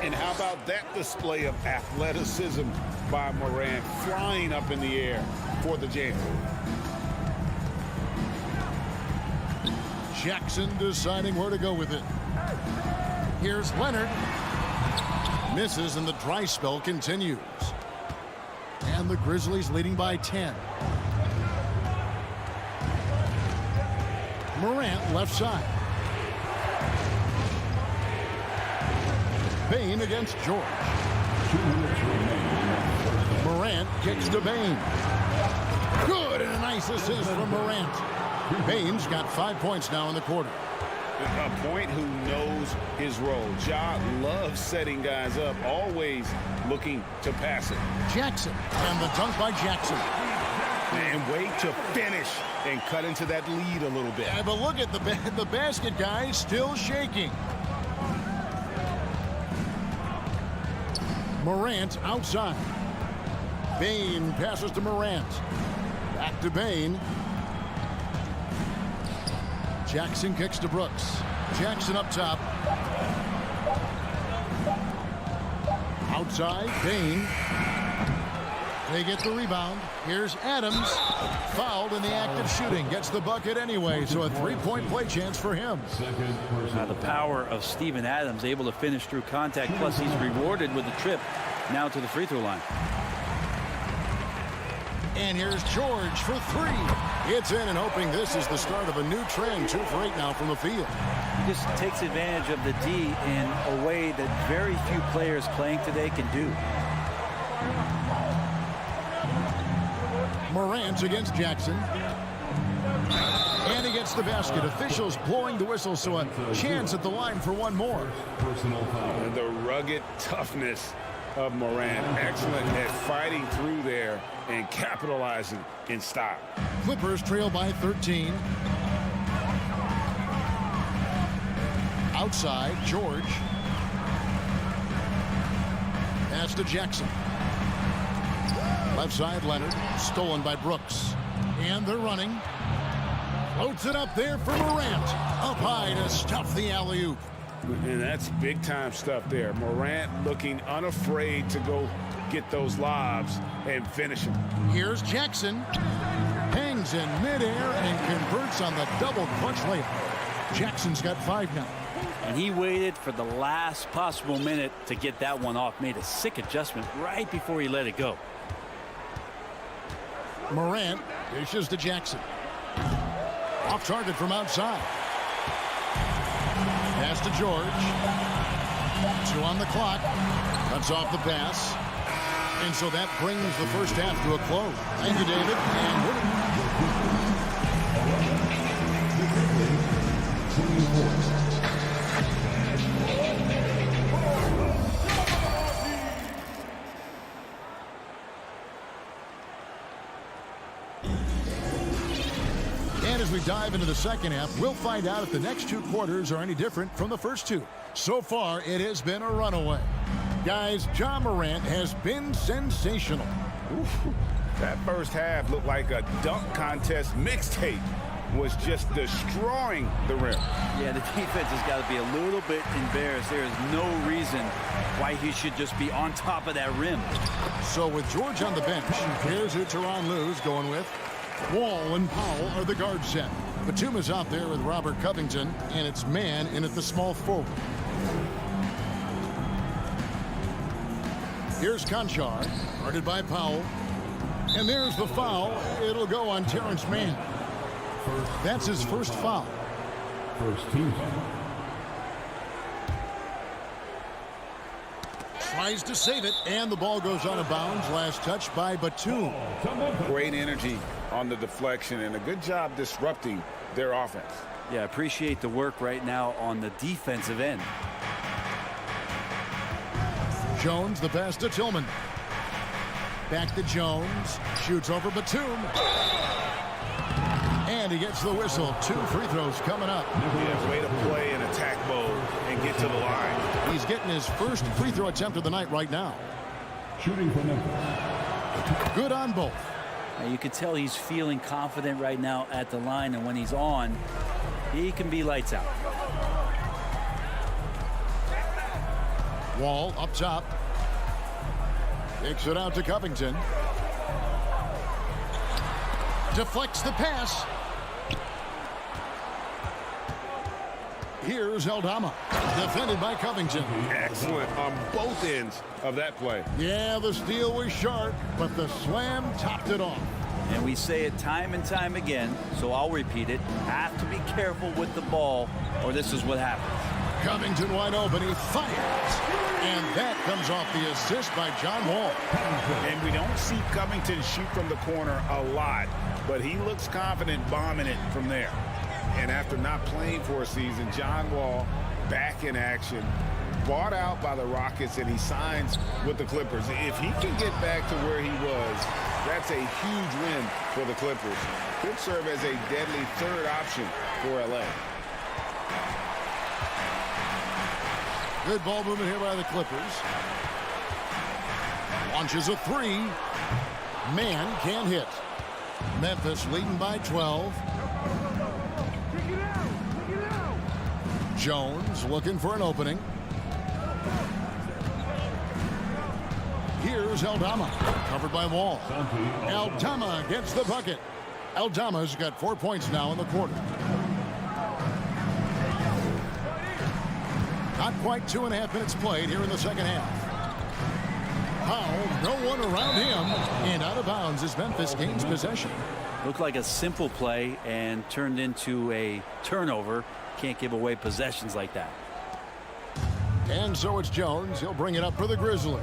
And how about that display of athleticism by Morant, flying up in the air for the jam. Jackson deciding where to go with it. Here's Leonard. Misses, and the dry spell continues. And the Grizzlies leading by 10. Morant left side. Bane against George. Morant kicks to Bane. Good, and a nice assist from Morant. Bane's got 5 points now in the quarter. A point who knows his role. Ja loves setting guys up, always looking to pass it. Jackson, and the dunk by Jackson. And wait to finish and cut into that lead a little bit. Yeah, but look at the basket, guys, still shaking. Morant outside. Bain passes to Morant. Back to Bain. Jackson kicks to Brooks. Jackson up top. Outside, Bain. They get the rebound. Here's Adams. Fouled in the act of shooting. Gets the bucket anyway, so a three-point play chance for him. The power of Steven Adams, able to finish through contact, plus he's rewarded with a trip now to the free throw line. And here's George for three. It's in, and hoping this is the start of a new trend. 2 for 8 now from the field. He just takes advantage of the D in a way that very few players playing today can do. Morant against Jackson. And he gets the basket. Officials blowing the whistle, so a chance at the line for one more. The rugged toughness of Morant. Excellent at fighting through there and capitalizing in style. Clippers trail by 13. Outside, George. Pass to Jackson. Left side, Leonard. Stolen by Brooks. And they're running. Floats it up there for Morant. Up high to stuff the alley-oop. And that's big-time stuff there. Morant looking unafraid to go get those lobs and finish them. Here's Jackson. Hangs in midair and converts on the double clutch layup. Jackson's got 5 now. And he waited for the last possible minute to get that one off. Made a sick adjustment right before he let it go. Morant dishes to Jackson. Off target from outside. Pass to George. 2 on the clock. Cuts off the pass. And so that brings the first half to a close. Thank you, David. And as we dive into the second half, we'll find out if the next 2 quarters are any different from the first 2. So far, it has been a runaway. Guys, Ja Morant has been sensational. Ooh, that first half looked like a dunk contest mixtape. Was just destroying the rim. Yeah, the defense has got to be a little bit embarrassed. There is no reason why he should just be on top of that rim. So with George on the bench, here's who Tyronn Lue's going with. Wall and Powell are the guard set. Batum is out there with Robert Covington, and it's man in at the small forward. Here's Conchar, guarded by Powell. And there's the foul. It'll go on Terrence Mann. That's his first foul. First team. Tries to save it, and the ball goes out of bounds. Last touch by Batum. Great energy on the deflection, and a good job disrupting their offense. Yeah, appreciate the work right now on the defensive end. Jones, the pass to Tillman. Back to Jones. Shoots over Batum. And he gets the whistle. 2 free throws coming up. Yeah, way to play in attack mode and get to the line. He's getting his first free throw attempt of the night right now. Shooting for Memphis. Good on both. You can tell he's feeling confident right now at the line, and when he's on, he can be lights out. Wall up top. Kicks it out to Covington. Deflects the pass. Here's Eldama. Defended by Covington. Excellent on both ends of that play. Yeah, the steal was sharp, but the slam topped it off. And we say it time and time again, so I'll repeat it. Have to be careful with the ball, or this is what happens. Covington wide open. He fires. And that comes off the assist by John Wall. And we don't see Covington shoot from the corner a lot, but he looks confident bombing it from there. And after not playing for a season, John Wall back in action, bought out by the Rockets, and he signs with the Clippers. If he can get back to where he was, that's a huge win for the Clippers. Could serve as a deadly third option for LA. Good ball movement here by the Clippers. Launches a three. Man can't hit. Memphis leading by 12. Jones looking for an opening. Here's Aldama, covered by Wall. Aldama gets the bucket. Aldama's got 4 points now in the quarter. Not quite 2.5 minutes played here in the second half. Powell, no one around him, and out of bounds as Memphis gains possession. Looked like a simple play and turned into a turnover. Can't give away possessions like that. And so it's Jones. He'll bring it up for the Grizzlies.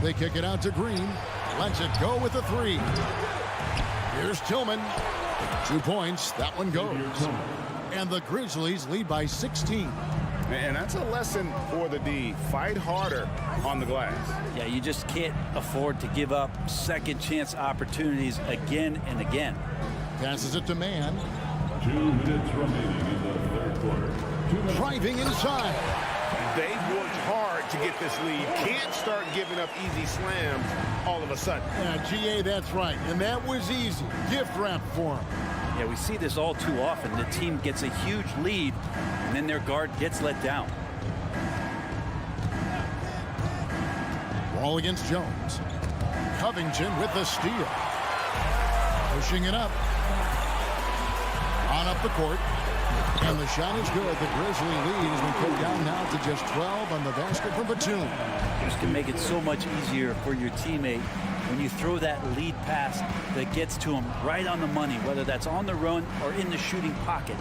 They kick it out to Green. Lets it go with the three. Here's Tillman. 2 points. That one goes. And the Grizzlies lead by 16. And that's a lesson for the D. Fight harder on the glass. Yeah, you just can't afford to give up second chance opportunities again and again. Passes it to Man. 2 minutes remaining in the third quarter. Driving inside. They worked hard to get this lead. Can't start giving up easy slams all of a sudden. Yeah, GA, that's right. And that was easy. Gift wrap for him. Yeah, we see this all too often. The team gets a huge lead, and then their guard gets let down. Wall against Jones. Covington with the steal. Pushing it up. On up the court. And the shot is good. The Grizzly lead has been put down now to just 12 on the basket from Batum. This can make it so much easier for your teammate when you throw that lead pass that gets to him right on the money, whether that's on the run or in the shooting pocket.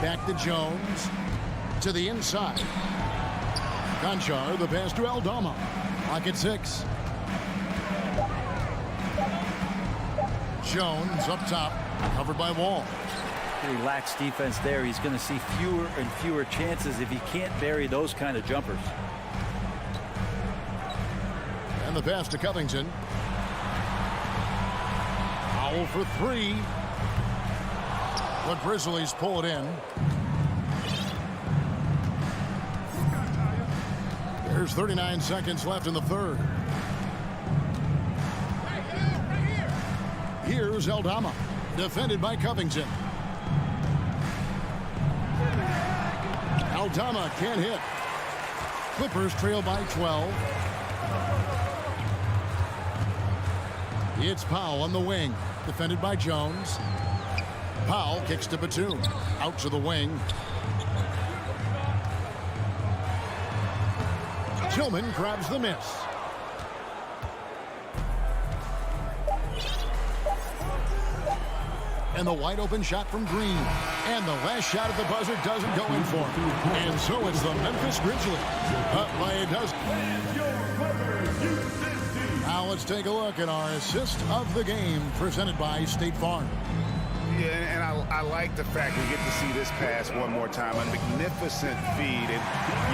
Back to Jones. To the inside. Conchar, the pass to Aldama. Clock at 6. Jones up top. Covered by Wall. Pretty lax defense there. He's going to see fewer and fewer chances if he can't bury those kind of jumpers. And the pass to Covington. Powell for three. The Grizzlies pull it in. There's 39 seconds left in the third. Here's Aldama. Defended by Covington. Aldama can't hit. Clippers trail by 12. It's Powell on the wing. Defended by Jones. Powell kicks to Batum. Out to the wing. Tillman grabs the miss. And the wide open shot from Green. And the last shot at the buzzer doesn't go in for him. And so it's the Memphis Grizzlies up by a dozen. Now let's take a look at our assist of the game presented by State Farm. Yeah, and I like the fact we get to see this pass one more time. A magnificent feed, and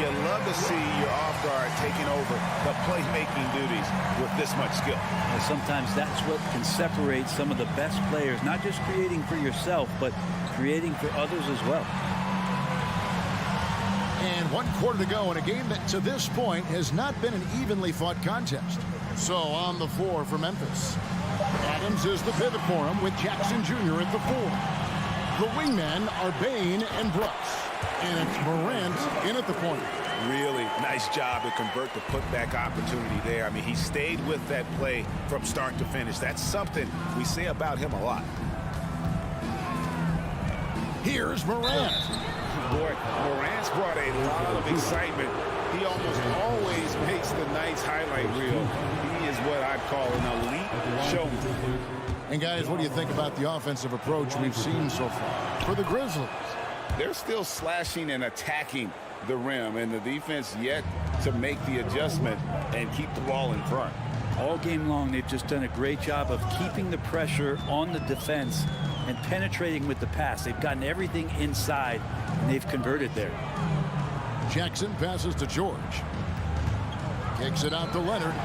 you love to see your off guard taking over the playmaking duties with this much skill. And sometimes that's what can separate some of the best players, not just creating for yourself, but creating for others as well. And 1 quarter to go in a game that to this point has not been an evenly fought contest. So on the floor for Memphis. Adams is the pivot for him with Jackson Jr. at the 4. The wingmen are Bain and Brooks. And it's Morant in at the point. Really nice job to convert the putback opportunity there. I mean, he stayed with that play from start to finish. That's something we say about him a lot. Here's Morant. Boy, Morant's brought a lot of excitement. He almost always makes the night's highlight reel. He is what I'd call an elite showman. And guys, what do you think about the offensive approach we've seen so far for the Grizzlies? They're still slashing and attacking the rim, and the defense yet to make the adjustment and keep the ball in front. All game long, they've just done a great job of keeping the pressure on the defense and penetrating with the pass. They've gotten everything inside, and they've converted there. Jackson passes to George. Kicks it out to Leonard.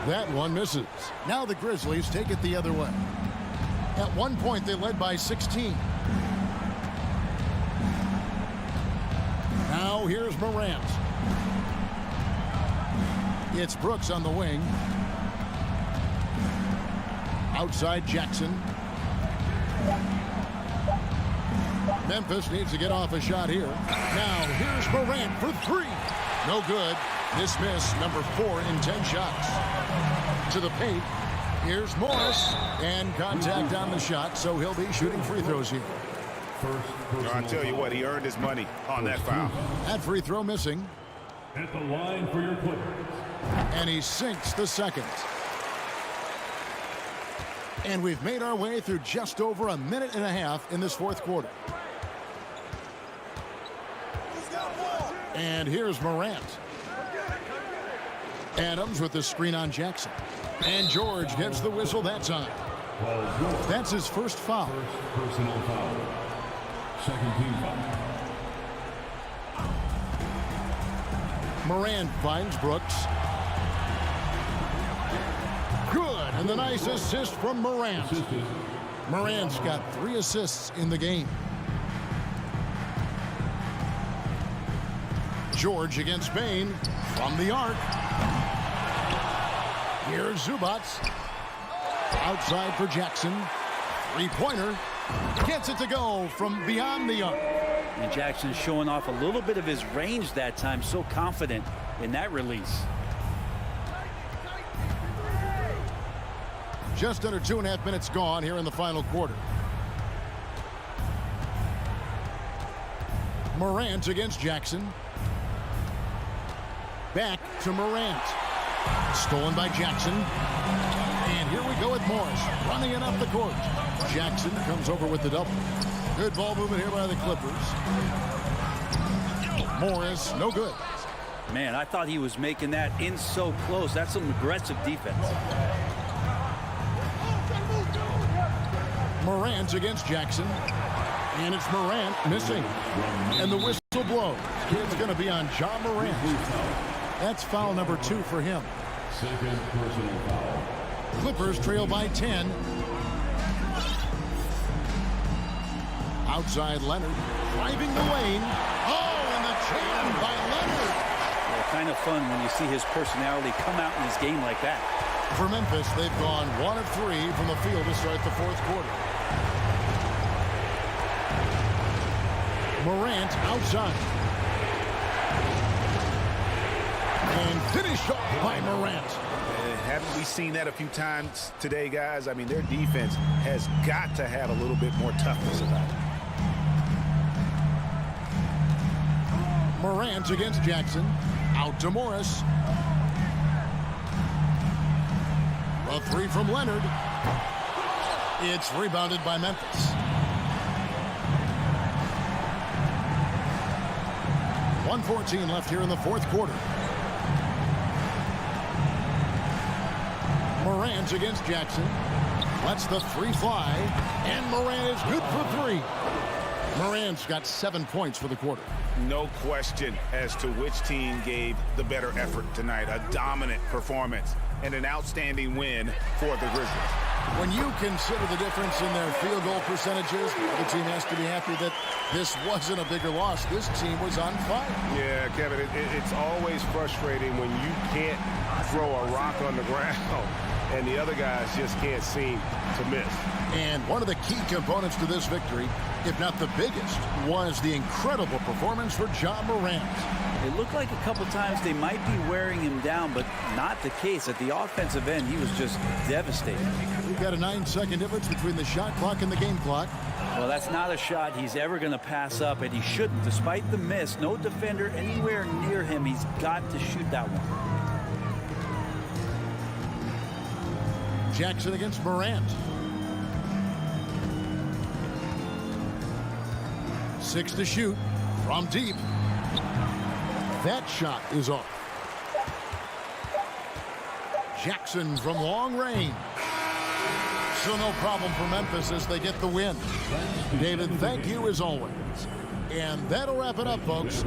That one misses. Now the Grizzlies take it the other way. At one point, they led by 16. Now here's Morant. It's Brooks on the wing. Outside Jackson. Memphis needs to get off a shot here. Now here's Morant for three. No good. Dismiss, number 4 in 10 shots. To the paint. Here's Morris. And contact on the shot, so he'll be shooting free throws here. I'll tell you what, he earned his money on that foul. That free throw missing. At the line for your Clippers. And he sinks the second. And we've made our way through just over a minute and a half in this fourth quarter. And here's Morant. Adams with the screen on Jackson. And George gets the whistle that time. That's his first foul. First personal foul. Second team foul. Morant finds Brooks. Good. And the nice assist from Morant. Morant's got 3 assists in the game. George against Bain from the arc. Here's Zubats. Outside for Jackson. Three-pointer. Gets it to go from beyond the arc. And Jackson's showing off a little bit of his range that time. So confident in that release. Just under 2.5 minutes gone here in the final quarter. Morant against Jackson. Back to Morant. Stolen by Jackson. And here we go with Morris running it up the court. Jackson comes over with the double. Good ball movement here by the Clippers. Morris, no good. Man, I thought he was making that in so close. That's some aggressive defense. Morant against Jackson. And it's Morant missing. And the whistle blows. It's going to be on John Morant. That's foul number 2 for him. Second personal foul. Clippers trail by 10. Outside Leonard. Driving the lane. Oh, and the jam by Leonard. Yeah, kind of fun when you see his personality come out in his game like that. For Memphis, they've gone 1 of 3 from the field to start the fourth quarter. Morant outside. And finished off by Morant. Haven't we seen that a few times today, guys? I mean, their defense has got to have a little bit more toughness about it. Morant against Jackson. Out to Morris. A 3 from Leonard. It's rebounded by Memphis. 1:14 left here in the fourth quarter. Morant against Jackson. Lets the 3 fly. And Morant is good for 3. Morant's got 7 points for the quarter. No question as to which team gave the better effort tonight. A dominant performance and an outstanding win for the Grizzlies. When you consider the difference in their field goal percentages, the team has to be happy that this wasn't a bigger loss. This team was on fire. Yeah, Kevin, it's always frustrating when you can't throw a rock on the ground and the other guys just can't seem to miss. And one of the key components to this victory, if not the biggest, was the incredible performance for John Morant. It looked like a couple times they might be wearing him down, but not the case. At the offensive end, he was just devastating. We've got a 9-second difference between the shot clock and the game clock. Well, that's not a shot he's ever going to pass up, and he shouldn't. Despite the miss, no defender anywhere near him. He's got to shoot that one. Jackson against Morant. 6 to shoot. From deep. That shot is off. Jackson from long range. So no problem for Memphis as they get the win. David, thank you as always. And that'll wrap it up, folks.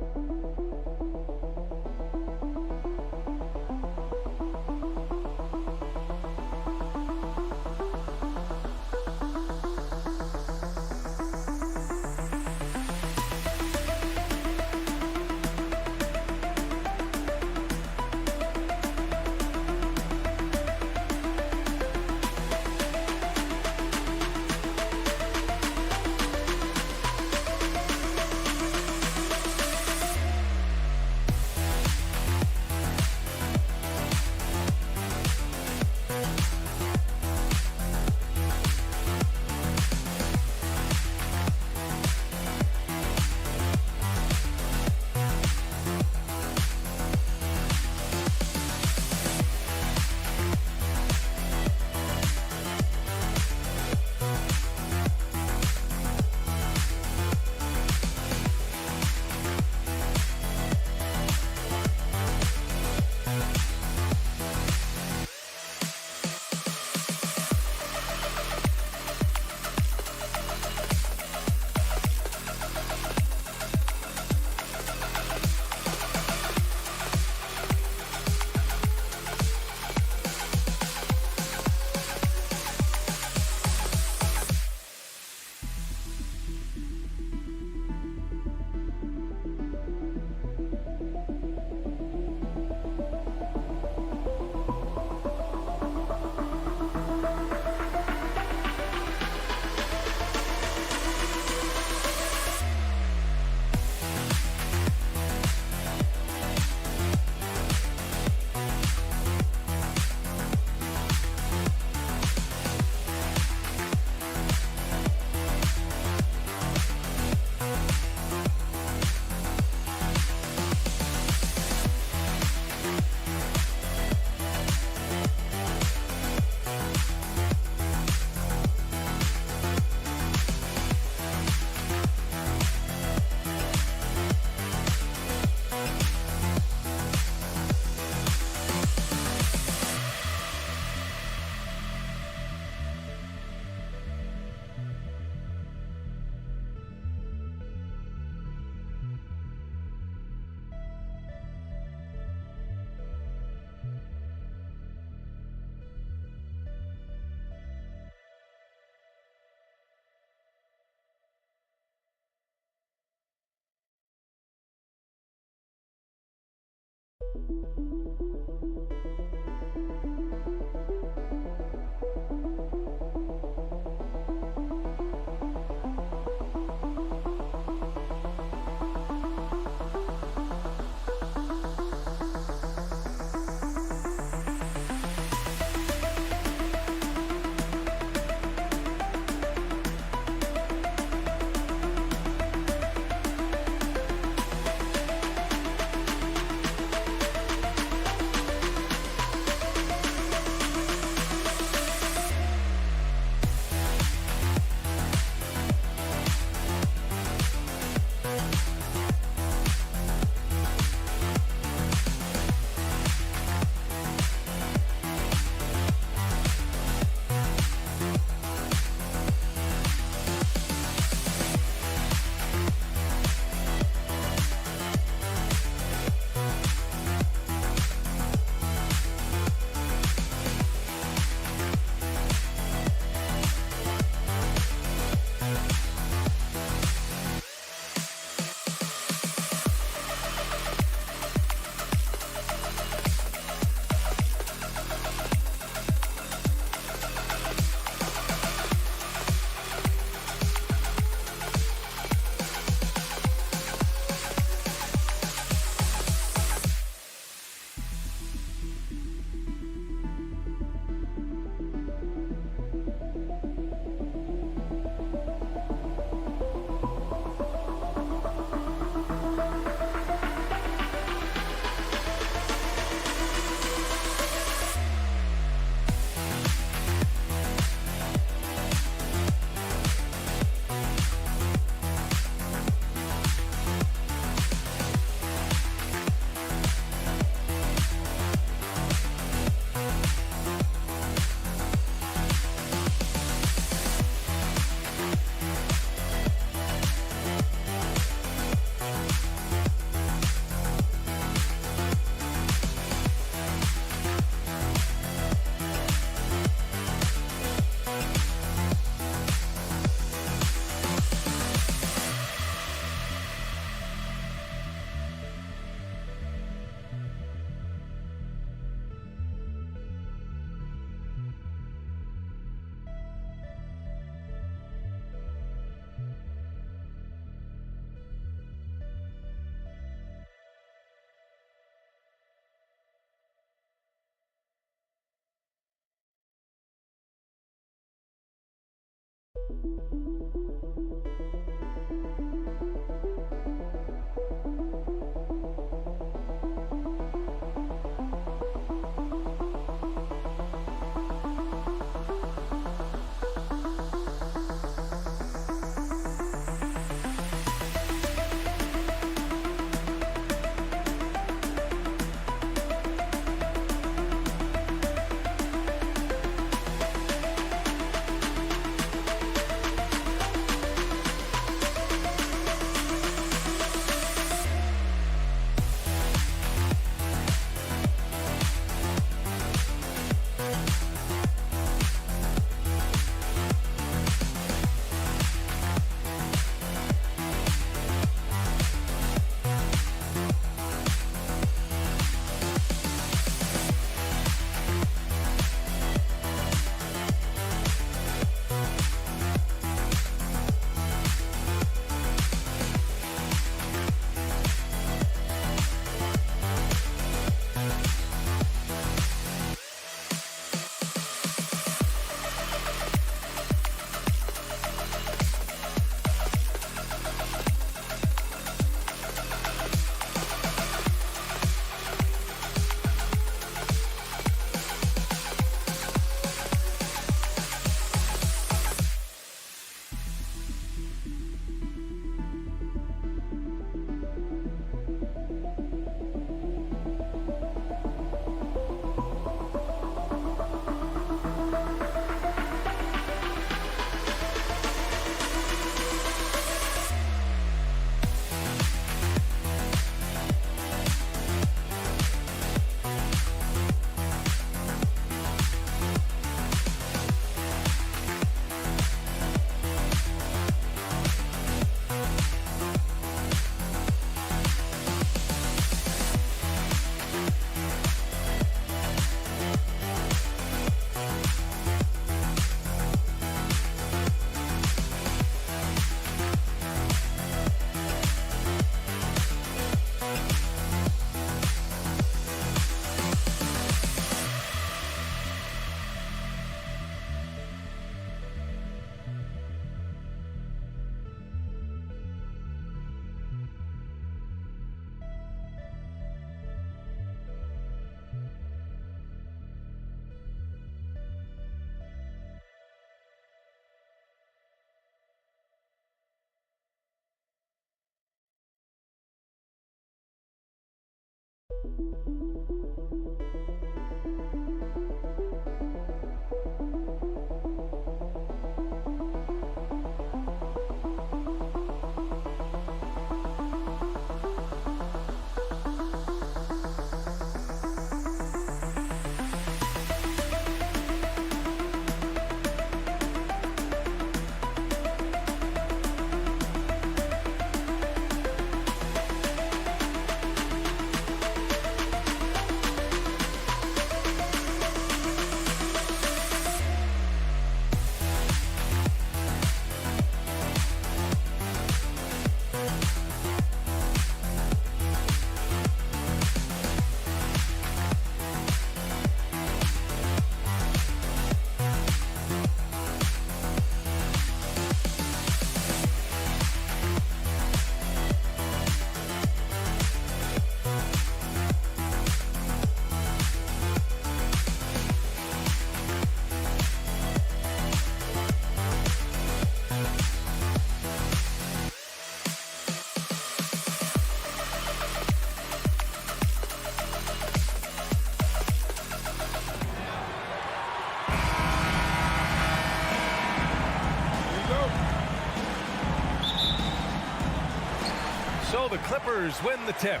So the Clippers win the tip.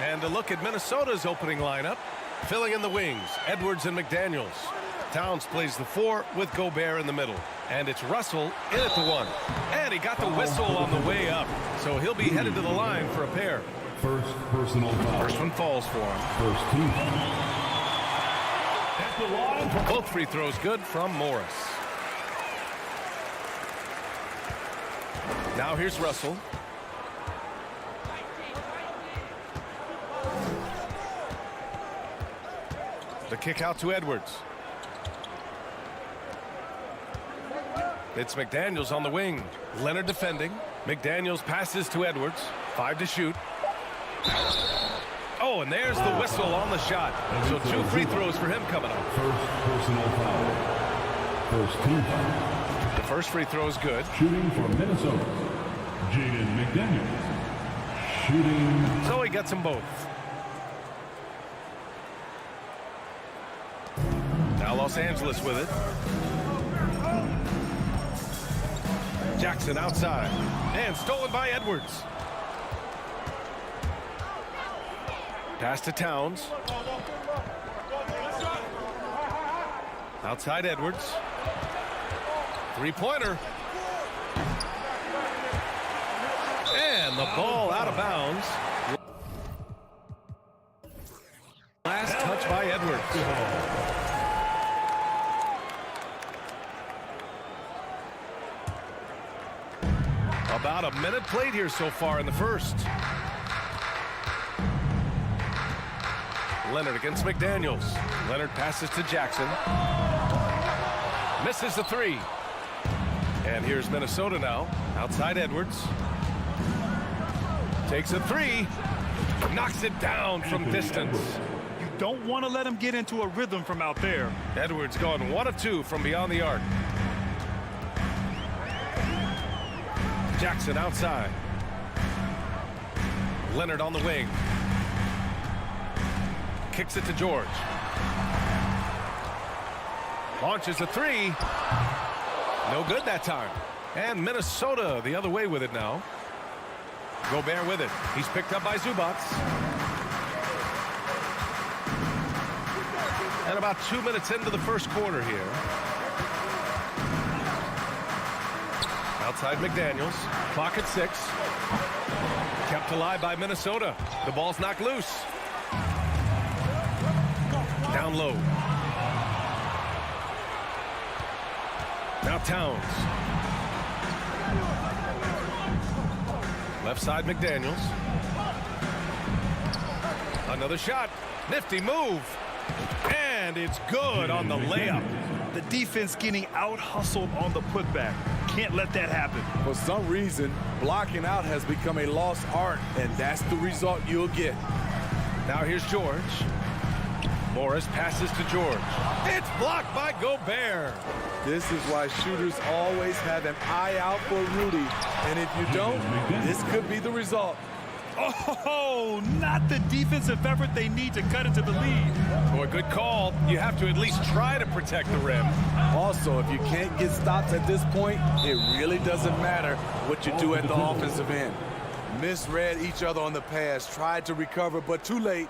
And a look at Minnesota's opening lineup. Filling in the wings, Edwards and McDaniels. Towns plays the 4 with Gobert in the middle. And it's Russell in at the 1. And he got the whistle on the way up. So he'll be headed to the line for a pair. First personal foul. First one falls for him. First two. Both free throws good from Morris. Now here's Russell. The kick out to Edwards. It's McDaniels on the wing. Leonard defending. McDaniels passes to Edwards. 5 to shoot. Oh, and there's the whistle on the shot. So 2 free throws for him coming up. First personal foul. First team foul. The first free throw is good. Shooting for Minnesota, Jaden McDaniels. Shooting. So he gets them both. Now Los Angeles with it. Jackson outside. And stolen by Edwards. Pass to Towns. Outside Edwards. Three-pointer. And the ball out of bounds. Last touch by Edwards. About a minute played here so far in the first. Leonard against McDaniels. Leonard passes to Jackson. Misses the 3. And here's Minnesota now. Outside Edwards. Takes a 3. Knocks it down from distance. You don't want to let him get into a rhythm from out there. Edwards going 1 of 2 from beyond the arc. Jackson outside. Leonard on the wing. Kicks it to George. Launches a 3. No good that time. And Minnesota the other way with it now. Gobert with it. He's picked up by Zubats. And about 2 minutes into the first quarter here. Outside McDaniels. Clock at 6. Kept alive by Minnesota. The ball's knocked loose. Down low. Now Towns. Left side McDaniels. Another shot. Nifty move. And it's good on the layup. The defense getting out-hustled on the putback. Can't let that happen. For some reason, blocking out has become a lost art, and that's the result you'll get. Now here's George. Morris passes to George. It's blocked by Gobert. This is why shooters always have an eye out for Rudy. And if you don't, this could be the result. Oh, not the defensive effort they need to cut into the lead. Boy, good call. You have to at least try to protect the rim. Also, if you can't get stops at this point, it really doesn't matter what you do at the offensive end. Misread each other on the pass, tried to recover, but too late.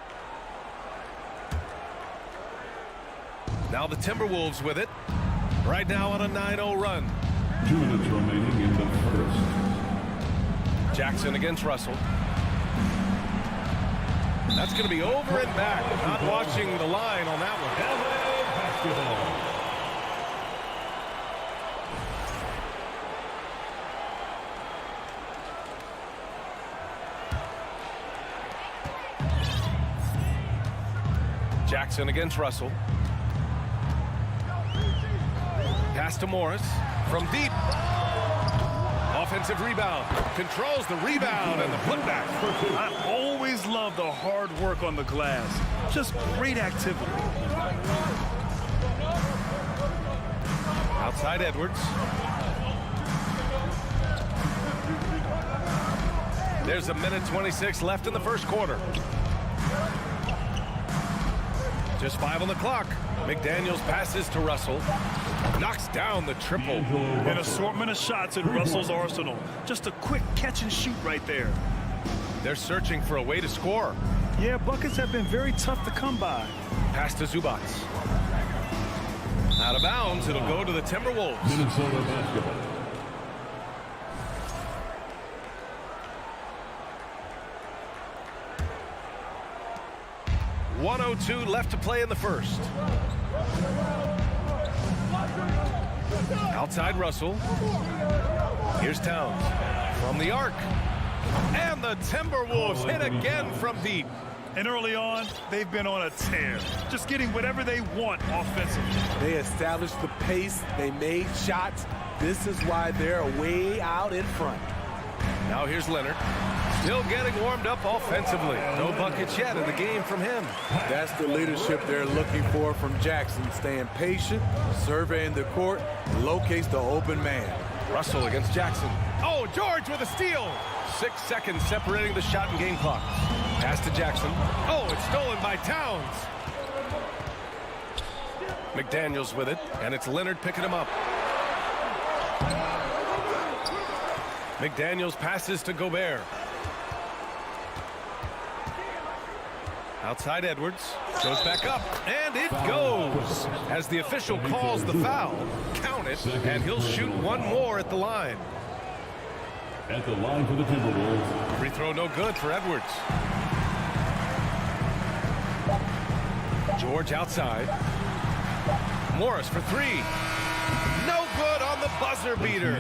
Now the Timberwolves with it. Right now on a 9-0 run. 2 minutes remaining in the first. Jackson against Russell. That's going to be over and back. Not watching the line on that one. Jackson against Russell. Pass to Morris from deep. Offensive rebound. Controls the rebound and the putback. I always love the hard work on the glass. Just great activity. Outside Edwards. There's a minute 26 left in the first quarter. Just 5 on the clock. McDaniels passes to Russell. Knocks down the triple. An assortment of shots in Russell's arsenal. Just a quick catch and shoot right there. They're searching for a way to score. Yeah, buckets have been very tough to come by. Pass to Zubats. Out of bounds, it'll go to the Timberwolves. Minnesota basketball. .102 left to play in the first. Outside Russell. Here's Towns from the arc. And the Timberwolves hit again from deep. And early on, they've been on a tear. Just getting whatever they want offensively. They established the pace. They made shots. This is why they're way out in front. Now here's Leonard. Still getting warmed up offensively. No buckets yet in the game from him. That's the leadership they're looking for from Jackson. Staying patient, surveying the court, locates the open man. Russell against Jackson. Oh, George with a steal. 6 seconds separating the shot and game clock. Pass to Jackson. Oh, it's stolen by Towns. McDaniels with it, and it's Leonard picking him up. McDaniels passes to Gobert. Outside Edwards. Goes back up, and it goes. As the official calls the foul, count it, and he'll shoot one more at the line. At the line for the Timberwolves. Free throw no good for Edwards. George outside. Morris for three. No good on the buzzer beater.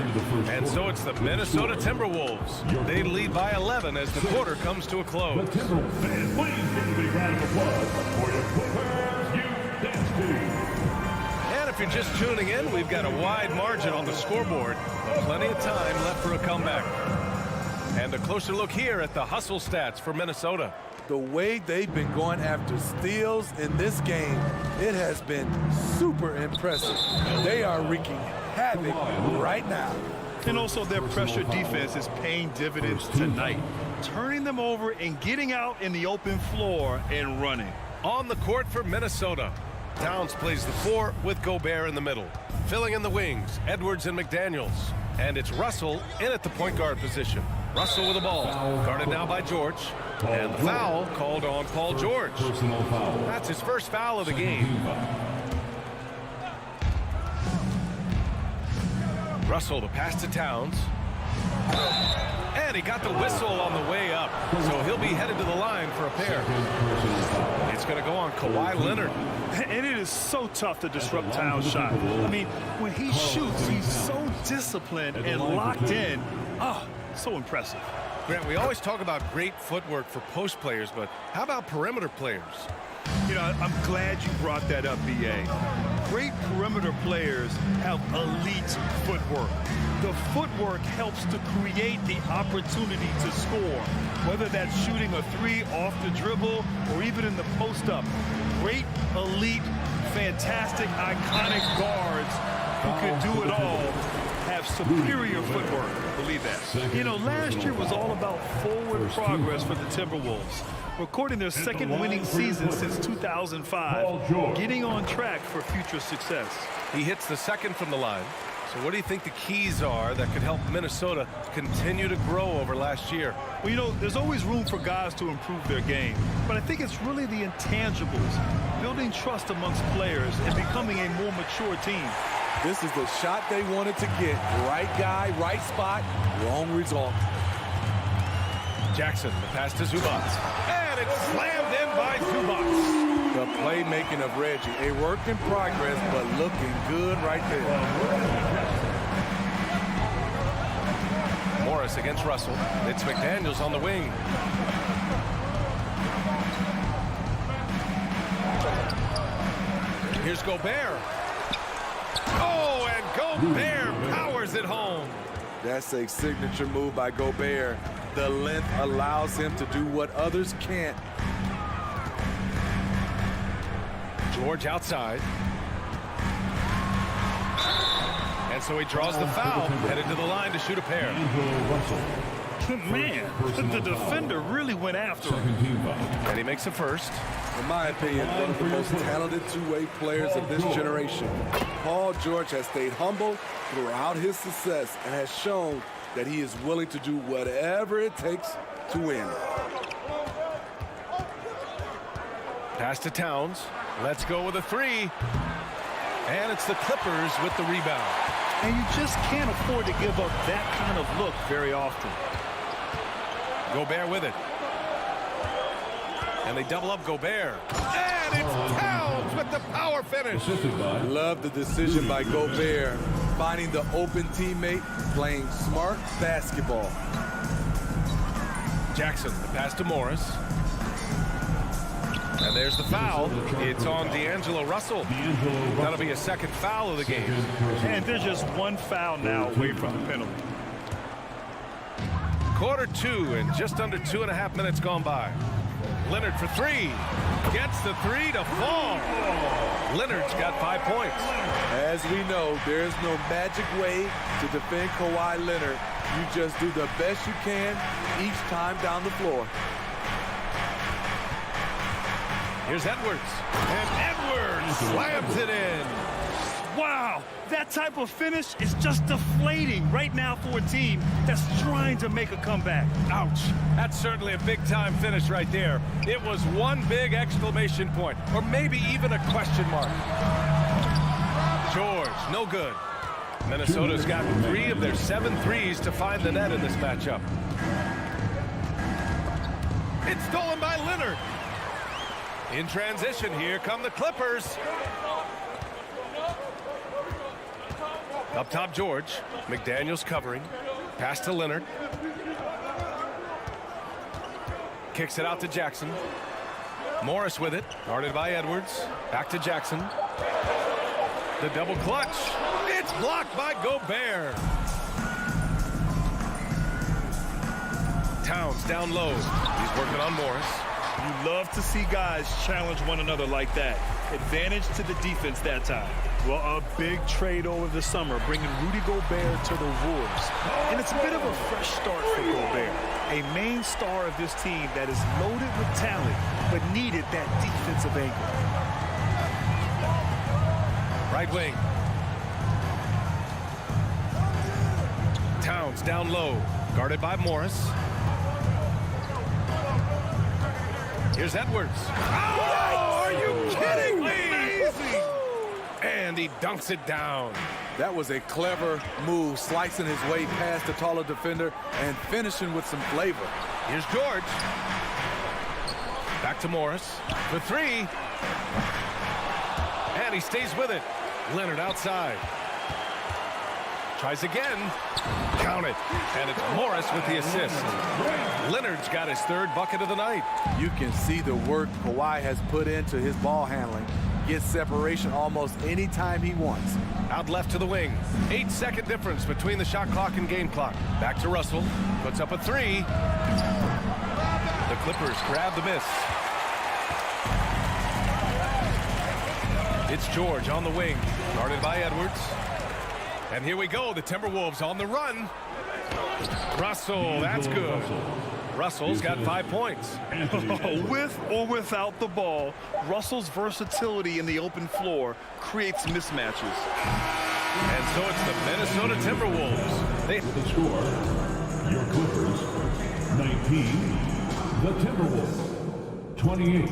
And so it's the Minnesota Timberwolves. They lead by 11 as the quarter comes to a close. The Timberwolves fans, please give a big round of applause for your Clippers Youth Dance Team. And if you're just tuning in, we've got a wide margin on the scoreboard. Plenty of time left for a comeback. And a closer look here at the hustle stats for Minnesota. The way they've been going after steals in this game, it has been super impressive. They are wreaking havoc right now. And also their pressure defense is paying dividends tonight, turning them over and getting out in the open floor and running. On the court for Minnesota, Towns plays the 4 with Gobert in the middle. Filling in the wings, Edwards and McDaniels. And it's Russell in at the point guard position. Russell with the ball, guarded now by George. And the foul called on Paul George. That's his first foul of the game. Russell to pass to Towns. And he got the whistle on the way up. So he'll be headed to the line for a pair. It's going to go on Kawhi Leonard. And it is so tough to disrupt Towns' shot. I mean, when he shoots, he's so disciplined and locked in. Oh, so impressive. Grant, we always talk about great footwork for post players, but how about perimeter players? You know, I'm glad you brought that up, B.A. Great perimeter players have elite footwork. The footwork helps to create the opportunity to score, whether that's shooting a 3 off the dribble or even in the post-up. Great, elite, fantastic, iconic guards who can do it all have superior footwork. Believe that. You know, last year was all about forward progress for the Timberwolves, recording their second winning season since 2005, getting on track for future success. He hits the second from the line. So what do you think the keys are that could help Minnesota continue to grow over last year? Well, you know, there's always room for guys to improve their game, but I think it's really the intangibles, building trust amongst players and becoming a more mature team. This is the shot they wanted to get. Right guy, right spot, wrong result. Jackson, the pass to Zubac. And it's slammed in by Zubac. The playmaking of Reggie, a work in progress, but looking good right there. Morris against Russell. It's McDaniels on the wing. Here's Gobert. Oh, and Gobert powers it home. That's a signature move by Gobert. The length allows him to do what others can't. George outside. And so he draws the foul, headed to the line to shoot a pair. Man, the defender really went after him. And he makes the first. In my opinion, one of the most talented two-way players of this generation. Paul George has stayed humble throughout his success and has shown that he is willing to do whatever it takes to win. Pass to Towns. Let's go with a 3. And it's the Clippers with the rebound. And you just can't afford to give up that kind of look very often. Gobert with it. And they double up Gobert. And it's Towns with the power finish. Love the decision by Gobert. Finding the open teammate, playing smart basketball. Jackson, the pass to Morris. And there's the foul. It's on D'Angelo Russell. That'll be a second foul of the game. And there's just one foul now away from the penalty. Quarter 2 and just under 2.5 minutes gone by. Leonard for 3. Gets the 3 to fall. Leonard's got 5 points. As we know, there's no magic way to defend Kawhi Leonard. You just do the best you can each time down the floor. Here's Edwards. And Edwards slams it in. Wow, that type of finish is just deflating right now for a team that's trying to make a comeback. Ouch. That's certainly a big-time finish right there. It was one big exclamation point, or maybe even a question mark. George, no good. Minnesota's got 3 of their 7 threes to find the net in this matchup. It's stolen by Leonard. In transition, here come the Clippers. Up top, George. McDaniels covering. Pass to Leonard. Kicks it out to Jackson. Morris with it. Guarded by Edwards. Back to Jackson. The double clutch. It's blocked by Gobert. Towns down low. He's working on Morris. You love to see guys challenge one another like that. Advantage to the defense that time. Well, a big trade over the summer, bringing Rudy Gobert to the Wolves. And it's a bit of a fresh start for Gobert, a main star of this team that is loaded with talent, but needed that defensive anchor. Right wing. Towns down low, guarded by Morris. Here's Edwards. Oh, are you kidding me? Amazing. And he dunks it down. That was a clever move, slicing his way past the taller defender and finishing with some flavor. Here's George. Back to Morris for 3. And he stays with it. Leonard outside. Tries again. Count it. And it's Morris with the assist. Leonard's got his 3rd bucket of the night. You can see the work Kawhi has put into his ball handling. Gets separation almost any time he wants. Out left to the wing. 8-second difference between the shot clock and game clock. Back to Russell. Puts up a 3. The Clippers grab the miss. It's George on the wing. Guarded by Edwards. And here we go. The Timberwolves on the run. Russell, that's good. Russell's got 5 points. With or without the ball, Russell's versatility in the open floor creates mismatches. And so it's the Minnesota Timberwolves. With the score, your Clippers, 19. The Timberwolves, 28.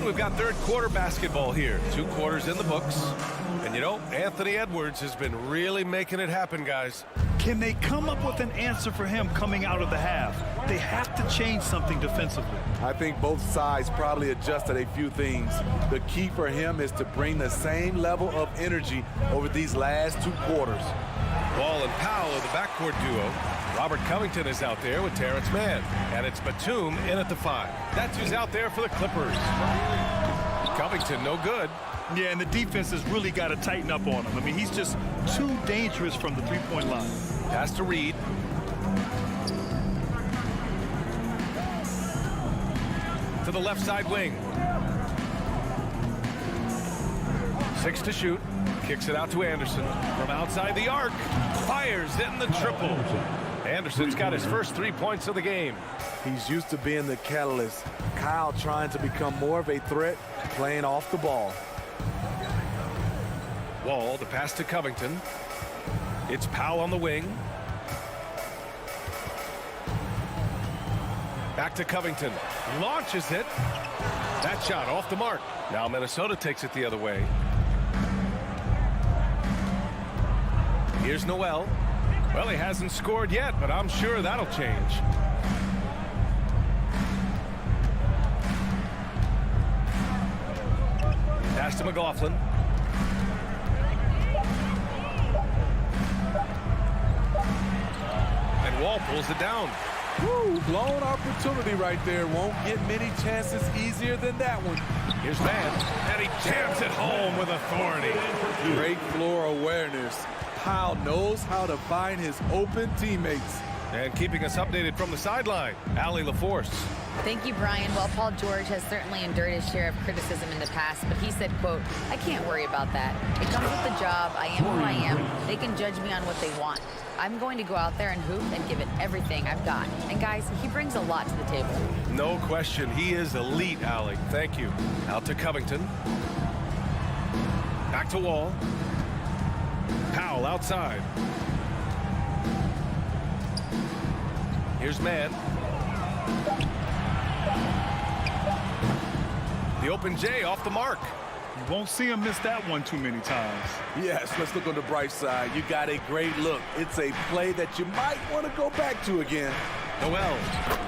We've got 3rd quarter basketball here. 2 quarters in the books. And you know, Anthony Edwards has been really making it happen, guys. Can they come up with an answer for him coming out of the half? They have to change something defensively. I think both sides probably adjusted a few things. The key for him is to bring the same level of energy over these last 2 quarters. Ball and Powell are the backcourt duo. Robert Covington is out there with Terrence Mann. And it's Batum in at the 5. That's who's out there for the Clippers. Covington, no good. Yeah, and the defense has really got to tighten up on him. I mean, he's just too dangerous from the 3-point line. Pass to Reed. To the left side wing. 6 to shoot. Kicks it out to Anderson. From outside the arc. Fires in the triple. Anderson's got his first 3 points of the game. He's used to being the catalyst. Kyle trying to become more of a threat, playing off the ball. Wall, the pass to Covington. It's Powell on the wing. Back to Covington. Launches it. That shot off the mark. Now Minnesota takes it the other way. Here's Noel. Well, he hasn't scored yet, but I'm sure that'll change. Pass to McLaughlin. Wall pulls it down. Woo, blown opportunity right there. Won't get many chances easier than that one. Here's Van, and he jams it home with authority. Great floor awareness. Powell knows how to find his open teammates. And keeping us updated from the sideline, Allie LaForce. Thank you, Brian. Well, Paul George has certainly endured his share of criticism in the past, but he said, quote, "I can't worry about that. It comes with the job. I am who I am. They can judge me on what they want. I'm going to go out there and hoop and give it everything I've got." And guys, he brings a lot to the table. No question. He is elite, Allie. Thank you. Out to Covington. Back to Wall. Powell outside. Here's Mann. The open J off the mark. You won't see him miss that one too many times. Yes, let's look on the bright side. You got a great look. It's a play that you might want to go back to again. Noel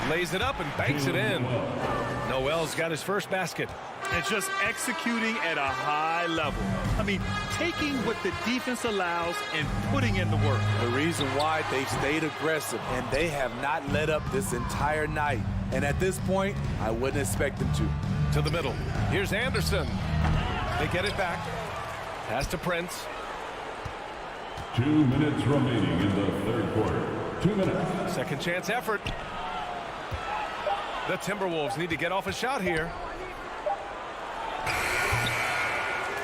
lays it up and banks it in. Noel's got his first basket. And just executing at a high level. I mean, taking what the defense allows and putting in the work. The reason why they've stayed aggressive, and they have not let up this entire night. And at this point, I wouldn't expect them to. To the middle. Here's Anderson. They get it back. Pass to Prince. 2 minutes remaining in the third quarter. 2 minutes. Second chance effort. The Timberwolves need to get off a shot here.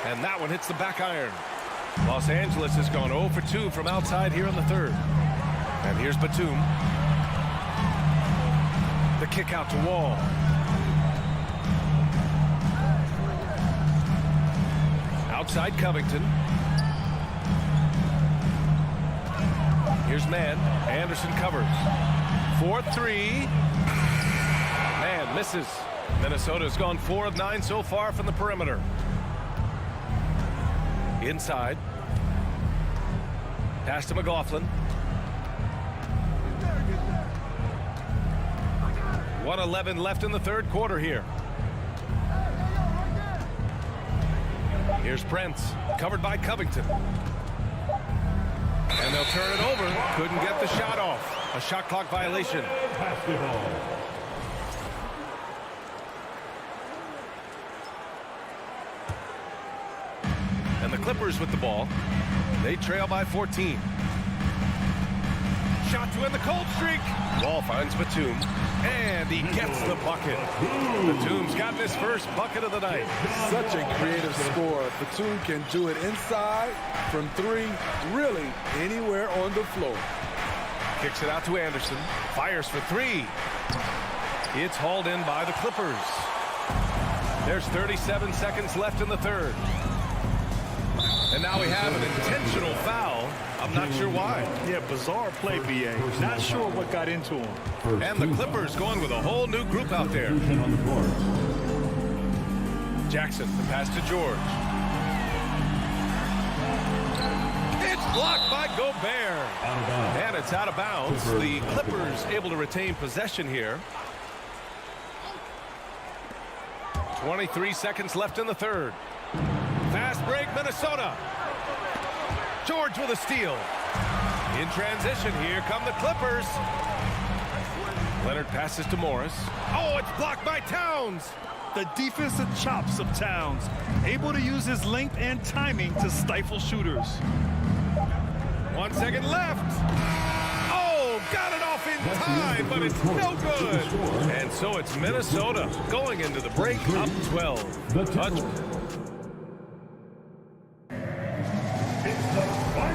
And that one hits the back iron. Los Angeles has gone 0 for 2 from outside here in the third. And here's Batum. The kick out to Wall. Outside Covington. Here's Mann. Anderson covers. 4-3. Mann misses. Minnesota's gone 4 of 9 so far from the perimeter. Inside. Pass to McLaughlin. 1:11 left in the third quarter here. Here's Prince, covered by Covington. And they'll turn it over. Couldn't get the shot off. A shot clock violation. Basketball. And the Clippers with the ball. They trail by 14. Shot to end the cold streak. Wall finds Batum. And he gets the bucket. Batum's gotten his first bucket of the night. Such a creative scorer. Batum can do it inside, from 3, really anywhere on the floor. Kicks it out to Anderson. Fires for 3. It's hauled in by the Clippers. There's 37 seconds left in the third. And now we have an intentional foul. I'm not sure why. Yeah, bizarre play, B.A. Not sure what got into him. And the Clippers going with a whole new group out there. Jackson, the pass to George. It's blocked by Gobert. And it's out of bounds. The Clippers able to retain possession here. 23 seconds left in the third. Fast break, Minnesota. George with a steal. In transition, here come the Clippers. Leonard passes to Morris. Oh, it's blocked by Towns. The defensive chops of Towns, able to use his length and timing to stifle shooters. 1 second left. Oh, got it off in time, but it's no good. And so it's Minnesota going into the break up 12.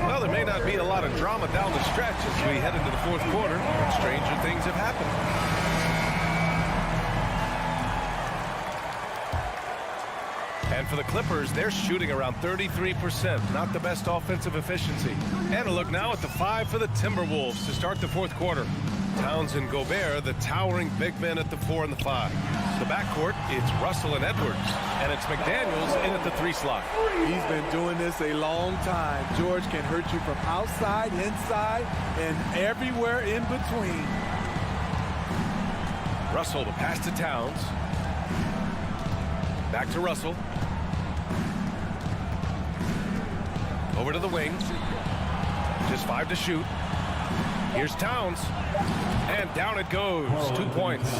Well, there may not be a lot of drama down the stretch as we head into the fourth quarter, but stranger things have happened. And for the Clippers, they're shooting around 33%. Not the best offensive efficiency. And a look now at the 5 for the Timberwolves to start the fourth quarter. Towns and Gobert, the towering big men at the 4 and the 5. The backcourt, it's Russell and Edwards. And it's McDaniels in at the 3 slot. He's been doing this a long time. George can hurt you from outside, inside, and everywhere in between. Russell, the pass to Towns. Back to Russell. Over to the wing. Just 5 to shoot. Here's Towns. And down it goes. 2 points.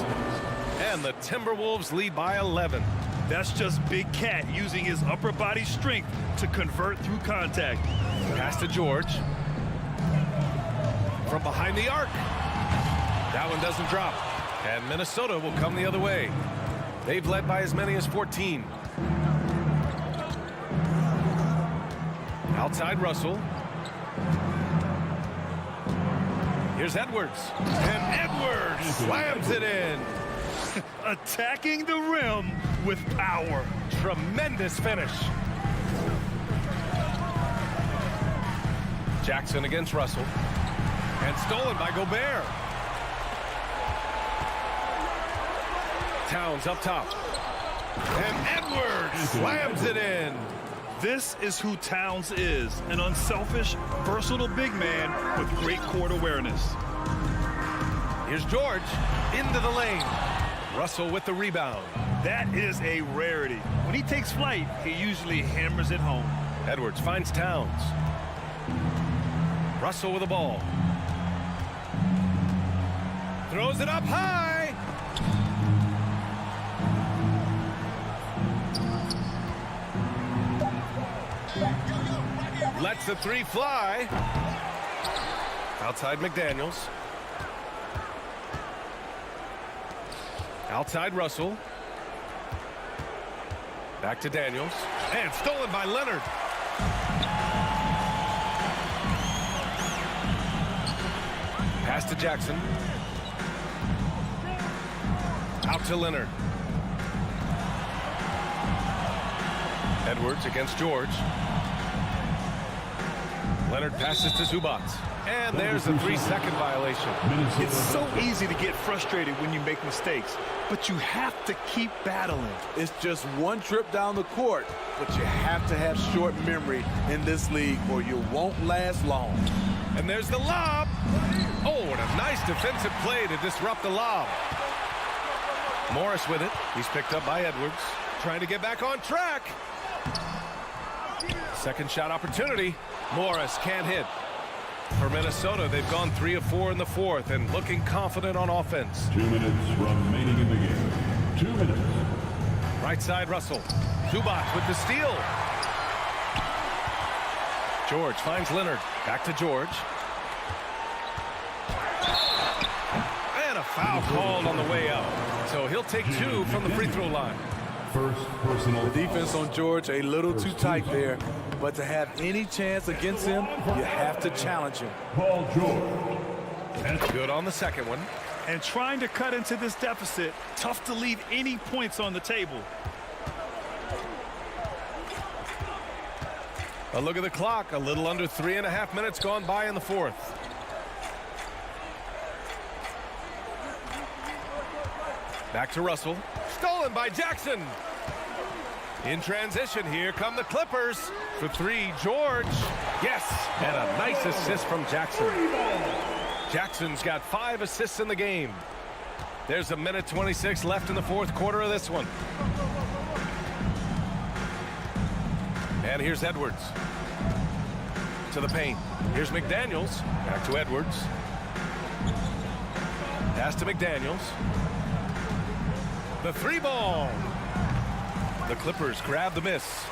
And the Timberwolves lead by 11. That's just Big Cat using his upper body strength to convert through contact. Pass to George. From behind the arc. That one doesn't drop. And Minnesota will come the other way. They've led by as many as 14. Outside Russell. Here's Edwards. And Edwards slams it in. Attacking the rim with power. Tremendous finish. Jackson against Russell. And stolen by Gobert. Towns up top. And Edwards slams it in. This is who Towns is, an unselfish, versatile big man with great court awareness. Here's George into the lane. Russell with the rebound. That is a rarity. When he takes flight, he usually hammers it home. Edwards finds Towns. Russell with the ball. Throws it up high. Lets the three fly. Outside McDaniels. Outside Russell. Back to Daniels. And stolen by Leonard. Pass to Jackson. Out to Leonard. Edwards against George. Leonard passes to Zubac. And there's a 3-second violation. It's so easy to get frustrated when you make mistakes, but you have to keep battling. It's just one trip down the court, but you have to have short memory in this league or you won't last long. And there's the lob. Oh, and a nice defensive play to disrupt the lob. Morris with it. He's picked up by Edwards. Trying to get back on track. Second shot opportunity. Morris can't hit. For Minnesota, they've gone 3 of 4 in the fourth and looking confident on offense. 2 minutes remaining in the game. 2 minutes. Right side, Russell. Zubac with the steal. George finds Leonard. Back to George. And a foul called on the way out. So he'll take 2 from the free throw line. First personal. The defense on George a little too tight there, but to have any chance against him, you have to challenge him. Paul George. Good on the second one. And trying to cut into this deficit, tough to leave any points on the table. A look at the clock. A little under 3.5 minutes gone by in the fourth. Back to Russell. Stolen by Jackson. In transition, here come the Clippers. For 3, George. Yes, and a nice assist from Jackson. Jackson's got 5 assists in the game. There's 1:26 left in the fourth quarter of this one. And here's Edwards. To the paint. Here's McDaniels. Back to Edwards. Pass to McDaniels. The 3 ball. The Clippers grab the miss.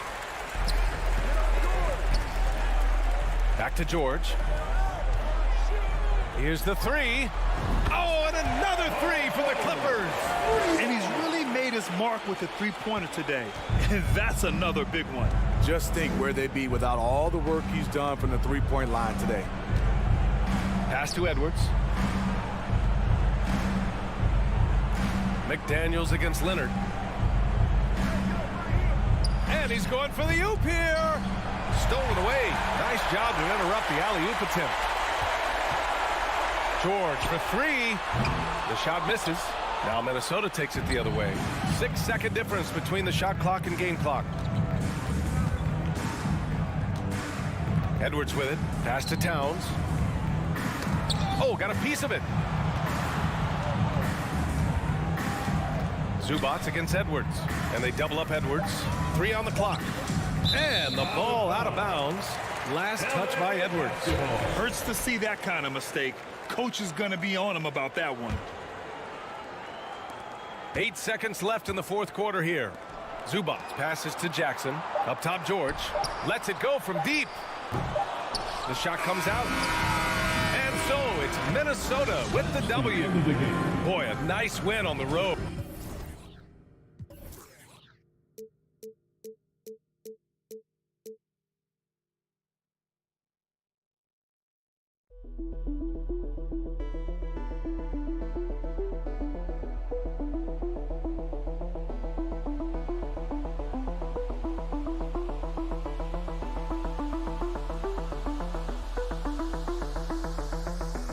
Back to George. Here's the 3. Oh, and another 3 for the Clippers. And he's really made his mark with the three-pointer today. And that's another big one. Just think where they'd be without all the work he's done from the three-point line today. Pass to Edwards. McDaniels against Leonard. And he's going for the oop here. Stolen away. Nice job to interrupt the alley-oop attempt. George for 3. The shot misses. Now Minnesota takes it the other way. 6-second difference between the shot clock and game clock. Edwards with it. Pass to Towns. Oh, got a piece of it. Zubac against Edwards. And they double up Edwards. 3 on the clock. And the ball out of bounds. Last touch by Edwards. Hurts to see that kind of mistake. coach is going to be on him about that one. 8 seconds left in the fourth quarter here. Zubac passes to Jackson. Up top, George lets it go from deep. The shot comes out. And so it's Minnesota with the W. Boy, a nice win on the road.